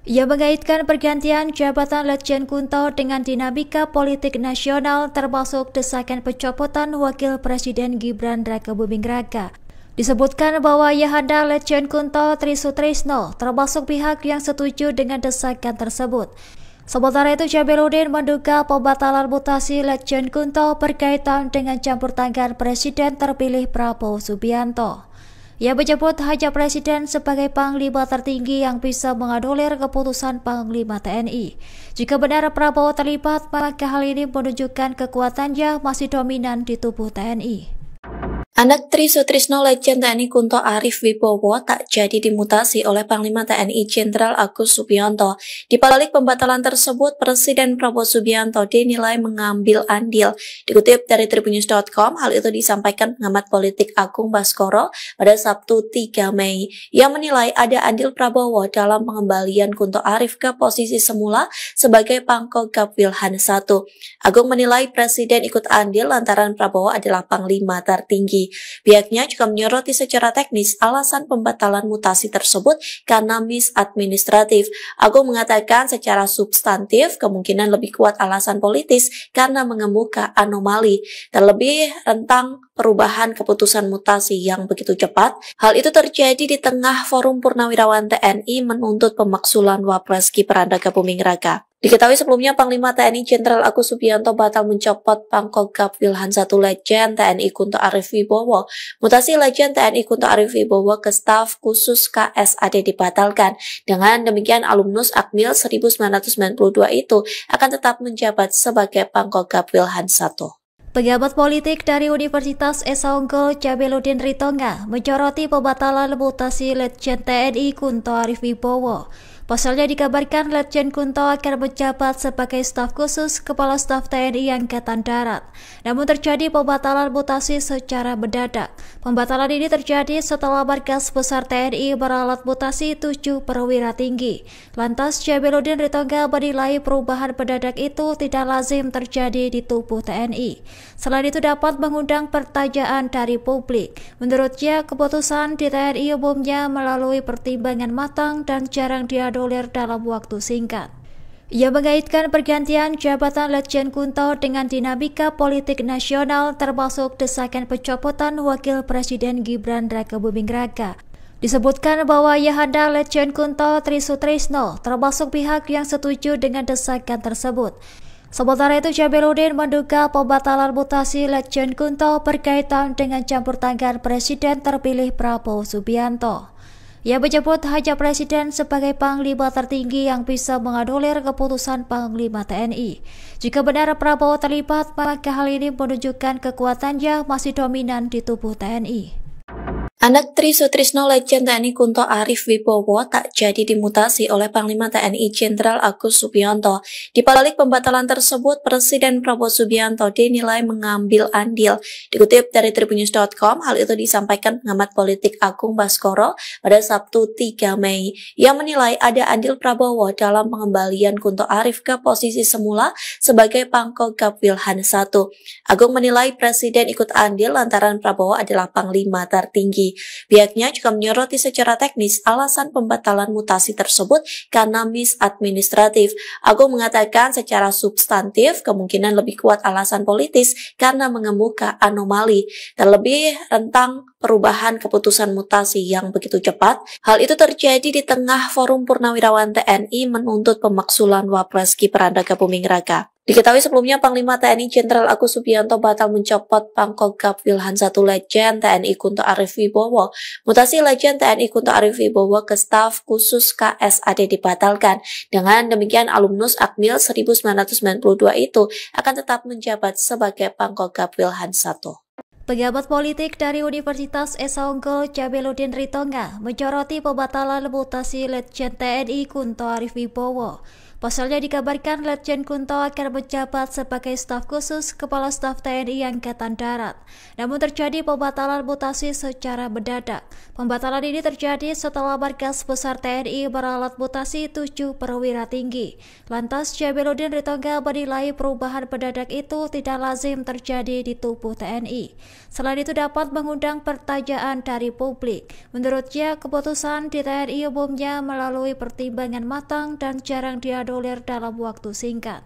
Ia mengaitkan pergantian jabatan Letjen Kunto dengan dinamika politik nasional termasuk desakan pencopotan Wakil Presiden Gibran Rakebuming Raka. Disebutkan bahwa Ayahanda Letjen Kunto Tri Sutrisno termasuk pihak yang setuju dengan desakan tersebut. Sementara itu Jabeludin menduga pembatalan mutasi Letjen Kunto berkaitan dengan campur tangan Presiden terpilih Prabowo Subianto. Ia menyebut hanya Presiden sebagai Panglima tertinggi yang bisa menganulir keputusan Panglima TNI. Jika benar Prabowo terlibat, maka hal ini menunjukkan kekuatannya masih dominan di tubuh TNI. Anak Tri Sutrisno Letjen TNI Kunto Arif Wibowo tak jadi dimutasi oleh Panglima TNI Jenderal Agus Subianto. Di balik pembatalan tersebut, Presiden Prabowo Subianto dinilai mengambil andil. Dikutip dari tribunnews.com, hal itu disampaikan pengamat politik Agung Baskoro pada Sabtu 3 Mei. Ia menilai ada andil Prabowo dalam pengembalian Kunto Arif ke posisi semula sebagai Pangkogap Wilhan I. Agung menilai Presiden ikut andil lantaran Prabowo adalah Panglima tertinggi. Pihaknya juga menyoroti secara teknis alasan pembatalan mutasi tersebut karena misadministratif. Agung mengatakan secara substantif kemungkinan lebih kuat alasan politis karena mengemuka anomali, terlebih tentang perubahan keputusan mutasi yang begitu cepat. Hal itu terjadi di tengah Forum Purnawirawan TNI menuntut pemaksulan Wapres Gibran Rakebuming Raka. Diketahui sebelumnya Panglima TNI Jenderal Agus Subianto batal mencopot Pangkogap Wilhan I Letjen TNI Kunto Arif Wibowo. Mutasi Letjen TNI Kunto Arif Wibowo ke staf khusus KSAD dibatalkan. Dengan demikian alumnus Akmil 1992 itu akan tetap menjabat sebagai Pangkogap Wilhan I. Pejabat politik dari Universitas Esa Unggul Jabeludin Ritonga menyoroti pembatalan mutasi Letjen TNI Kunto Arif Wibowo. Pasalnya dikabarkan Letjen Kunto akan menjabat sebagai staf khusus Kepala Staf TNI Angkatan Darat. Namun terjadi pembatalan mutasi secara mendadak. Pembatalan ini terjadi setelah Markas Besar TNI meralat mutasi 7 perwira tinggi. Lantas Jabeludin Ritonga menilai perubahan mendadak itu tidak lazim terjadi di tubuh TNI. Selain itu dapat mengundang pertanyaan dari publik. Menurutnya keputusan di TNI umumnya melalui pertimbangan matang dan jarang diadulir dalam waktu singkat. Ia mengaitkan pergantian jabatan Letjen Kunto dengan dinamika politik nasional termasuk desakan pencopotan Wakil Presiden Gibran Rakebuming Raka. Disebutkan bahwa Ayahanda Letjen Kunto Tri Sutrisno termasuk pihak yang setuju dengan desakan tersebut. Sementara itu Jabeludin menduga pembatalan mutasi Letjen Kunto berkaitan dengan campur tangan Presiden terpilih Prabowo Subianto. Ia menyebut hanya Presiden sebagai Panglima tertinggi yang bisa menganulir keputusan Panglima TNI. Jika benar Prabowo terlibat, maka hal ini menunjukkan kekuatannya masih dominan di tubuh TNI. Anak Tri Sutrisno Letjen TNI Kunto Arif Wibowo tak jadi dimutasi oleh Panglima TNI Jenderal Agus Subianto. Di balik pembatalan tersebut, Presiden Prabowo Subianto dinilai mengambil andil. Dikutip dari Tribunnews.com, hal itu disampaikan pengamat politik Agung Baskoro pada Sabtu 3 Mei. Ia menilai ada andil Prabowo dalam pengembalian Kunto Arif ke posisi semula sebagai Pangkogap Wilhan I. Agung menilai Presiden ikut andil lantaran Prabowo adalah Panglima tertinggi. Pihaknya juga menyoroti secara teknis alasan pembatalan mutasi tersebut karena misadministratif. Agung mengatakan secara substantif kemungkinan lebih kuat alasan politis karena mengemuka anomali, terlebih rentang perubahan keputusan mutasi yang begitu cepat. Hal itu terjadi di tengah Forum Purnawirawan TNI menuntut pemaksulan Wapres Gibran Rakebuming Raka. Diketahui sebelumnya Panglima TNI Jenderal Agus Subianto batal mencopot Pangkogap Wilhan I Letjen TNI Kunto Arif Wibowo. Mutasi Letjen TNI Kunto Arif Wibowo ke staf khusus KSAD dibatalkan. Dengan demikian alumnus Akmil 1992 itu akan tetap menjabat sebagai Pangkogap Wilhan I. Pejabat politik dari Universitas Esa Unggul Jabeludin Ritonga menyoroti pembatalan mutasi Letjen TNI Kunto Arif Wibowo. Pasalnya dikabarkan Letjen Kunto akan menjabat sebagai staf khusus Kepala Staf TNI Angkatan Darat. Namun terjadi pembatalan mutasi secara mendadak. Pembatalan ini terjadi setelah Markas Besar TNI meralat mutasi 7 perwira tinggi. Lantas Jabeludin Ritonga menilai perubahan mendadak itu tidak lazim terjadi di tubuh TNI. Selain itu dapat mengundang pertanyaan dari publik. Menurutnya keputusan di TNI umumnya melalui pertimbangan matang dan jarang diadulir dalam waktu singkat.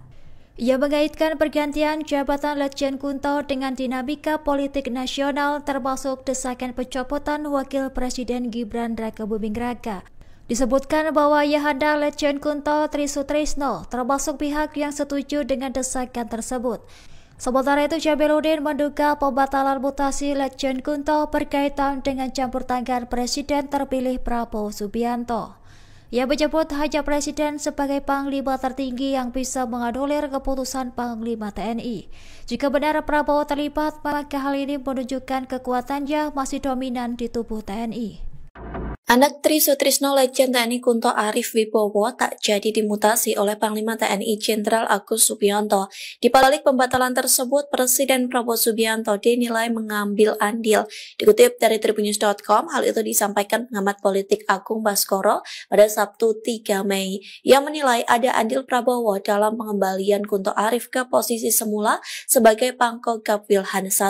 Ia mengaitkan pergantian jabatan Letjen Kunto dengan dinamika politik nasional termasuk desakan pencopotan Wakil Presiden Gibran Rakebuming Raka. Disebutkan bahwa Ayahanda Letjen Kunto Tri Sutrisno termasuk pihak yang setuju dengan desakan tersebut. Sementara itu Jabeludin menduga pembatalan mutasi Letjen Kunto berkaitan dengan campur tangan Presiden terpilih Prabowo Subianto. Ia menyebut hanya Presiden sebagai Panglima tertinggi yang bisa menganulir keputusan Panglima TNI. Jika benar Prabowo terlibat, maka hal ini menunjukkan kekuatannya masih dominan di tubuh TNI. Anak Tri Sutrisno Letjen TNI Kunto Arif Wibowo tak jadi dimutasi oleh Panglima TNI Jenderal Agus Subianto. Di balik pembatalan tersebut, Presiden Prabowo Subianto dinilai mengambil andil. Dikutip dari Tribunnews.com, hal itu disampaikan pengamat politik Agung Baskoro pada Sabtu 3 Mei. Ia menilai ada andil Prabowo dalam pengembalian Kunto Arif ke posisi semula sebagai Pangkogap Wilhan I.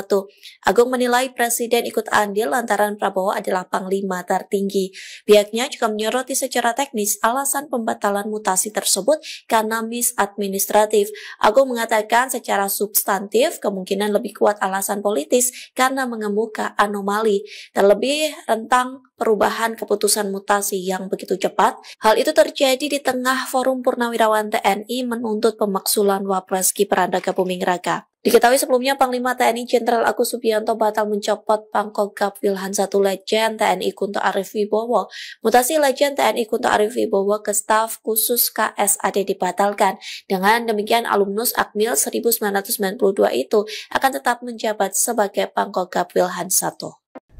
Agung menilai Presiden ikut andil lantaran Prabowo adalah Panglima tertinggi. tinggi. Pihaknya juga menyoroti secara teknis alasan pembatalan mutasi tersebut karena misadministratif. Agung mengatakan secara substantif kemungkinan lebih kuat alasan politis karena mengemuka anomali, terlebih rentang perubahan keputusan mutasi yang begitu cepat. Hal itu terjadi di tengah Forum Purnawirawan TNI menuntut pemaksulan Wapres Gibran Rakabuming Raka. Diketahui sebelumnya Panglima TNI Jenderal Agus Subianto batal mencopot Pangkogap Wilhan I Letjen TNI Kunto Arif Wibowo. Mutasi Letjen TNI Kunto Arif Wibowo ke staf khusus KSAD dibatalkan. Dengan demikian alumnus Akmil 1992 itu akan tetap menjabat sebagai Pangkogap Wilhan I.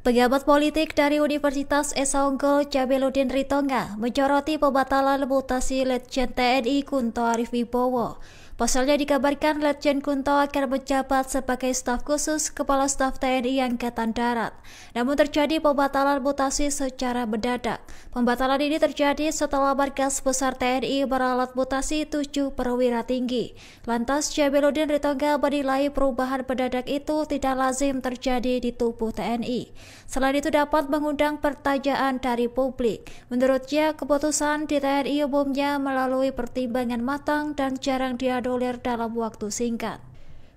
Pejabat politik dari Universitas Esa Unggul Jabeludin Ritonga menyoroti pembatalan mutasi Letjen TNI Kunto Arif Wibowo. Pasalnya dikabarkan Letjen Kunto akan menjabat sebagai staf khusus Kepala Staf TNI Angkatan Darat. Namun terjadi pembatalan mutasi secara mendadak. Pembatalan ini terjadi setelah Markas Besar TNI meralat mutasi 7 perwira tinggi. Lantas Jabeludin Ritonga menilai perubahan mendadak itu tidak lazim terjadi di tubuh TNI. Selain itu dapat mengundang pertanyaan dari publik. Menurutnya keputusan di TNI umumnya melalui pertimbangan matang dan jarang dianulir dalam waktu singkat.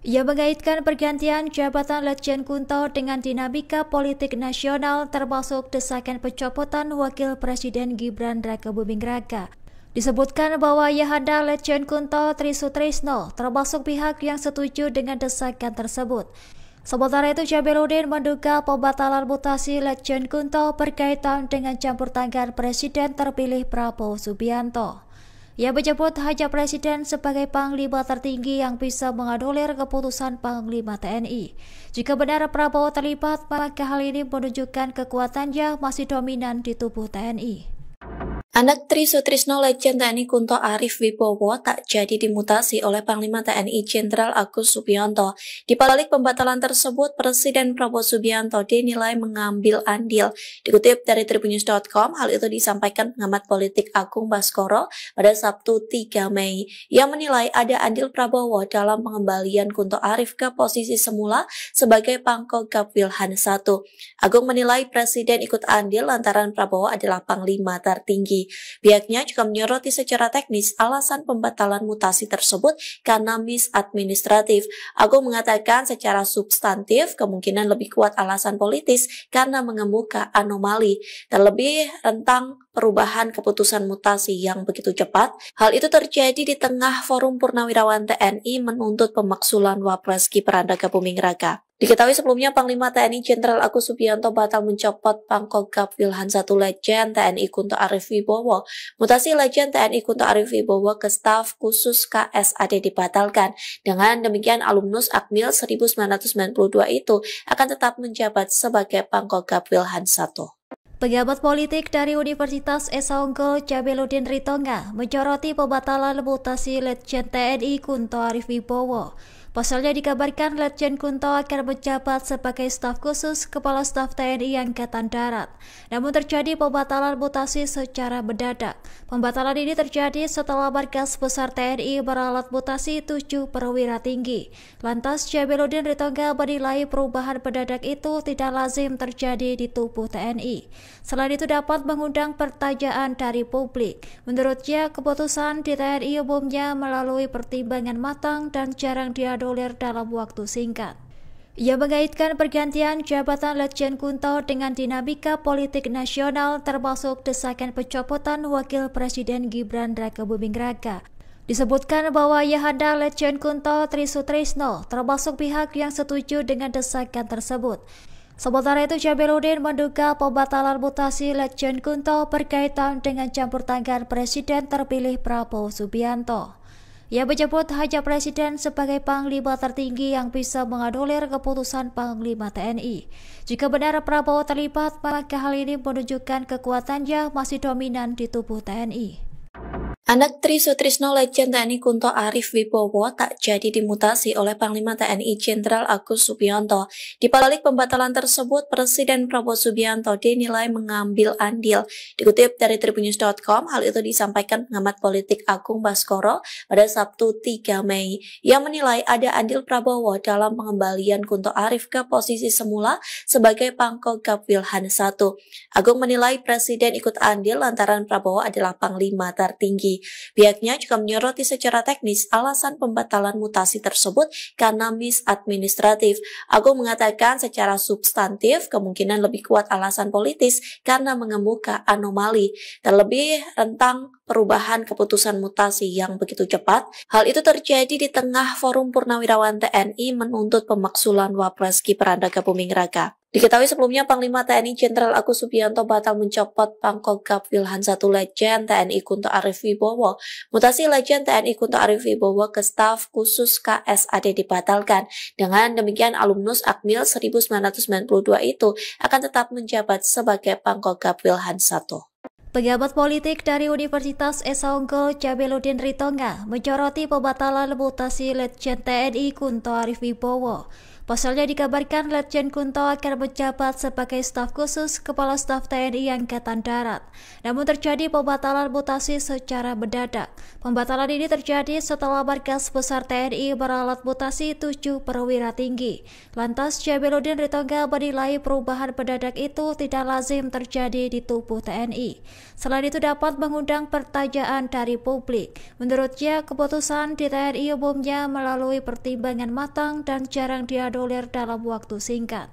Ia mengaitkan pergantian jabatan Letjen Kunto dengan dinamika politik nasional termasuk desakan pencopotan Wakil Presiden Gibran Rakabuming Raka. Disebutkan bahwa Ayahanda Letjen Kunto Tri Sutrisno termasuk pihak yang setuju dengan desakan tersebut. Sementara itu Jabeludin menduga pembatalan mutasi Letjen Kunto berkaitan dengan campur tangan Presiden terpilih Prabowo Subianto. Ia menyebut hanya Presiden sebagai Panglima tertinggi yang bisa menganulir keputusan Panglima TNI. Jika benar Prabowo terlibat, maka hal ini menunjukkan kekuatannya masih dominan di tubuh TNI. Anak Tri Sutrisno Letjen TNI Kunto Arif Wibowo tak jadi dimutasi oleh Panglima TNI Jenderal Agus Subianto. Di balik pembatalan tersebut, Presiden Prabowo Subianto dinilai mengambil andil. Dikutip dari tribunnews.com, hal itu disampaikan pengamat politik Agung Baskoro pada Sabtu 3 Mei. Ia menilai ada andil Prabowo dalam pengembalian Kunto Arif ke posisi semula sebagai Pangkogap Wilhan I. Agung menilai Presiden ikut andil lantaran Prabowo adalah Panglima tertinggi. Pihaknya juga menyoroti secara teknis alasan pembatalan mutasi tersebut karena misadministratif. Agung mengatakan secara substantif kemungkinan lebih kuat alasan politis karena mengemuka anomali, terlebih rentang perubahan keputusan mutasi yang begitu cepat. Hal itu terjadi di tengah Forum Purnawirawan TNI menuntut pemaksulan Wapres Gibran Rakabuming Raka. Diketahui sebelumnya Panglima TNI Jenderal Agus Subianto batal mencopot Pangkogap Wilhan I Letjen TNI Kunto Arif Wibowo. Mutasi Letjen TNI Kunto Arif Wibowo ke staf khusus KSAD dibatalkan. Dengan demikian alumnus Akmil 1992 itu akan tetap menjabat sebagai Pangkogap Wilhan I. Pejabat politik dari Universitas Esa Unggul Jabeludin Ritonga menyoroti pembatalan mutasi Letjen TNI Kunto Arif Wibowo. Pasalnya dikabarkan Letjen Kunto akan menjabat sebagai staf khusus Kepala Staf TNI Angkatan Darat. Namun terjadi pembatalan mutasi secara mendadak. Pembatalan ini terjadi setelah Markas Besar TNI meralat mutasi 7 perwira tinggi. Lantas Jabeludin Ritonga menilai perubahan mendadak itu tidak lazim terjadi di tubuh TNI. Selain itu dapat mengundang pertanyaan dari publik. Menurutnya keputusan di TNI umumnya melalui pertimbangan matang dan jarang dianulir dalam waktu singkat. Ia mengaitkan pergantian jabatan Letjen Kunto dengan dinamika politik nasional termasuk desakan pencopotan Wakil Presiden Gibran Rakabuming Raka. Disebutkan bahwa Ayahanda Letjen Kunto Tri Sutrisno termasuk pihak yang setuju dengan desakan tersebut. Sementara itu Jabeludin menduga pembatalan mutasi Letjen Kunto berkaitan dengan campur tangan Presiden terpilih Prabowo Subianto. Ia menyebut hanya Presiden sebagai Panglima tertinggi yang bisa menganulir keputusan Panglima TNI. Jika benar Prabowo terlibat, maka hal ini menunjukkan kekuatannya masih dominan di tubuh TNI. Anak Tri Sutrisno Letjen TNI Kunto Arif Wibowo tak jadi dimutasi oleh Panglima TNI Jenderal Agus Subianto. Di balik pembatalan tersebut, Presiden Prabowo Subianto dinilai mengambil andil. Dikutip dari Tribunnews.com, hal itu disampaikan pengamat politik Agung Baskoro pada Sabtu 3 Mei. Ia menilai ada andil Prabowo dalam pengembalian Kunto Arif ke posisi semula sebagai Pangkogap Wilhan I. Agung menilai Presiden ikut andil lantaran Prabowo adalah Panglima tertinggi. Pihaknya juga menyoroti secara teknis alasan pembatalan mutasi tersebut karena misadministratif. Agung mengatakan secara substantif kemungkinan lebih kuat alasan politis karena mengemuka anomali, terlebih rentang perubahan keputusan mutasi yang begitu cepat. Hal itu terjadi di tengah Forum Purnawirawan TNI menuntut pemaksulan Wapres Gibran Rakabuming Raka. Diketahui sebelumnya Panglima TNI Jenderal Agus Subianto batal mencopot Pangkogap Wilhan I Letjen TNI Kunto Arif Wibowo. Mutasi Letjen TNI Kunto Arif Wibowo ke staf khusus KSAD dibatalkan. Dengan demikian alumnus Akmil 1992 itu akan tetap menjabat sebagai Pangkogap Wilhan I. Pejabat politik dari Universitas Esa Unggul Jabeludin Ritonga menyoroti pembatalan mutasi Letjen TNI Kunto Arif Wibowo. Pasalnya dikabarkan Letjen Kunto akan menjabat sebagai staf khusus Kepala Staf TNI Angkatan Darat. Namun terjadi pembatalan mutasi secara mendadak. Pembatalan ini terjadi setelah Markas Besar TNI meralat mutasi 7 perwira tinggi. Lantas Jabeludin Ritonga menilai perubahan mendadak itu tidak lazim terjadi di tubuh TNI. Selain itu dapat mengundang pertanyaan dari publik. Menurutnya keputusan di TNI umumnya melalui pertimbangan matang dan jarang dianulir dalam waktu singkat.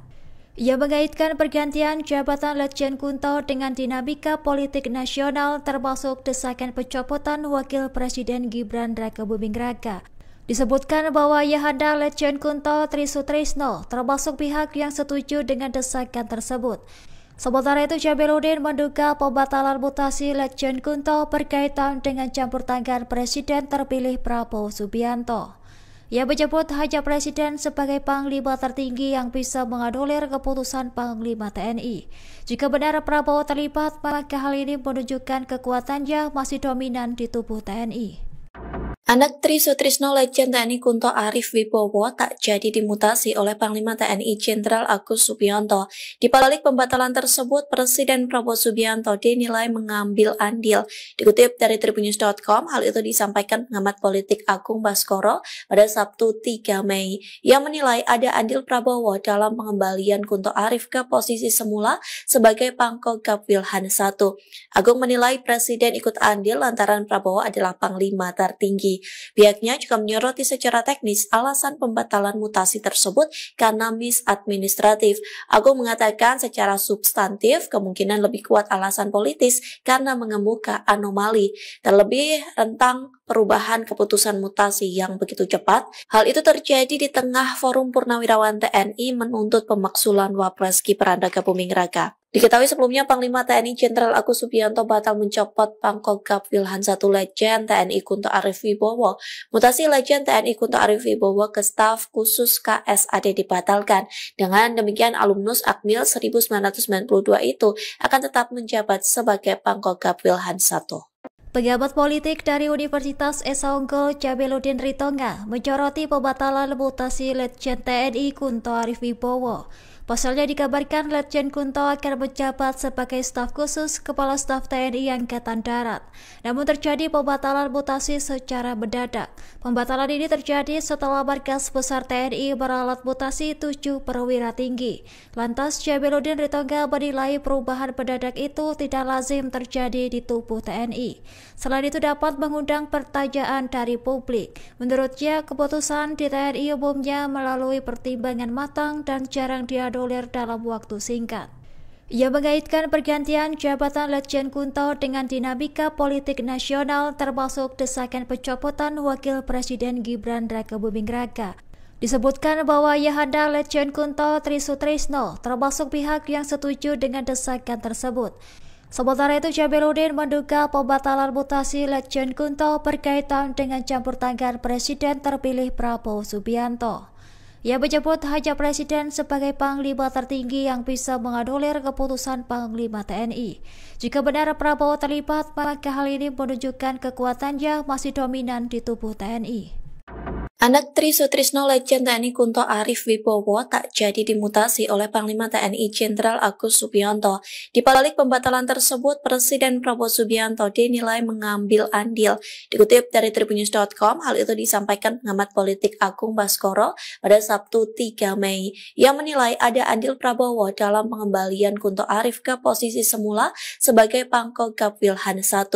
Ia mengaitkan pergantian jabatan Letjen Kunto dengan dinamika politik nasional termasuk desakan pencopotan Wakil Presiden Gibran Rakabuming Raka. Disebutkan bahwa Ayahanda Letjen Kunto Tri Sutrisno termasuk pihak yang setuju dengan desakan tersebut. Sementara itu Jabeludin menduga pembatalan mutasi Letjen Kunto berkaitan dengan campur tangan Presiden terpilih Prabowo Subianto. Ia menyebut hanya Presiden sebagai Panglima tertinggi yang bisa menganulir keputusan Panglima TNI. Jika benar Prabowo terlibat, maka hal ini menunjukkan kekuatannya masih dominan di tubuh TNI. Anak Tri Sutrisno Letjen TNI Kunto Arif Wibowo tak jadi dimutasi oleh Panglima TNI Jenderal Agus Subianto. Di balik pembatalan tersebut, Presiden Prabowo Subianto dinilai mengambil andil. Dikutip dari Tribunnews.com, hal itu disampaikan pengamat politik Agung Baskoro pada Sabtu 3 Mei. Ia menilai ada andil Prabowo dalam pengembalian Kunto Arif ke posisi semula sebagai Pangkogap Wilhan I. Agung menilai Presiden ikut andil lantaran Prabowo adalah Panglima tertinggi. Pihaknya juga menyoroti secara teknis alasan pembatalan mutasi tersebut karena misadministratif. Agung mengatakan secara substantif kemungkinan lebih kuat alasan politis karena mengemuka anomali, terlebih rentang perubahan keputusan mutasi yang begitu cepat. Hal itu terjadi di tengah Forum Purnawirawan TNI menuntut pemaksulan Wapres Gibran Rakabuming Raka. Diketahui sebelumnya Panglima TNI Jenderal Agus Subianto batal mencopot Pangkogap Wilhan I Letjen TNI Kunto Arif Wibowo. Mutasi Letjen TNI Kunto Arif Wibowo ke staf khusus KSAD dibatalkan. Dengan demikian alumnus Akmil 1992 itu akan tetap menjabat sebagai Pangkogap Wilhan I. Pejabat politik dari Universitas Esa Unggul Jabeludin Ritonga menyoroti pembatalan mutasi Letjen TNI Kunto Arif Wibowo. Pasalnya dikabarkan Letjen Kunto akan menjabat sebagai staf khusus Kepala Staf TNI Angkatan Darat. Namun terjadi pembatalan mutasi secara mendadak. Pembatalan ini terjadi setelah Markas Besar TNI meralat mutasi 7 perwira tinggi. Lantas Jabeludin Ritonga menilai perubahan mendadak itu tidak lazim terjadi di tubuh TNI. Selain itu dapat mengundang pertanyaan dari publik. Menurutnya keputusan di TNI umumnya melalui pertimbangan matang dan jarang dianulir dalam waktu singkat. Ia mengaitkan pergantian jabatan Letjen Kunto dengan dinamika politik nasional termasuk desakan pencopotan Wakil Presiden Gibran Rakabuming Raka. Disebutkan bahwa Ayahanda Letjen Kunto Tri Sutrisno termasuk pihak yang setuju dengan desakan tersebut. Sementara itu Jabeludin menduga pembatalan mutasi Letjen Kunto berkaitan dengan campur tangan Presiden terpilih Prabowo Subianto. Ia menyebut hanya Presiden sebagai Panglima tertinggi yang bisa menganulir keputusan Panglima TNI. Jika benar Prabowo terlibat, maka hal ini menunjukkan kekuatannya masih dominan di tubuh TNI. Anak Tri Sutrisno Legend TNI Kunto Arif Wibowo tak jadi dimutasi oleh Panglima TNI Jenderal Agus Subianto. Di balik pembatalan tersebut, Presiden Prabowo Subianto dinilai mengambil andil. Dikutip dari tribunnews.com, hal itu disampaikan pengamat politik Agung Baskoro pada Sabtu 3 Mei. Ia menilai ada andil Prabowo dalam pengembalian Kunto Arif ke posisi semula sebagai Pangkogap Wilhan I.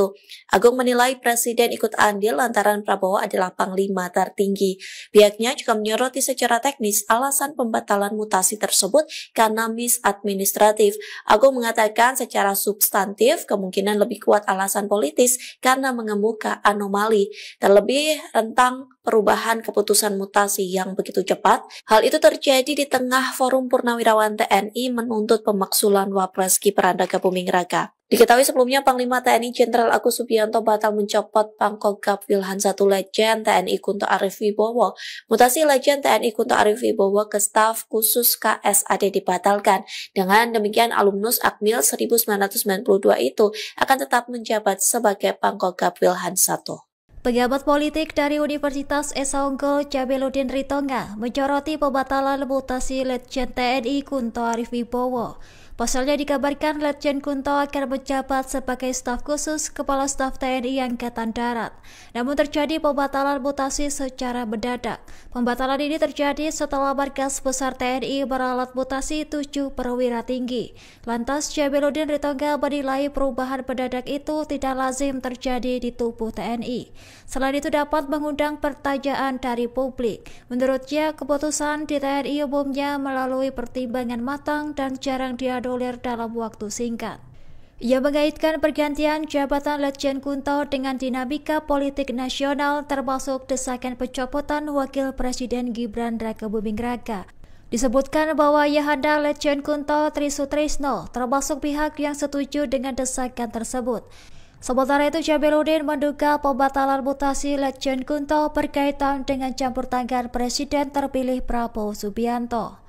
Agung menilai Presiden ikut andil lantaran Prabowo adalah Panglima tertinggi. Pihaknya juga menyoroti secara teknis alasan pembatalan mutasi tersebut karena misadministratif. Agung mengatakan secara substantif kemungkinan lebih kuat alasan politis karena mengemuka anomali, terlebih tentang perubahan keputusan mutasi yang begitu cepat. Hal itu terjadi di tengah Forum Purnawirawan TNI menuntut pemaksulan Wapres Gibran Rakabuming Raka. Diketahui sebelumnya Panglima TNI Jenderal Agus Subianto batal mencopot Pangkogap Wilhan I Legend TNI Kunto Arif Wibowo. Mutasi Legend TNI Kunto Arif Wibowo ke staf khusus KSAD dibatalkan. Dengan demikian alumnus Akmil 1992 itu akan tetap menjabat sebagai Pangkogap Wilhan I. Pejabat politik dari Universitas Esa Unggul Jabeludin Ritonga menyoroti pembatalan mutasi Letjen TNI Kunto Arif Wibowo. Pasalnya dikabarkan Letjen Kunto akan menjabat sebagai staf khusus Kepala Staf TNI Angkatan Darat. Namun terjadi pembatalan mutasi secara mendadak. Pembatalan ini terjadi setelah Markas Besar TNI meralat mutasi 7 perwira tinggi. Lantas Jabeludin Ritonga menilai perubahan mendadak itu tidak lazim terjadi di tubuh TNI. Selain itu dapat mengundang pertanyaan dari publik. Menurutnya keputusan di TNI umumnya melalui pertimbangan matang dan jarang dianulir dalam waktu singkat. Ia mengaitkan pergantian jabatan Letjen Kunto dengan dinamika politik nasional termasuk desakan pencopotan Wakil Presiden Gibran Rakabuming Raka. Disebutkan bahwa Ayahanda Letjen Kunto Tri Sutrisno termasuk pihak yang setuju dengan desakan tersebut. Sementara itu Jabeludin menduga pembatalan mutasi Letjen Kunto berkaitan dengan campur tangan Presiden terpilih Prabowo Subianto.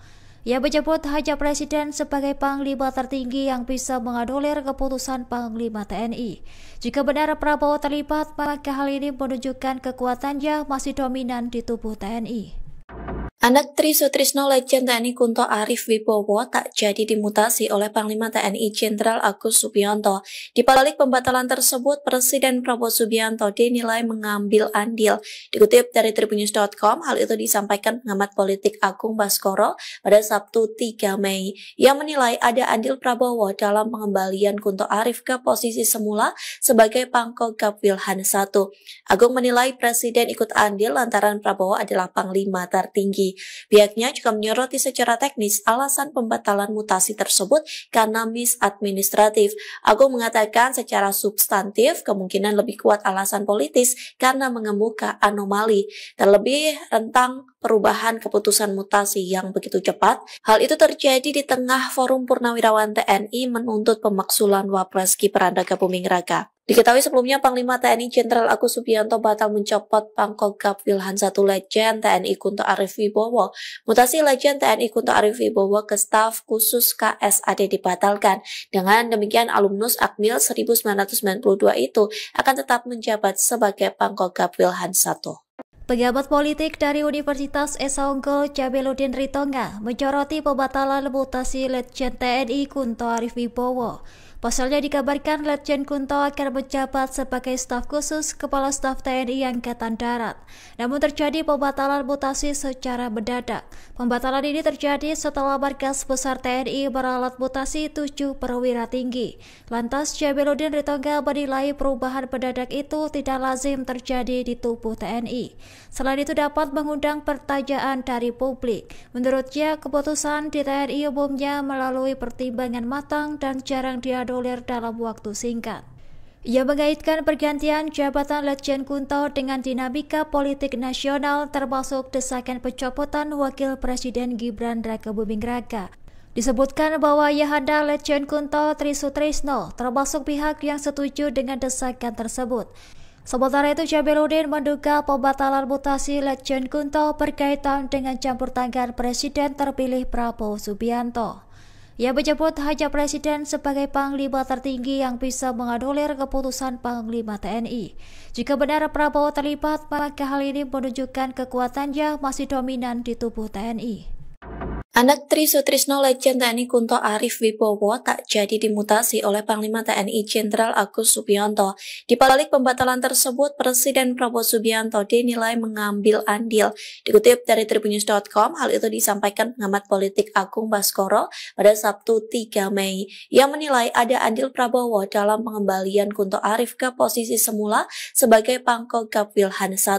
Ia menyebut hanya Presiden sebagai Panglima tertinggi yang bisa menganulir keputusan Panglima TNI. Jika benar Prabowo terlibat, maka hal ini menunjukkan kekuatannya masih dominan di tubuh TNI. Anak Tri Sutrisno Legend TNI Kunto Arif Wibowo tak jadi dimutasi oleh Panglima TNI Jenderal Agus Subianto. Di balik pembatalan tersebut, Presiden Prabowo Subianto dinilai mengambil andil. Dikutip dari tribunnews.com, hal itu disampaikan pengamat politik Agung Baskoro pada Sabtu 3 Mei. Ia menilai ada andil Prabowo dalam pengembalian Kunto Arif ke posisi semula sebagai Pangkogap Wilhan I. Agung menilai Presiden ikut andil lantaran Prabowo adalah Panglima tertinggi. Pihaknya juga menyoroti secara teknis alasan pembatalan mutasi tersebut karena misadministratif. Agung mengatakan secara substantif kemungkinan lebih kuat alasan politis karena mengemuka anomali, terlebih tentang perubahan keputusan mutasi yang begitu cepat. Hal itu terjadi di tengah Forum Purnawirawan TNI menuntut pemaksulan Wapres Gibran Rakabuming Raka. Diketahui sebelumnya Panglima TNI Jenderal Agus Subianto batal mencopot Pangkogap Wilhan I Legend TNI Kunto Arif Wibowo. Mutasi Legend TNI Kunto Arif Wibowo ke staf khusus KSAD dibatalkan. Dengan demikian alumnus Akmil 1992 itu akan tetap menjabat sebagai Pangkogap Wilhan I. Pejabat politik dari Universitas Esa Unggul Jabeludin Ritonga menyoroti pembatalan mutasi Letjen TNI Kunto Arif Wibowo. Pasalnya dikabarkan Letjen Kunto akan menjabat sebagai staf khusus Kepala Staf TNI Angkatan Darat. Namun terjadi pembatalan mutasi secara mendadak. Pembatalan ini terjadi setelah Markas Besar TNI meralat mutasi 7 perwira tinggi. Lantas Jabeludin Ritonga menilai perubahan mendadak itu tidak lazim terjadi di tubuh TNI. Selain itu dapat mengundang pertanyaan dari publik. Menurutnya keputusan di TNI umumnya melalui pertimbangan matang dan jarang dianulir dalam waktu singkat. Ia mengaitkan pergantian jabatan Letjen Kunto dengan dinamika politik nasional termasuk desakan pencopotan Wakil Presiden Gibran Rakabuming Raka. Disebutkan bahwa Ayahanda Letjen Kunto Tri Sutrisno termasuk pihak yang setuju dengan desakan tersebut. Sementara itu, Jamiluddin menduga pembatalan mutasi Letjen Kunto berkaitan dengan campur tangan Presiden terpilih Prabowo Subianto. Ia menyebut hanya Presiden sebagai Panglima tertinggi yang bisa menganulir keputusan Panglima TNI. Jika benar Prabowo terlibat, maka hal ini menunjukkan kekuatannya masih dominan di tubuh TNI. Anak Tri Sutrisno Letjen TNI Kunto Arif Wibowo tak jadi dimutasi oleh Panglima TNI Jenderal Agus Subianto. Di balik pembatalan tersebut, Presiden Prabowo Subianto dinilai mengambil andil. Dikutip dari Tribunnews.com, hal itu disampaikan pengamat politik Agung Baskoro pada Sabtu 3 Mei. Ia menilai ada andil Prabowo dalam pengembalian Kunto Arif ke posisi semula sebagai Pangkogap Wilhan I.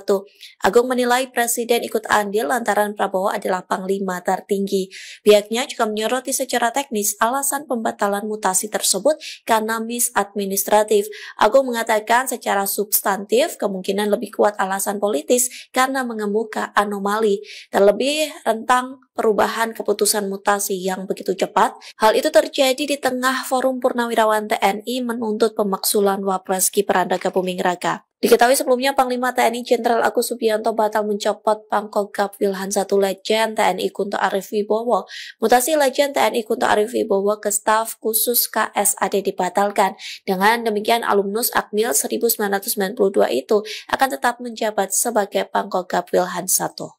Agung menilai Presiden ikut andil lantaran Prabowo adalah Panglima tertinggi. Pihaknya juga menyoroti secara teknis alasan pembatalan mutasi tersebut karena misadministratif. Agung mengatakan secara substantif kemungkinan lebih kuat alasan politis karena mengemuka anomali, terlebih tentang perubahan keputusan mutasi yang begitu cepat. Hal itu terjadi di tengah Forum Purnawirawan TNI menuntut pemaksulan Wapres Gibran Rakabuming Raka. Diketahui sebelumnya Panglima TNI Jenderal Agus Subianto batal mencopot Pangkogap Wilhan I Letjen TNI Kunto Arif Wibowo. Mutasi Letjen TNI Kunto Arif Wibowo ke staf khusus KSAD dibatalkan. Dengan demikian alumnus Akmil 1992 itu akan tetap menjabat sebagai Pangkogap Wilhan I.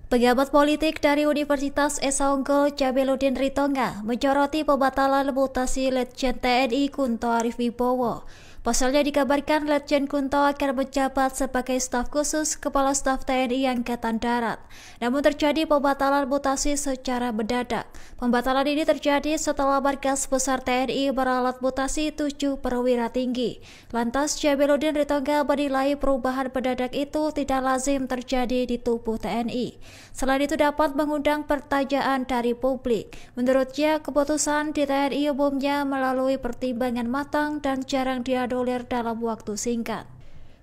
Pengamat politik dari Universitas Esa Unggul Jamiluddin Ritonga menyoroti pembatalan mutasi Letjen TNI Kunto Arif Wibowo. Pasalnya dikabarkan Letjen Kunto akan menjabat sebagai staf khusus Kepala Staf TNI Angkatan Darat. Namun terjadi pembatalan mutasi secara mendadak. Pembatalan ini terjadi setelah Markas Besar TNI meralat mutasi 7 perwira tinggi. Lantas Jamiluddin Ritonga menilai perubahan mendadak itu tidak lazim terjadi di tubuh TNI. Selain itu dapat mengundang pertanyaan dari publik. Menurutnya keputusan di TNI umumnya melalui pertimbangan matang dan jarang diadu dalam waktu singkat.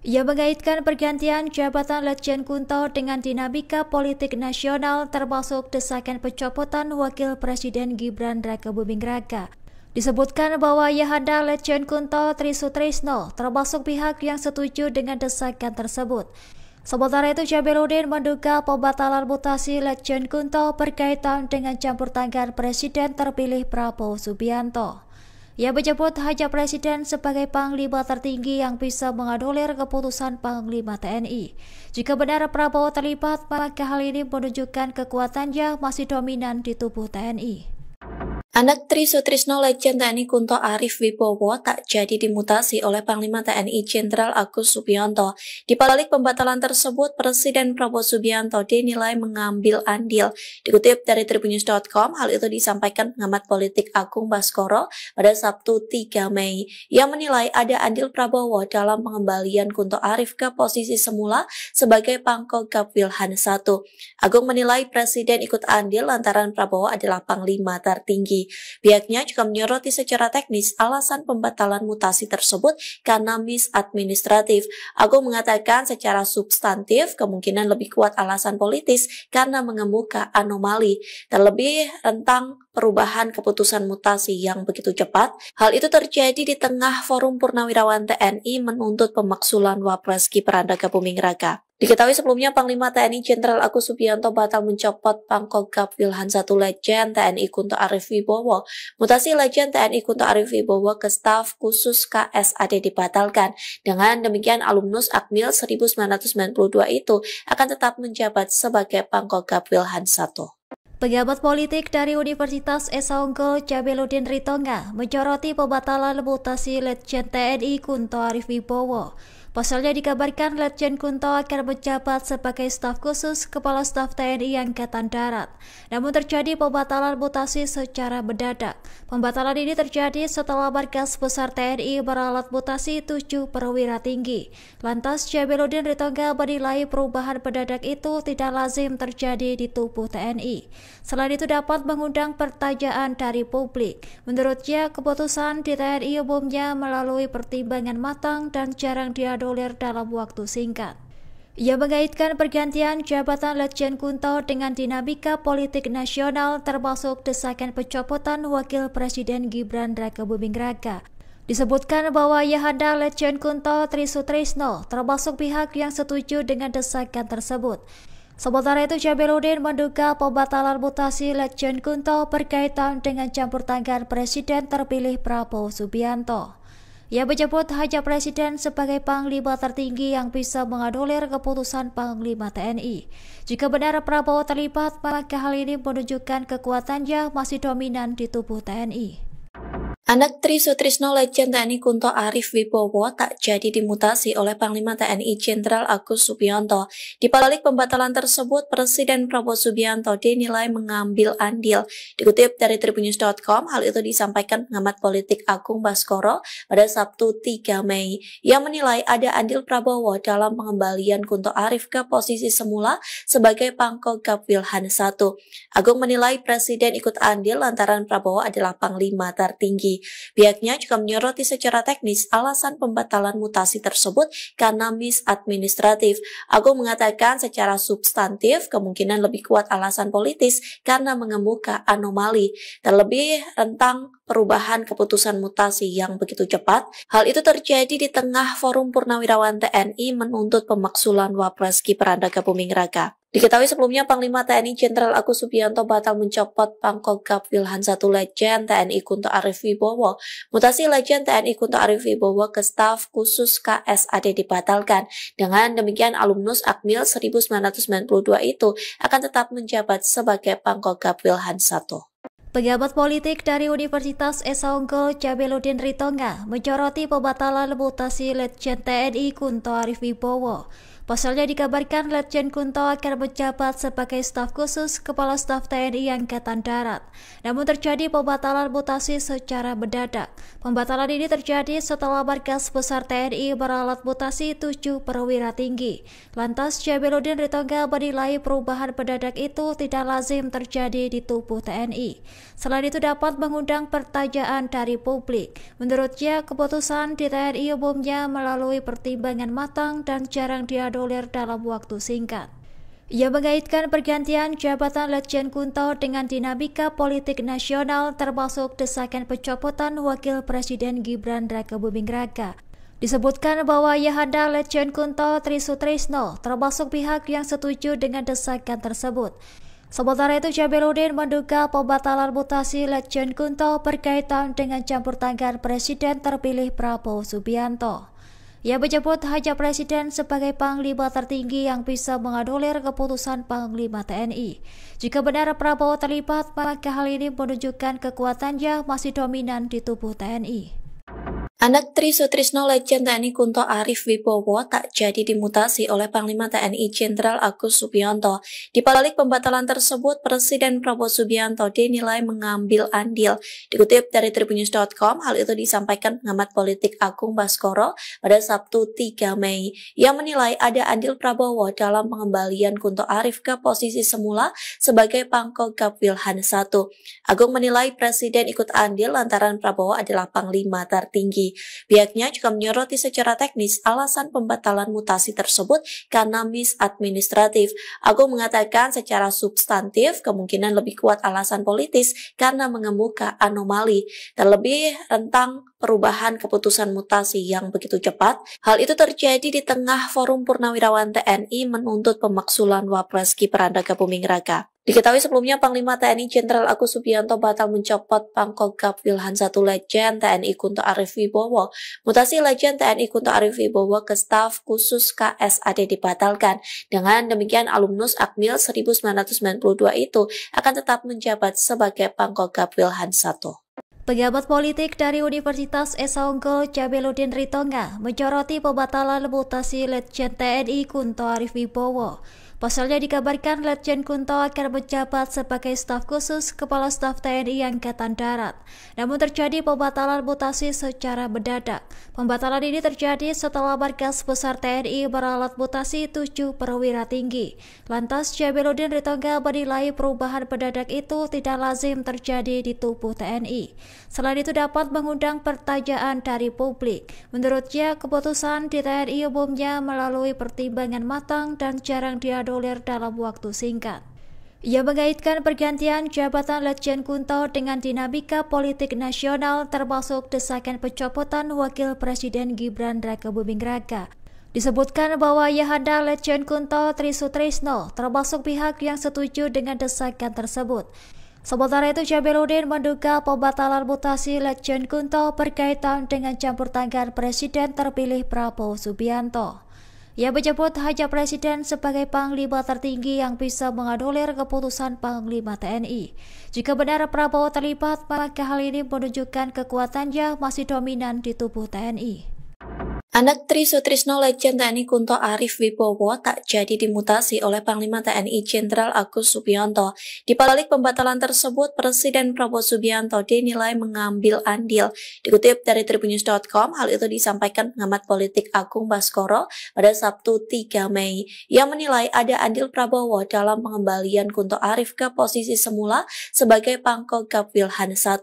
Ia mengaitkan pergantian jabatan Letjen Kunto dengan dinamika politik nasional termasuk desakan pencopotan Wakil Presiden Gibran Rakabuming Raka. Disebutkan bahwa Ayahanda Letjen Kunto Tri Sutrisno termasuk pihak yang setuju dengan desakan tersebut. Sementara itu Jamiluddin menduga pembatalan mutasi Letjen Kunto berkaitan dengan campur tangan Presiden terpilih Prabowo Subianto. Ia menyebut hanya Presiden sebagai Panglima tertinggi yang bisa menganulir keputusan Panglima TNI. Jika benar Prabowo terlibat, maka hal ini menunjukkan kekuatannya masih dominan di tubuh TNI. Anak Tri Sutrisno Letjen TNI Kunto Arif Wibowo tak jadi dimutasi oleh Panglima TNI Jenderal Agus Subianto. Di balik pembatalan tersebut, Presiden Prabowo Subianto dinilai mengambil andil. Dikutip dari Tribunnews.com, hal itu disampaikan pengamat politik Agung Baskoro pada Sabtu 3 Mei. Ia menilai ada andil Prabowo dalam pengembalian Kunto Arif ke posisi semula sebagai Pangkogap Wilhan I. Agung menilai Presiden ikut andil lantaran Prabowo adalah Panglima tertinggi. Pihaknya juga menyoroti secara teknis alasan pembatalan mutasi tersebut karena misadministratif. Agung mengatakan secara substantif kemungkinan lebih kuat alasan politis karena mengemuka anomali, terlebih tentang perubahan keputusan mutasi yang begitu cepat. Hal itu terjadi di tengah Forum Purnawirawan TNI menuntut pemaksulan Wapres Gibran Rakabuming Raka. Diketahui sebelumnya Panglima TNI Jenderal Agus Subianto batal mencopot Pangkogap Wilhan I Letjen TNI Kunto Arif Wibowo. Mutasi Letjen TNI Kunto Arif Wibowo ke staf khusus KSAD dibatalkan. Dengan demikian alumnus Akmil 1992 itu akan tetap menjabat sebagai Pangkogap Wilhan I. Pengamat politik dari Universitas Esa Unggul Jamiluddin Ritonga menyoroti pembatalan mutasi Letjen TNI Kunto Arif Wibowo. Pasalnya dikabarkan Letjen Kunto akan menjabat sebagai staf khusus Kepala Staf TNI Angkatan Darat. Namun terjadi pembatalan mutasi secara mendadak. Pembatalan ini terjadi setelah Markas Besar TNI meralat mutasi 7 perwira tinggi. Lantas Jamiluddin Ritonga menilai perubahan mendadak itu tidak lazim terjadi di tubuh TNI. Selain itu dapat mengundang pertanyaan dari publik. Menurutnya keputusan di TNI umumnya melalui pertimbangan matang dan jarang dianulir dalam waktu singkat. Ia mengaitkan pergantian jabatan Letjen Kunto dengan dinamika politik nasional termasuk desakan pencopotan Wakil Presiden Gibran Rakabuming Raka. Disebutkan bahwa Ayahanda Letjen Kunto Tri Sutrisno termasuk pihak yang setuju dengan desakan tersebut. Sementara itu, Jamiluddin menduga pembatalan mutasi Letjen Kunto berkaitan dengan campur tangan Presiden terpilih Prabowo Subianto. Ia menyebut hanya Presiden sebagai Panglima tertinggi yang bisa menganulir keputusan Panglima TNI. Jika benar Prabowo terlibat, maka hal ini menunjukkan kekuatannya masih dominan di tubuh TNI. Anak Tri Sutrisno Letjen TNI Kunto Arif Wibowo tak jadi dimutasi oleh Panglima TNI Jenderal Agus Subianto. Di balik pembatalan tersebut, Presiden Prabowo Subianto dinilai mengambil andil. Dikutip dari tribunnews.com, hal itu disampaikan pengamat politik Agung Baskoro pada Sabtu 3 Mei. Ia menilai ada andil Prabowo dalam pengembalian Kunto Arif ke posisi semula sebagai Pangkogap Wilhan I. Agung menilai Presiden ikut andil lantaran Prabowo adalah Panglima tertinggi. Pihaknya juga menyoroti secara teknis alasan pembatalan mutasi tersebut karena misadministratif. Agung mengatakan secara substantif kemungkinan lebih kuat alasan politis karena mengemuka anomali, terlebih tentang perubahan keputusan mutasi yang begitu cepat. Hal itu terjadi di tengah Forum Purnawirawan TNI menuntut pemaksulan Wapres Gibran Rakabuming Raka. Diketahui sebelumnya Panglima TNI Jenderal Agus Subianto batal mencopot Pangkogap Wilhan I Letjen TNI Kunto Arif Wibowo. Mutasi Letjen TNI Kunto Arif Wibowo ke staf khusus KSAD dibatalkan. Dengan demikian alumnus Akmil 1992 itu akan tetap menjabat sebagai Pangkogap Wilhan I. Pengamat politik dari Universitas Esa Unggul Jamiluddin Ritonga menyoroti pembatalan mutasi Letjen TNI Kunto Arif Wibowo. Pasalnya dikabarkan Letjen Kunto akan menjabat sebagai staf khusus Kepala Staf TNI Angkatan Darat. Namun terjadi pembatalan mutasi secara mendadak. Pembatalan ini terjadi setelah Markas Besar TNI meralat mutasi 7 perwira tinggi. Lantas Jamiluddin Ritonga menilai perubahan mendadak itu tidak lazim terjadi di tubuh TNI. Selain itu dapat mengundang pertanyaan dari publik. Menurutnya keputusan di TNI umumnya melalui pertimbangan matang dan jarang dianulir dalam waktu singkat. Ia mengaitkan pergantian jabatan Letjen Kunto dengan dinamika politik nasional termasuk desakan pencopotan Wakil Presiden Gibran Rakabuming Raka. Disebutkan bahwa Ayahanda Letjen Kunto Tri Sutrisno termasuk pihak yang setuju dengan desakan tersebut. Sementara itu, Jamiluddin menduga pembatalan mutasi Letjen Kunto berkaitan dengan campur tangan Presiden terpilih Prabowo Subianto. Ia menyebut hanya Presiden sebagai Panglima tertinggi yang bisa menganulir keputusan Panglima TNI. Jika benar Prabowo terlibat, maka hal ini menunjukkan kekuatannya masih dominan di tubuh TNI. Anak Tri Sutrisno Letjen TNI Kunto Arif Wibowo tak jadi dimutasi oleh Panglima TNI Jenderal Agus Subianto. Di balik pembatalan tersebut, Presiden Prabowo Subianto dinilai mengambil andil. Dikutip dari tribunnews.com, hal itu disampaikan pengamat politik Agung Baskoro pada Sabtu 3 Mei. Ia menilai ada andil Prabowo dalam pengembalian Kunto Arif ke posisi semula sebagai Pangkogap Wilhan I. Agung menilai Presiden ikut andil lantaran Prabowo adalah Panglima tertinggi. Pihaknya juga menyoroti secara teknis alasan pembatalan mutasi tersebut karena misadministratif. Agung mengatakan secara substantif kemungkinan lebih kuat alasan politis karena mengemuka anomali, terlebih tentang perubahan keputusan mutasi yang begitu cepat. Hal itu terjadi di tengah Forum Purnawirawan TNI menuntut pemaksulan Wapres Gibran Rakabuming Raka. Diketahui sebelumnya Panglima TNI Jenderal Agus Subianto batal mencopot Pangkogap Wilhan I Letjen TNI Kunto Arif Wibowo. Mutasi Letjen TNI Kunto Arif Wibowo ke staf khusus KSAD dibatalkan. Dengan demikian alumnus Akmil 1992 itu akan tetap menjabat sebagai Pangkogap Wilhan I. Pengamat politik dari Universitas Esa Unggul Jamiluddin Ritonga menyoroti pembatalan mutasi Letjen TNI Kunto Arif Wibowo. Pasalnya dikabarkan Letjen Kunto akan menjabat sebagai staf khusus Kepala Staf TNI Angkatan Darat. Namun terjadi pembatalan mutasi secara mendadak. Pembatalan ini terjadi setelah Markas Besar TNI meralat mutasi 7 perwira tinggi. Lantas Jamiluddin Ritonga menilai perubahan mendadak itu tidak lazim terjadi di tubuh TNI. Selain itu dapat mengundang pertanyaan dari publik. Menurutnya keputusan di TNI umumnya melalui pertimbangan matang dan jarang dianulir dalam waktu singkat. Ia mengaitkan pergantian jabatan Letjen Kunto dengan dinamika politik nasional termasuk desakan pencopotan Wakil Presiden Gibran Rakebuming Raka. Disebutkan bahwa Ayahanda Letjen Kunto Tri Sutrisno termasuk pihak yang setuju dengan desakan tersebut. Sementara itu Jabeludin menduga pembatalan mutasi Letjen Kunto berkaitan dengan campur tangan Presiden terpilih Prabowo Subianto. Ia menyebut hanya Presiden sebagai Panglima tertinggi yang bisa menganulir keputusan Panglima TNI. Jika benar Prabowo terlibat, maka hal ini menunjukkan kekuatannya masih dominan di tubuh TNI. Anak Tri Sutrisno Letjen TNI Kunto Arif Wibowo tak jadi dimutasi oleh Panglima TNI Jenderal Agus Subianto. Di balik pembatalan tersebut, Presiden Prabowo Subianto dinilai mengambil andil. Dikutip dari Tribunnews.com, hal itu disampaikan pengamat politik Agung Baskoro pada Sabtu 3 Mei. Ia menilai ada andil Prabowo dalam pengembalian Kunto Arif ke posisi semula sebagai Pangkogap Wilhan I.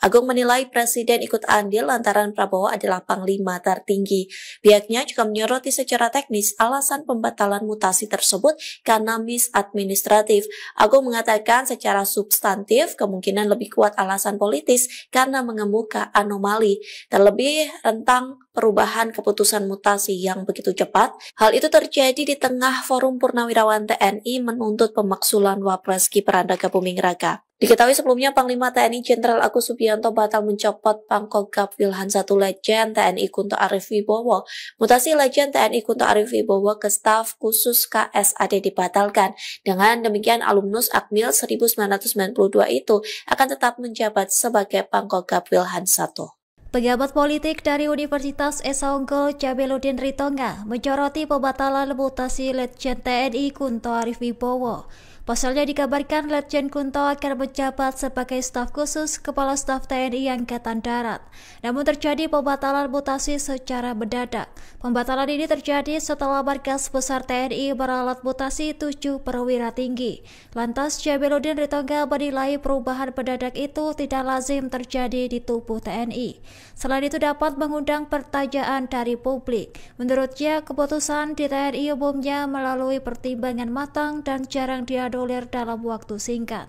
Agung menilai Presiden ikut andil lantaran Prabowo adalah Panglima tertinggi. Pihaknya juga menyoroti secara teknis alasan pembatalan mutasi tersebut karena misadministratif. Agung mengatakan secara substantif kemungkinan lebih kuat alasan politis karena mengemuka anomali, terlebih rentang perubahan keputusan mutasi yang begitu cepat. Hal itu terjadi di tengah Forum Purnawirawan TNI menuntut pemaksulan Wapres Gibran Rakebuming Raka. Diketahui sebelumnya Panglima TNI Jenderal Agus Subianto batal mencopot Pangkogap Wilhan I Letjen TNI Kunto Arif Wibowo. Mutasi Letjen TNI Kunto Arif Wibowo ke staf khusus KSAD dibatalkan. Dengan demikian alumnus Akmil 1992 itu akan tetap menjabat sebagai Pangkogap Wilhan I. Pengamat politik dari Universitas Esa Unggul Jabeludin Ritonga menyoroti pembatalan mutasi Letjen TNI Kunto Arif Wibowo. Pasalnya dikabarkan Letjen Kunto akan menjabat sebagai staf khusus Kepala Staf TNI Angkatan Darat. Namun terjadi pembatalan mutasi secara mendadak. Pembatalan ini terjadi setelah Markas Besar TNI meralat mutasi 7 perwira tinggi. Lantas Jabeludin Ritonga menilai perubahan mendadak itu tidak lazim terjadi di tubuh TNI. Selain itu dapat mengundang pertanyaan dari publik. Menurutnya keputusan di TNI umumnya melalui pertimbangan matang dan jarang dianulir dalam waktu singkat.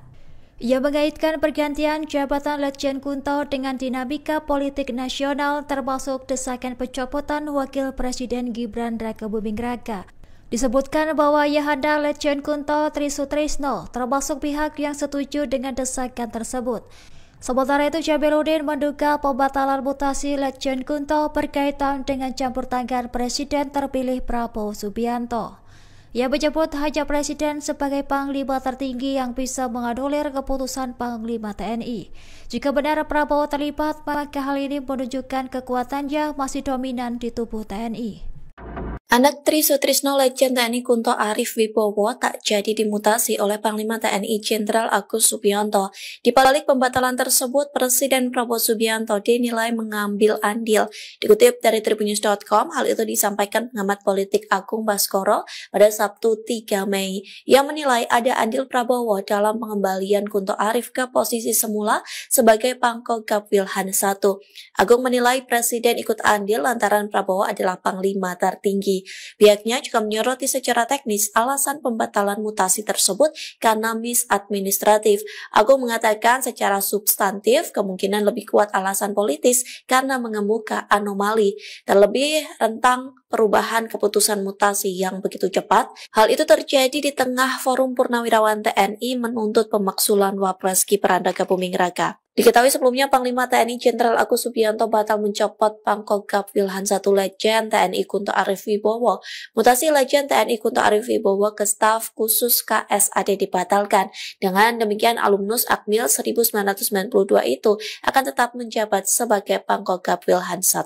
Ia mengaitkan pergantian jabatan Letjen Kunto dengan dinamika politik nasional termasuk desakan pencopotan Wakil Presiden Gibran Rakebuming Raka. Disebutkan bahwa Ayahanda Letjen Kunto Tri Sutrisno termasuk pihak yang setuju dengan desakan tersebut. Sementara itu Jabeludin menduga pembatalan mutasi Letjen Kunto berkaitan dengan campur tangan Presiden terpilih Prabowo Subianto. Ia menyebut hanya Presiden sebagai Panglima tertinggi yang bisa menganulir keputusan Panglima TNI. Jika benar Prabowo terlibat, maka hal ini menunjukkan kekuatannya masih dominan di tubuh TNI. Anak Tri Sutrisno Letjen TNI Kunto Arif Wibowo tak jadi dimutasi oleh Panglima TNI Jenderal Agus Subianto. Di balik pembatalan tersebut, Presiden Prabowo Subianto dinilai mengambil andil. Dikutip dari Tribunnews.com, hal itu disampaikan pengamat politik Agung Baskoro pada Sabtu 3 Mei. Ia menilai ada andil Prabowo dalam pengembalian Kunto Arif ke posisi semula sebagai Pangkogap Wilhan I. Agung menilai Presiden ikut andil lantaran Prabowo adalah Panglima tertinggi. Pihaknya juga menyoroti secara teknis alasan pembatalan mutasi tersebut karena misadministratif. Agung mengatakan secara substantif kemungkinan lebih kuat alasan politis karena mengemuka anomali, terlebih rentang perubahan keputusan mutasi yang begitu cepat. Hal itu terjadi di tengah Forum Purnawirawan TNI menuntut pemaksulan Wapres Gibran Rakebuming Raka. Diketahui sebelumnya Panglima TNI Jenderal Agus Subianto batal mencopot Pangkogap Wilhan I Letjen TNI Kunto Arif Wibowo. Mutasi Letjen TNI Kunto Arif Wibowo ke staf khusus KSAD dibatalkan. Dengan demikian alumnus Akmil 1992 itu akan tetap menjabat sebagai Pangkogap Wilhan I.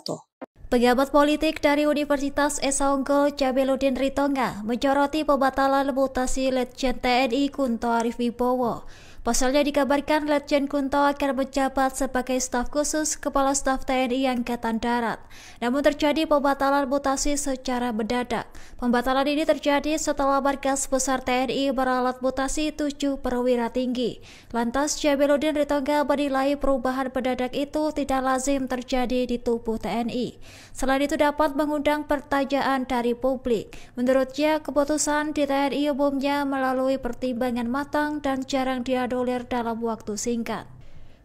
Pengamat politik dari Universitas Esa Unggul Jabeludin Ritonga menyoroti pembatalan mutasi Letjen TNI Kunto Arif Wibowo. Pasalnya dikabarkan Letjen Kunto akan menjabat sebagai staf khusus Kepala Staf TNI Angkatan Darat. Namun terjadi pembatalan mutasi secara mendadak. Pembatalan ini terjadi setelah Markas Besar TNI meralat mutasi 7 perwira tinggi. Lantas Jabeludin Ritonga menilai perubahan mendadak itu tidak lazim terjadi di tubuh TNI. Selain itu dapat mengundang pertanyaan dari publik. Menurutnya, keputusan di TNI umumnya melalui pertimbangan matang dan jarang dianulir dalam waktu singkat.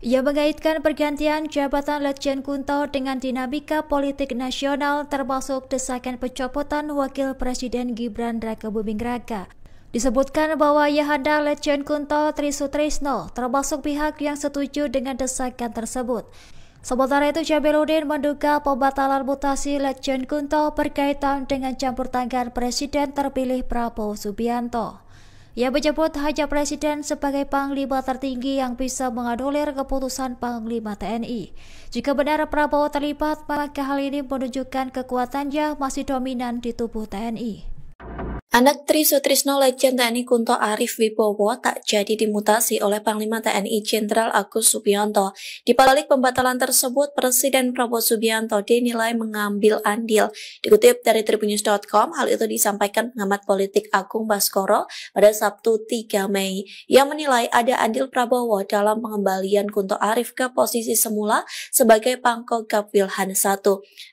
Ia mengaitkan pergantian jabatan Letjen Kunto dengan dinamika politik nasional termasuk desakan pencopotan Wakil Presiden Gibran Rakebuming Raka. Disebutkan bahwa Ayahanda Letjen Kunto Tri Sutrisno termasuk pihak yang setuju dengan desakan tersebut. Sementara itu, Jamiluddin menduga pembatalan mutasi Letjen Kunto berkaitan dengan campur tangan Presiden terpilih Prabowo Subianto. Ia menyebut hanya Presiden sebagai Panglima tertinggi yang bisa menganulir keputusan Panglima TNI. Jika benar Prabowo terlibat, maka hal ini menunjukkan kekuatannya masih dominan di tubuh TNI. Anak Tri Sutrisno Letjen TNI Kunto Arif Wibowo tak jadi dimutasi oleh Panglima TNI Jenderal Agus Subianto. Di balik pembatalan tersebut, Presiden Prabowo Subianto dinilai mengambil andil. Dikutip dari tribunnews.com, hal itu disampaikan pengamat politik Agung Baskoro pada Sabtu 3 Mei. Ia menilai ada andil Prabowo dalam pengembalian Kunto Arif ke posisi semula sebagai Pangkogap Wilhan I.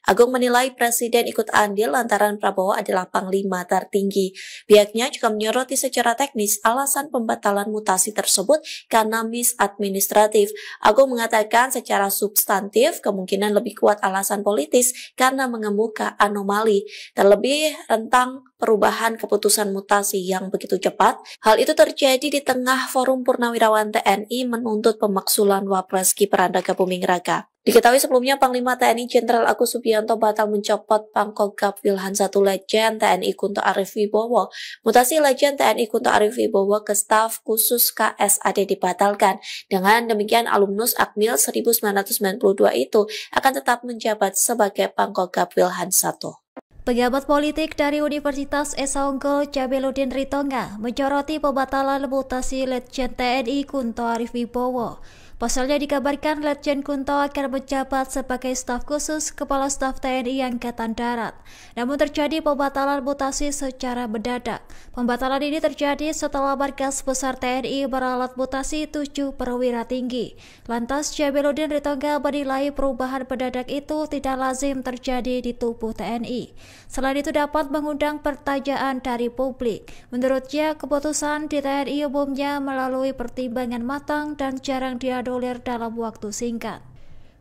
Agung menilai Presiden ikut andil lantaran Prabowo adalah Panglima tertinggi. Pihaknya juga menyoroti secara teknis alasan pembatalan mutasi tersebut karena misadministratif. Agung mengatakan secara substantif kemungkinan lebih kuat alasan politis karena mengemuka anomali, terlebih rentang perubahan keputusan mutasi yang begitu cepat. Hal itu terjadi di tengah Forum Purnawirawan TNI menuntut pemaksulan Wapres Gibran Rakebuming Raka. Diketahui sebelumnya Panglima TNI Jenderal Agus Subianto batal mencopot Pangkogap Wilhan I Letjen TNI Kunto Arif Wibowo. Mutasi Letjen TNI Kunto Arif Wibowo ke staf khusus KSAD dibatalkan. Dengan demikian alumnus Akmil 1992 itu akan tetap menjabat sebagai Pangkogap Wilhan I. Pengamat politik dari Universitas Esa Unggul Jamiluddin Ritonga menyoroti pembatalan mutasi Letjen TNI Kunto Arif Wibowo. Pasalnya dikabarkan Letjen Kunto akan menjabat sebagai staf khusus Kepala Staf TNI Angkatan Darat. Namun terjadi pembatalan mutasi secara mendadak. Pembatalan ini terjadi setelah Markas Besar TNI meralat mutasi 7 perwira tinggi. Lantas Jamiluddin Ritonga menilai perubahan mendadak itu tidak lazim terjadi di tubuh TNI. Selain itu dapat mengundang pertanyaan dari publik. Menurutnya, keputusan di TNI umumnya melalui pertimbangan matang dan jarang dianulir dalam waktu singkat.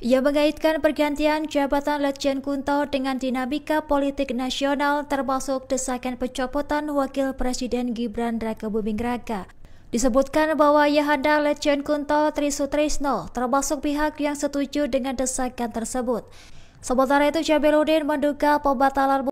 Ia mengaitkan pergantian jabatan Letjen Kunto dengan dinamika politik nasional termasuk desakan pencopotan Wakil Presiden Gibran Rakebuming Raka. Disebutkan bahwa Ayahanda Letjen Kunto Tri Sutrisno termasuk pihak yang setuju dengan desakan tersebut. Sementara itu, Jamiluddin menduga pembatalan